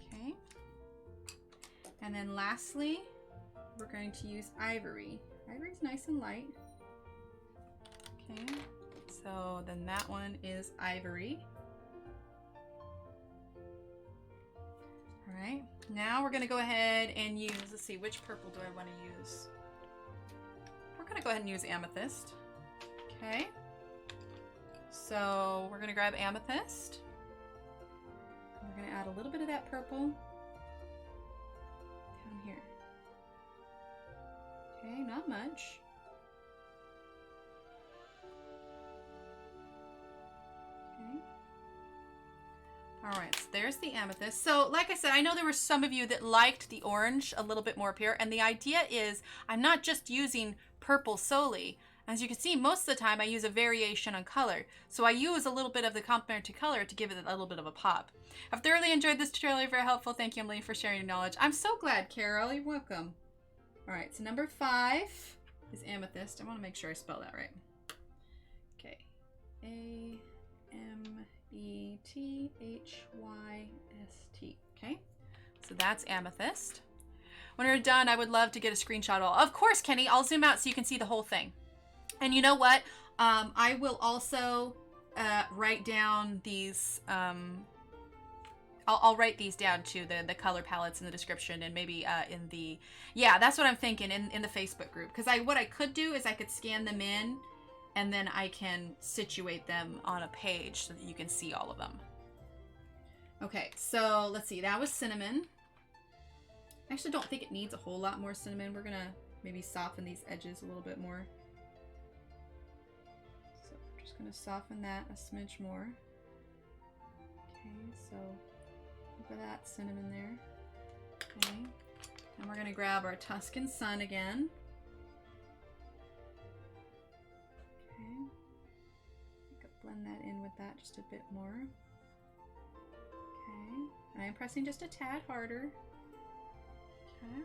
Okay. And then lastly, we're going to use ivory. Ivory's nice and light. Okay, so then that one is ivory. All right, now we're gonna go ahead and use, let's see, which purple do I want to use? We're gonna go ahead and use amethyst. Okay, so we're gonna grab amethyst. We're gonna add a little bit of that purple down here. Okay, not much. Okay. All right, so there's the amethyst. So like I said, I know there were some of you that liked the orange a little bit more up here, and the idea is I'm not just using purple solely. As you can see, most of the time I use a variation on color. So I use a little bit of the complementary color to give it a little bit of a pop. I've thoroughly enjoyed this tutorial, very helpful. Thank you, Emily, for sharing your knowledge. I'm so glad, Carol. You're welcome. All right, so number 5 is amethyst. I want to make sure I spell that right. Okay, A-M-E-T-H-Y-S-T. Okay, so that's amethyst. When we're done, I would love to get a screenshot. Of course, Kenny, I'll zoom out so you can see the whole thing. And you know what? I will also write down these. I'll write these down too, the color palettes in the description, and maybe in the, yeah, that's what I'm thinking, in the Facebook group. Because what I could do is I could scan them in, and then I can situate them on a page so that you can see all of them. Okay, so let's see, that was cinnamon. I actually don't think it needs a whole lot more cinnamon. We're gonna maybe soften these edges a little bit more. So I'm just gonna soften that a smidge more. Okay, so for that cinnamon there. Okay, and we're gonna grab our Tuscan Sun again. Okay, I could blend that in with that just a bit more. Okay, and I'm pressing just a tad harder. Okay.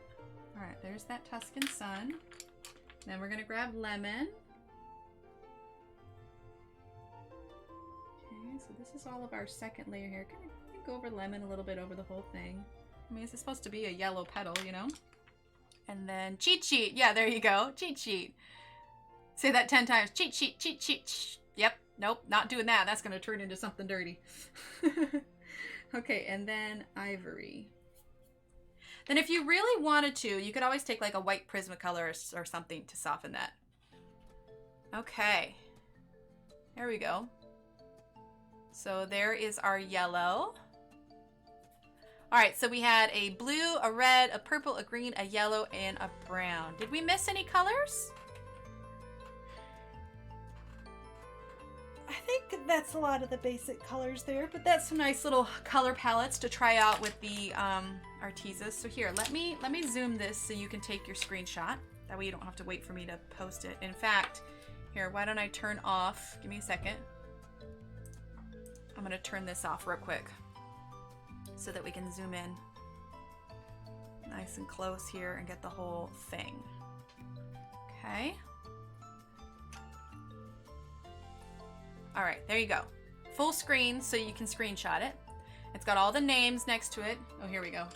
All right, there's that Tuscan sun. Then we're gonna grab lemon. Okay, so this is all of our second layer here. Kind of go over lemon a little bit over the whole thing. I mean, it's supposed to be a yellow petal, you know? And then cheat sheet. Yeah, there you go. Cheat sheet. Say that 10 times. Cheat sheet, cheat sheet. Yep. Nope, not doing that. That's going to turn into something dirty. Okay, and then ivory. Then if you really wanted to, you could always take like a white Prismacolor or something to soften that. Okay. There we go. So there is our yellow. All right, so we had a blue, a red, a purple, a green, a yellow, and a brown. Did we miss any colors? I think that's a lot of the basic colors there, but that's some nice little color palettes to try out with the Arteza. So here, let me zoom this so you can take your screenshot. That way you don't have to wait for me to post it. In fact, here, why don't I turn off? Give me a second. I'm gonna turn this off real quick so that we can zoom in nice and close here and get the whole thing. Okay. All right, there you go. Full screen so you can screenshot it. It's got all the names next to it. Oh, here we go.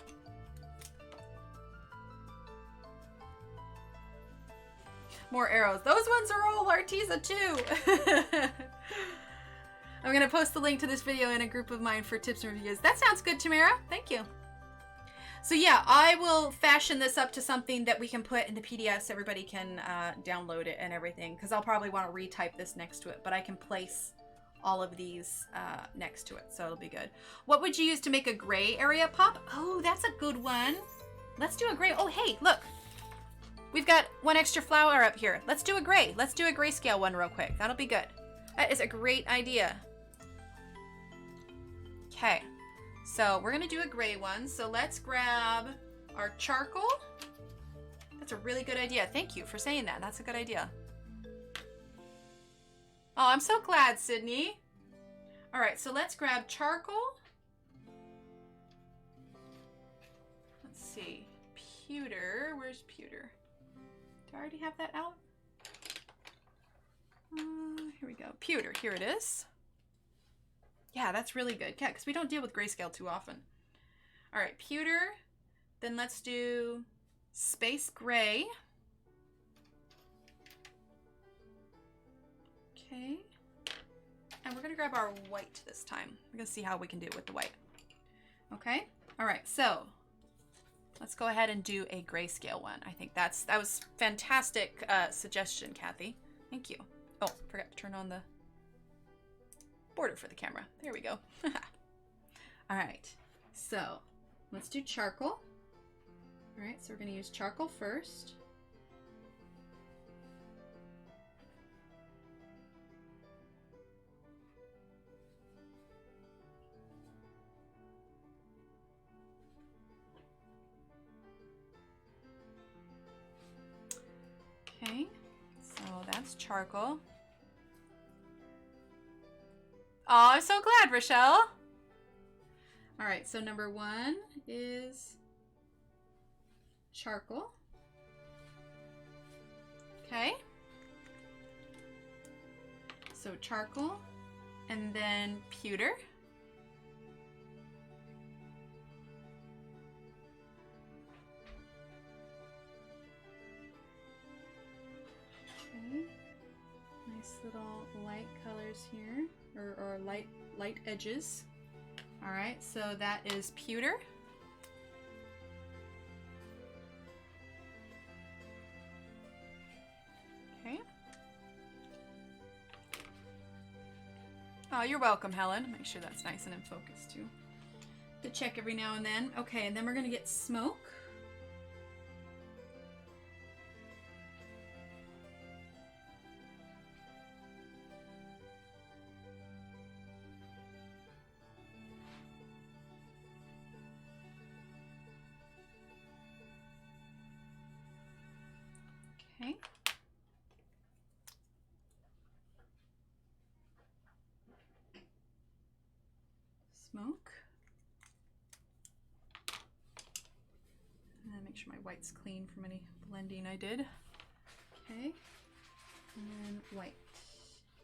More arrows. Those ones are all Arteza too. I'm gonna post the link to this video in a group of mine for tips and reviews. That sounds good, Tamara. Thank you. So yeah, I will fashion this up to something that we can put in the PDF so everybody can download it and everything, because I'll probably want to retype this next to it, but I can place all of these next to it, so it'll be good. What would you use to make a gray area pop? Oh, that's a good one. Let's do a gray. Oh, hey, look. We've got one extra flower up here. Let's do a gray. Let's do a grayscale one real quick. That'll be good. That is a great idea. Okay. So we're gonna do a gray one. So let's grab our charcoal. That's a really good idea. Thank you for saying that. That's a good idea. Oh, I'm so glad, Sydney. All right, so let's grab charcoal. Let's see. Pewter. Where's pewter? Do I already have that out? Here we go. Pewter. Here it is. Yeah, that's really good. Yeah, because we don't deal with grayscale too often. All right, pewter. Then let's do space gray. Okay. And we're going to grab our white this time. We're going to see how we can do it with the white. Okay. All right, so let's go ahead and do a grayscale one. I think that was fantastic suggestion, Kathy. Thank you. Oh, forgot to turn on the border for the camera. There we go. All right, so let's do charcoal. All right, so we're going to use charcoal first. Okay, so that's charcoal. Oh, I'm so glad, Rochelle. All right, so number one is charcoal. Okay. So charcoal, and then pewter. Okay. Nice little light colors here. Or light edges. All right, so that is pewter. Okay. Oh, you're welcome, Helen. Make sure that's nice and in focus too. To check every now and then. Okay, and then we're gonna get smoke. Okay. Smoke. And then make sure my white's clean from any blending I did. Okay. And then white.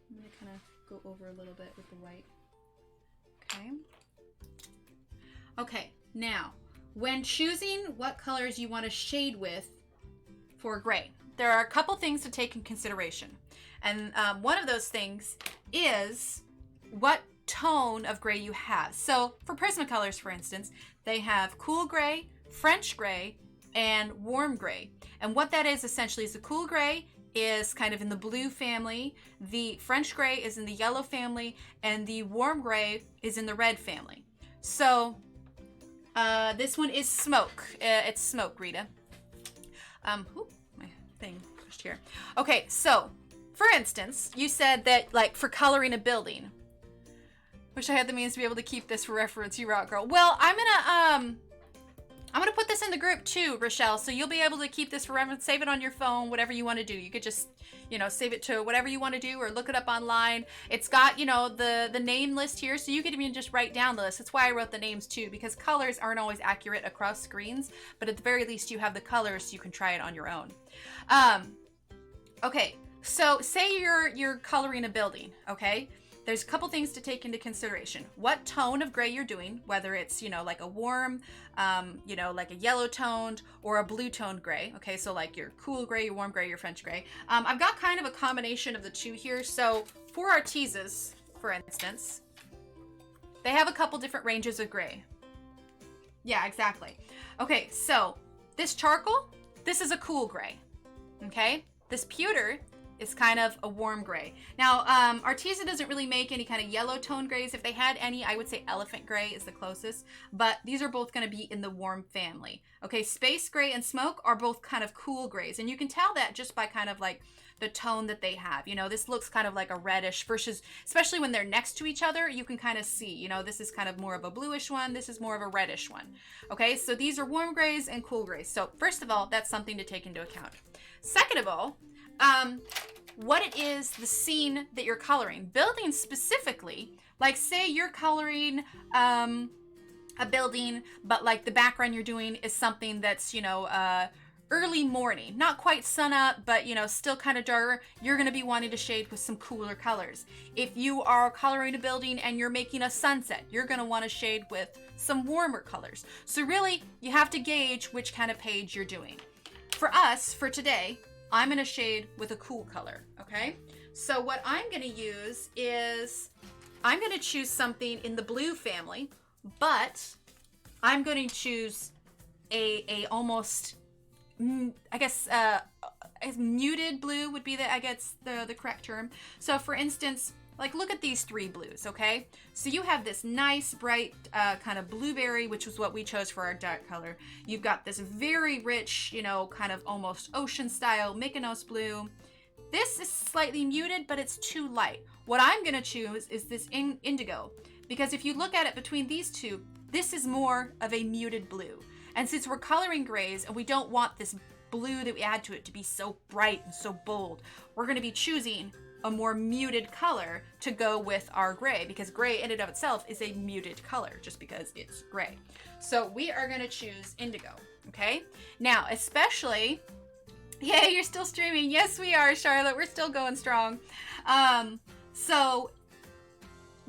I'm going to kind of go over a little bit with the white. Okay. Okay, now, when choosing what colors you want to shade with for gray, there are a couple things to take in consideration. And one of those things is what tone of gray you have. So for Prismacolors, for instance, they have cool gray, French gray, and warm gray. And what that is essentially is the cool gray is kind of in the blue family, the French gray is in the yellow family, and the warm gray is in the red family. So this one is smoke. It's smoke, Rita. Oop, my thing pushed here. Okay, so for instance, you said that like for coloring a building. Wish I had the means to be able to keep this for reference, you rock girl. Well, I'm gonna put this in the group too, Rochelle, so you'll be able to keep this for reference, save it on your phone, whatever you want to do. You could just, you know, save it to whatever you want to do or look it up online. It's got, you know, the name list here, so you could even just write down the list. That's why I wrote the names too, because colors aren't always accurate across screens, but at the very least you have the colors so you can try it on your own. Okay, so say you're coloring a building, okay? There's a couple things to take into consideration. What tone of gray you're doing, whether it's, you know, like a warm, you know, like a yellow toned or a blue toned gray. Okay, so like your cool gray, your warm gray, your French gray. I've got kind of a combination of the two here. So for Artezas, for instance, they have a couple different ranges of gray. Yeah, exactly. Okay, so this charcoal, this is a cool gray. Okay, this pewter is kind of a warm gray. Now, Arteza doesn't really make any kind of yellow tone grays. If they had any, I would say elephant gray is the closest, but these are both gonna be in the warm family. Okay, space gray and smoke are both kind of cool grays, and you can tell that just by kind of like the tone that they have. You know, this looks kind of like a reddish versus, especially when they're next to each other, you can kind of see, you know, this is kind of more of a bluish one, this is more of a reddish one. Okay, so these are warm grays and cool grays. So first of all, that's something to take into account. Second of all, what it is, the scene that you're coloring. Buildings specifically, like say you're coloring a building, but like the background you're doing is something that's, you know, early morning, not quite sun up, but you know, still kind of darker, you're going to be wanting to shade with some cooler colors. If you are coloring a building and you're making a sunset, you're going to want to shade with some warmer colors. So really, you have to gauge which kind of page you're doing. For us, for today, I'm going to shade with a cool color, okay? So what I'm going to use is, I'm going to choose something in the blue family, but I'm going to choose a almost, I guess, muted blue would be the, I guess, the correct term. So for instance, like look at these three blues, okay? So you have this nice bright kind of blueberry, which was what we chose for our dark color. You've got this very rich, you know, kind of almost ocean style Mykonos blue. This is slightly muted, but it's too light. What I'm gonna choose is this indigo, because if you look at it between these two, this is more of a muted blue. And since we're coloring grays and we don't want this blue that we add to it to be so bright and so bold, we're gonna be choosing a more muted color to go with our gray, because gray in and of itself is a muted color just because it's gray. So we are going to choose indigo. Okay, now especially, yeah, you're still streaming. Yes, we are, Charlotte. We're still going strong. So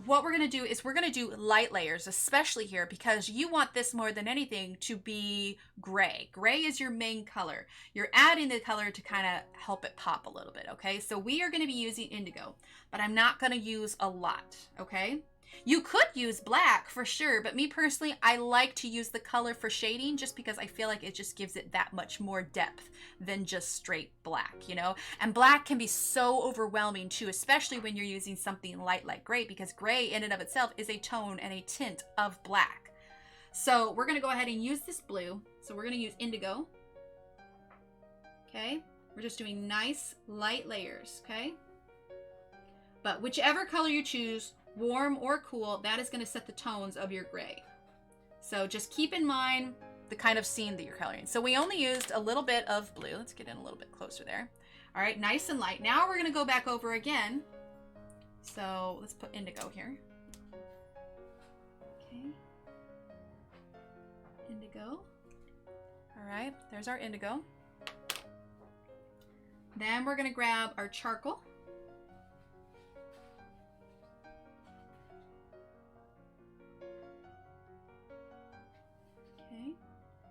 what we're going to do is we're going to do light layers, especially here, because you want this more than anything to be gray. Gray is your main color. You're adding the color to kind of help it pop a little bit, okay? So we are going to be using indigo, but I'm not going to use a lot, okay? You could use black for sure, but me personally, I like to use the color for shading just because I feel like it just gives it that much more depth than just straight black, you know? And black can be so overwhelming too, especially when you're using something light like gray, because gray in and of itself is a tone and a tint of black. So we're gonna go ahead and use this blue. So we're gonna use indigo. Okay, we're just doing nice light layers, okay? But whichever color you choose, warm or cool, that is going to set the tones of your gray. So just keep in mind the kind of scene that you're coloring. So we only used a little bit of blue. Let's get in a little bit closer there. All right, nice and light. Now we're going to go back over again. So let's put indigo here. Okay. Indigo. All right, there's our indigo. Then we're gonna grab our charcoal. Okay,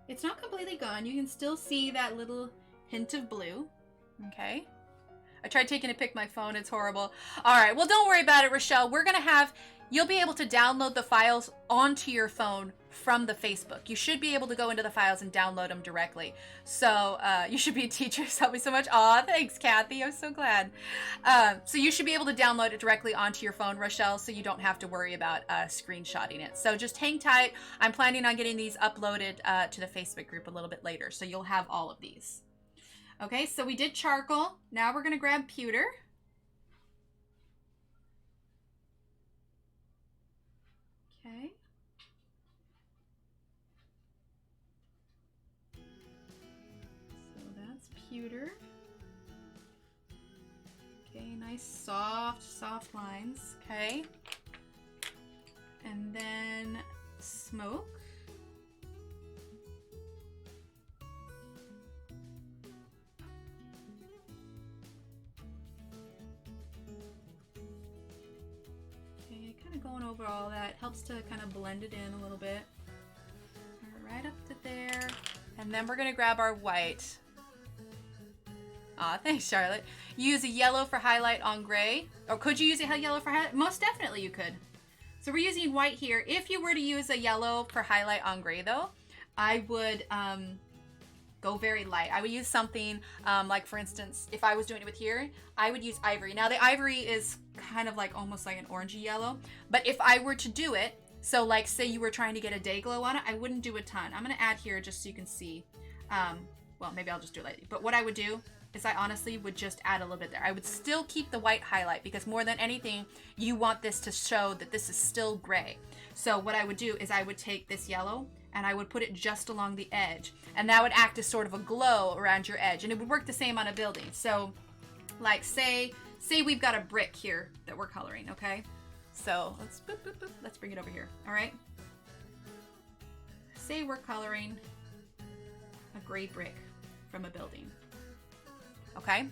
it's not completely gone. You can still see that little hint of blue. Okay. I tried taking a pic of my phone. It's horrible. All right. Well, don't worry about it, Rochelle. We're going to have, you'll be able to download the files onto your phone from the Facebook. You should be able to go into the files and download them directly. So you should be teachers. Help me so much. Aw, thanks, Kathy. I'm so glad. So you should be able to download it directly onto your phone, Rochelle, so you don't have to worry about screenshotting it. So just hang tight. I'm planning on getting these uploaded to the Facebook group a little bit later. So you'll have all of these. Okay, so we did charcoal. Now we're going to grab pewter. Okay. So that's pewter. Okay, nice soft lines. Okay. And then smoke. Going over all that helps to kind of blend it in a little bit. Right up to there. And then we're going to grab our white. Aw, thanks, Charlotte. Use a yellow for highlight on gray. Or could you use a yellow for highlight? Most definitely you could. So we're using white here. If you were to use a yellow for highlight on gray, though, I would go very light. I would use something like, for instance, if I was doing it with here, I would use ivory. Now the ivory is kind of like almost like an orangey yellow, but if I were to do it, so like say you were trying to get a day glow on it, I wouldn't do a ton. I'm gonna add here just so you can see. Well, maybe I'll just do it lightly, but what I would do is I honestly would just add a little bit there. I would still keep the white highlight because more than anything, you want this to show that this is still gray. So what I would do is I would take this yellow and I would put it just along the edge, and that would act as sort of a glow around your edge, and it would work the same on a building. So like say we've got a brick here that we're coloring, okay? So let's bring it over here, all right? Say we're coloring a gray brick from a building, okay?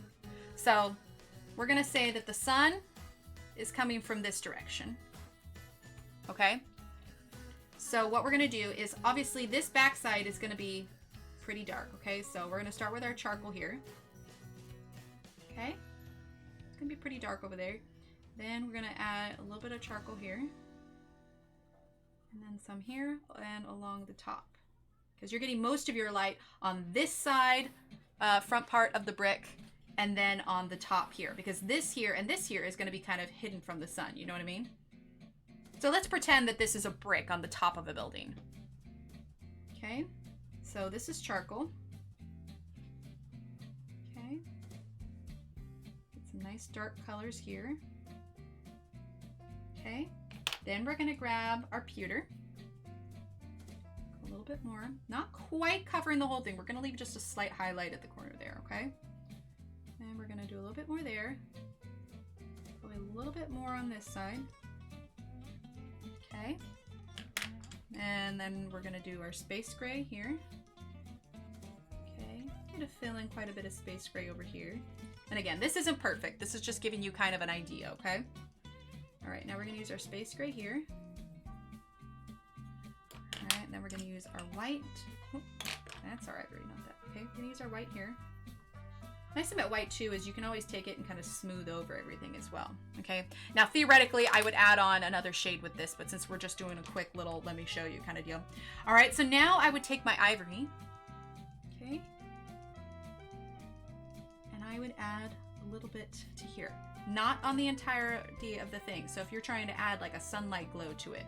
So we're gonna say that the sun is coming from this direction, okay? So what we're gonna do is, obviously this backside is gonna be pretty dark, okay? So we're gonna start with our charcoal here, okay? It's gonna be pretty dark over there. Then we're gonna add a little bit of charcoal here, and then some here and along the top, because you're getting most of your light on this side, front part of the brick, and then on the top here, because this here and this here is gonna be kind of hidden from the sun, you know what I mean? So let's pretend that this is a brick on the top of a building. Okay, so this is charcoal. Okay, get some nice dark colors here. Okay, then we're gonna grab our pewter. A little bit more, not quite covering the whole thing. We're gonna leave just a slight highlight at the corner there, okay? And we're gonna do a little bit more there. Probably a little bit more on this side. Okay, and then we're gonna do our space gray here. Okay, I'm gonna fill in quite a bit of space gray over here. And again, this isn't perfect. This is just giving you kind of an idea, okay? All right, now we're gonna use our space gray here. All right, then we're gonna use our white. Oh, that's our ivory, not that. Okay, we're gonna use our white here. Nice thing about white too is you can always take it and kind of smooth over everything as well. Okay, now theoretically I would add on another shade with this, but since we're just doing a quick little let me show you kind of deal. All right, so now I would take my ivory, okay, and I would add a little bit to here, not on the entirety of the thing. So if you're trying to add like a sunlight glow to it,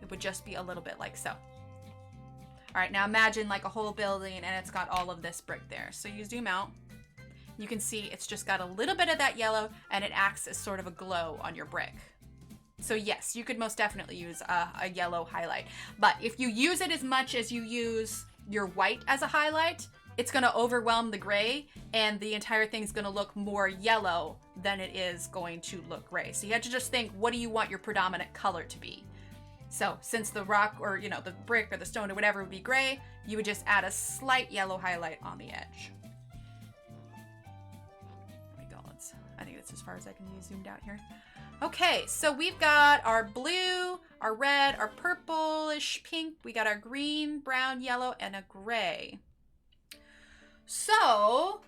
it would just be a little bit like so. All right, now imagine like a whole building and it's got all of this brick there. So you zoom out, you can see it's just got a little bit of that yellow and it acts as sort of a glow on your brick. So yes, you could most definitely use a yellow highlight. But if you use it as much as you use your white as a highlight, it's gonna overwhelm the gray and the entire thing's gonna look more yellow than it is going to look gray. So you have to just think, what do you want your predominant color to be? So since the rock or, you know, the brick or the stone or whatever would be gray, you would just add a slight yellow highlight on the edge. There we go. I think that's as far as I can be zoomed out here. Okay, so we've got our blue, our red, our purplish pink. We got our green, brown, yellow, and a gray. So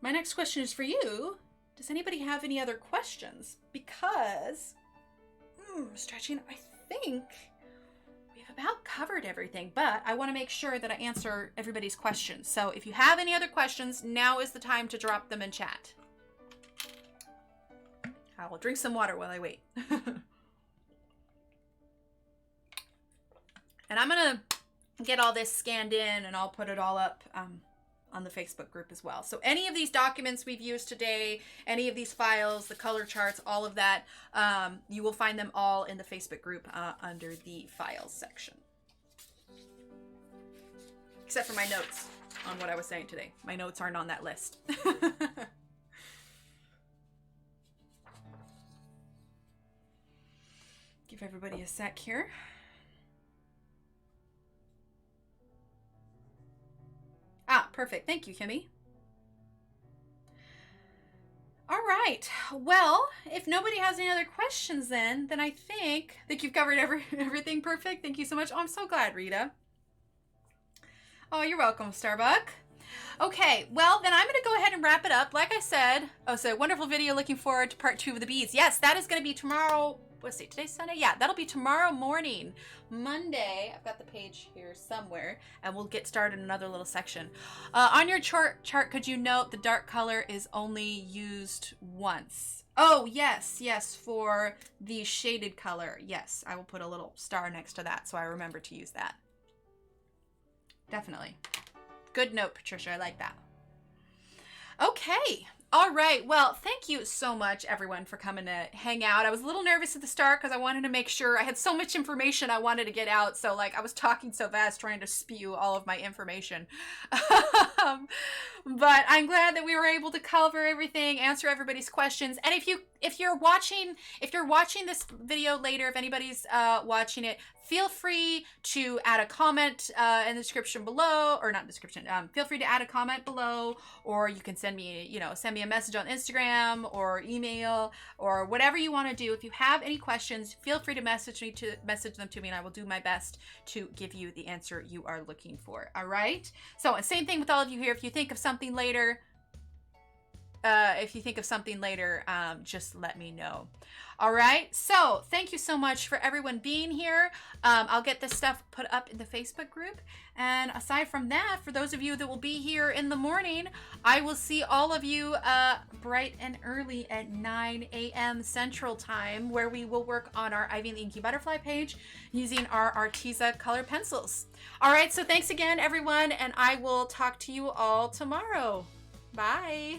my next question is for you. Does anybody have any other questions? Because, stretching, I think we've about covered everything, but I want to make sure that I answer everybody's questions. So if you have any other questions, now is the time to drop them in chat. I will drink some water while I wait. And I'm going to get all this scanned in and I'll put it all up on the Facebook group as well. So any of these documents we've used today, any of these files, the color charts, all of that, you will find them all in the Facebook group under the files section. Except for my notes on what I was saying today. My notes aren't on that list. Give everybody a sec here. Ah, perfect. Thank you, Kimmy. All right. Well, if nobody has any other questions then I think you've covered everything perfect. Thank you so much. Oh, I'm so glad, Rita. Oh, you're welcome, Starbuck. Okay, well, then I'm going to go ahead and wrap it up. Like I said, so wonderful video. Looking forward to part 2 of the beads. Yes, that is going to be tomorrow. Let's see, today's Sunday? Yeah, that'll be tomorrow morning. Monday, I've got the page here somewhere, and we'll get started in another little section. On your chart, could you note the dark color is only used once? Oh, yes, for the shaded color. Yes, I will put a little star next to that so I remember to use that. Definitely. Good note, Patricia. I like that. Okay. All right. Well, thank you so much, everyone, for coming to hang out. I was a little nervous at the start because I wanted to make sure I had so much information I wanted to get out. So, like, I was talking so fast trying to spew all of my information. But I'm glad that we were able to cover everything, answer everybody's questions. And if you're watching this video later, if anybody's watching it, feel free to add a comment in the description below, or not description. Feel free to add a comment below, or you can send me a message on Instagram or email or whatever you want to do. If you have any questions, feel free to message them to me, and I will do my best to give you the answer you are looking for. All right. So same thing with all of you here. If you think of something later, just let me know. All right. So thank you so much for everyone being here. I'll get this stuff put up in the Facebook group. And aside from that, for those of you that will be here in the morning, I will see all of you bright and early at 9 a.m. Central Time, where we will work on our Ivy and the Inky Butterfly page using our Arteza color pencils. All right. So thanks again, everyone. And I will talk to you all tomorrow. Bye.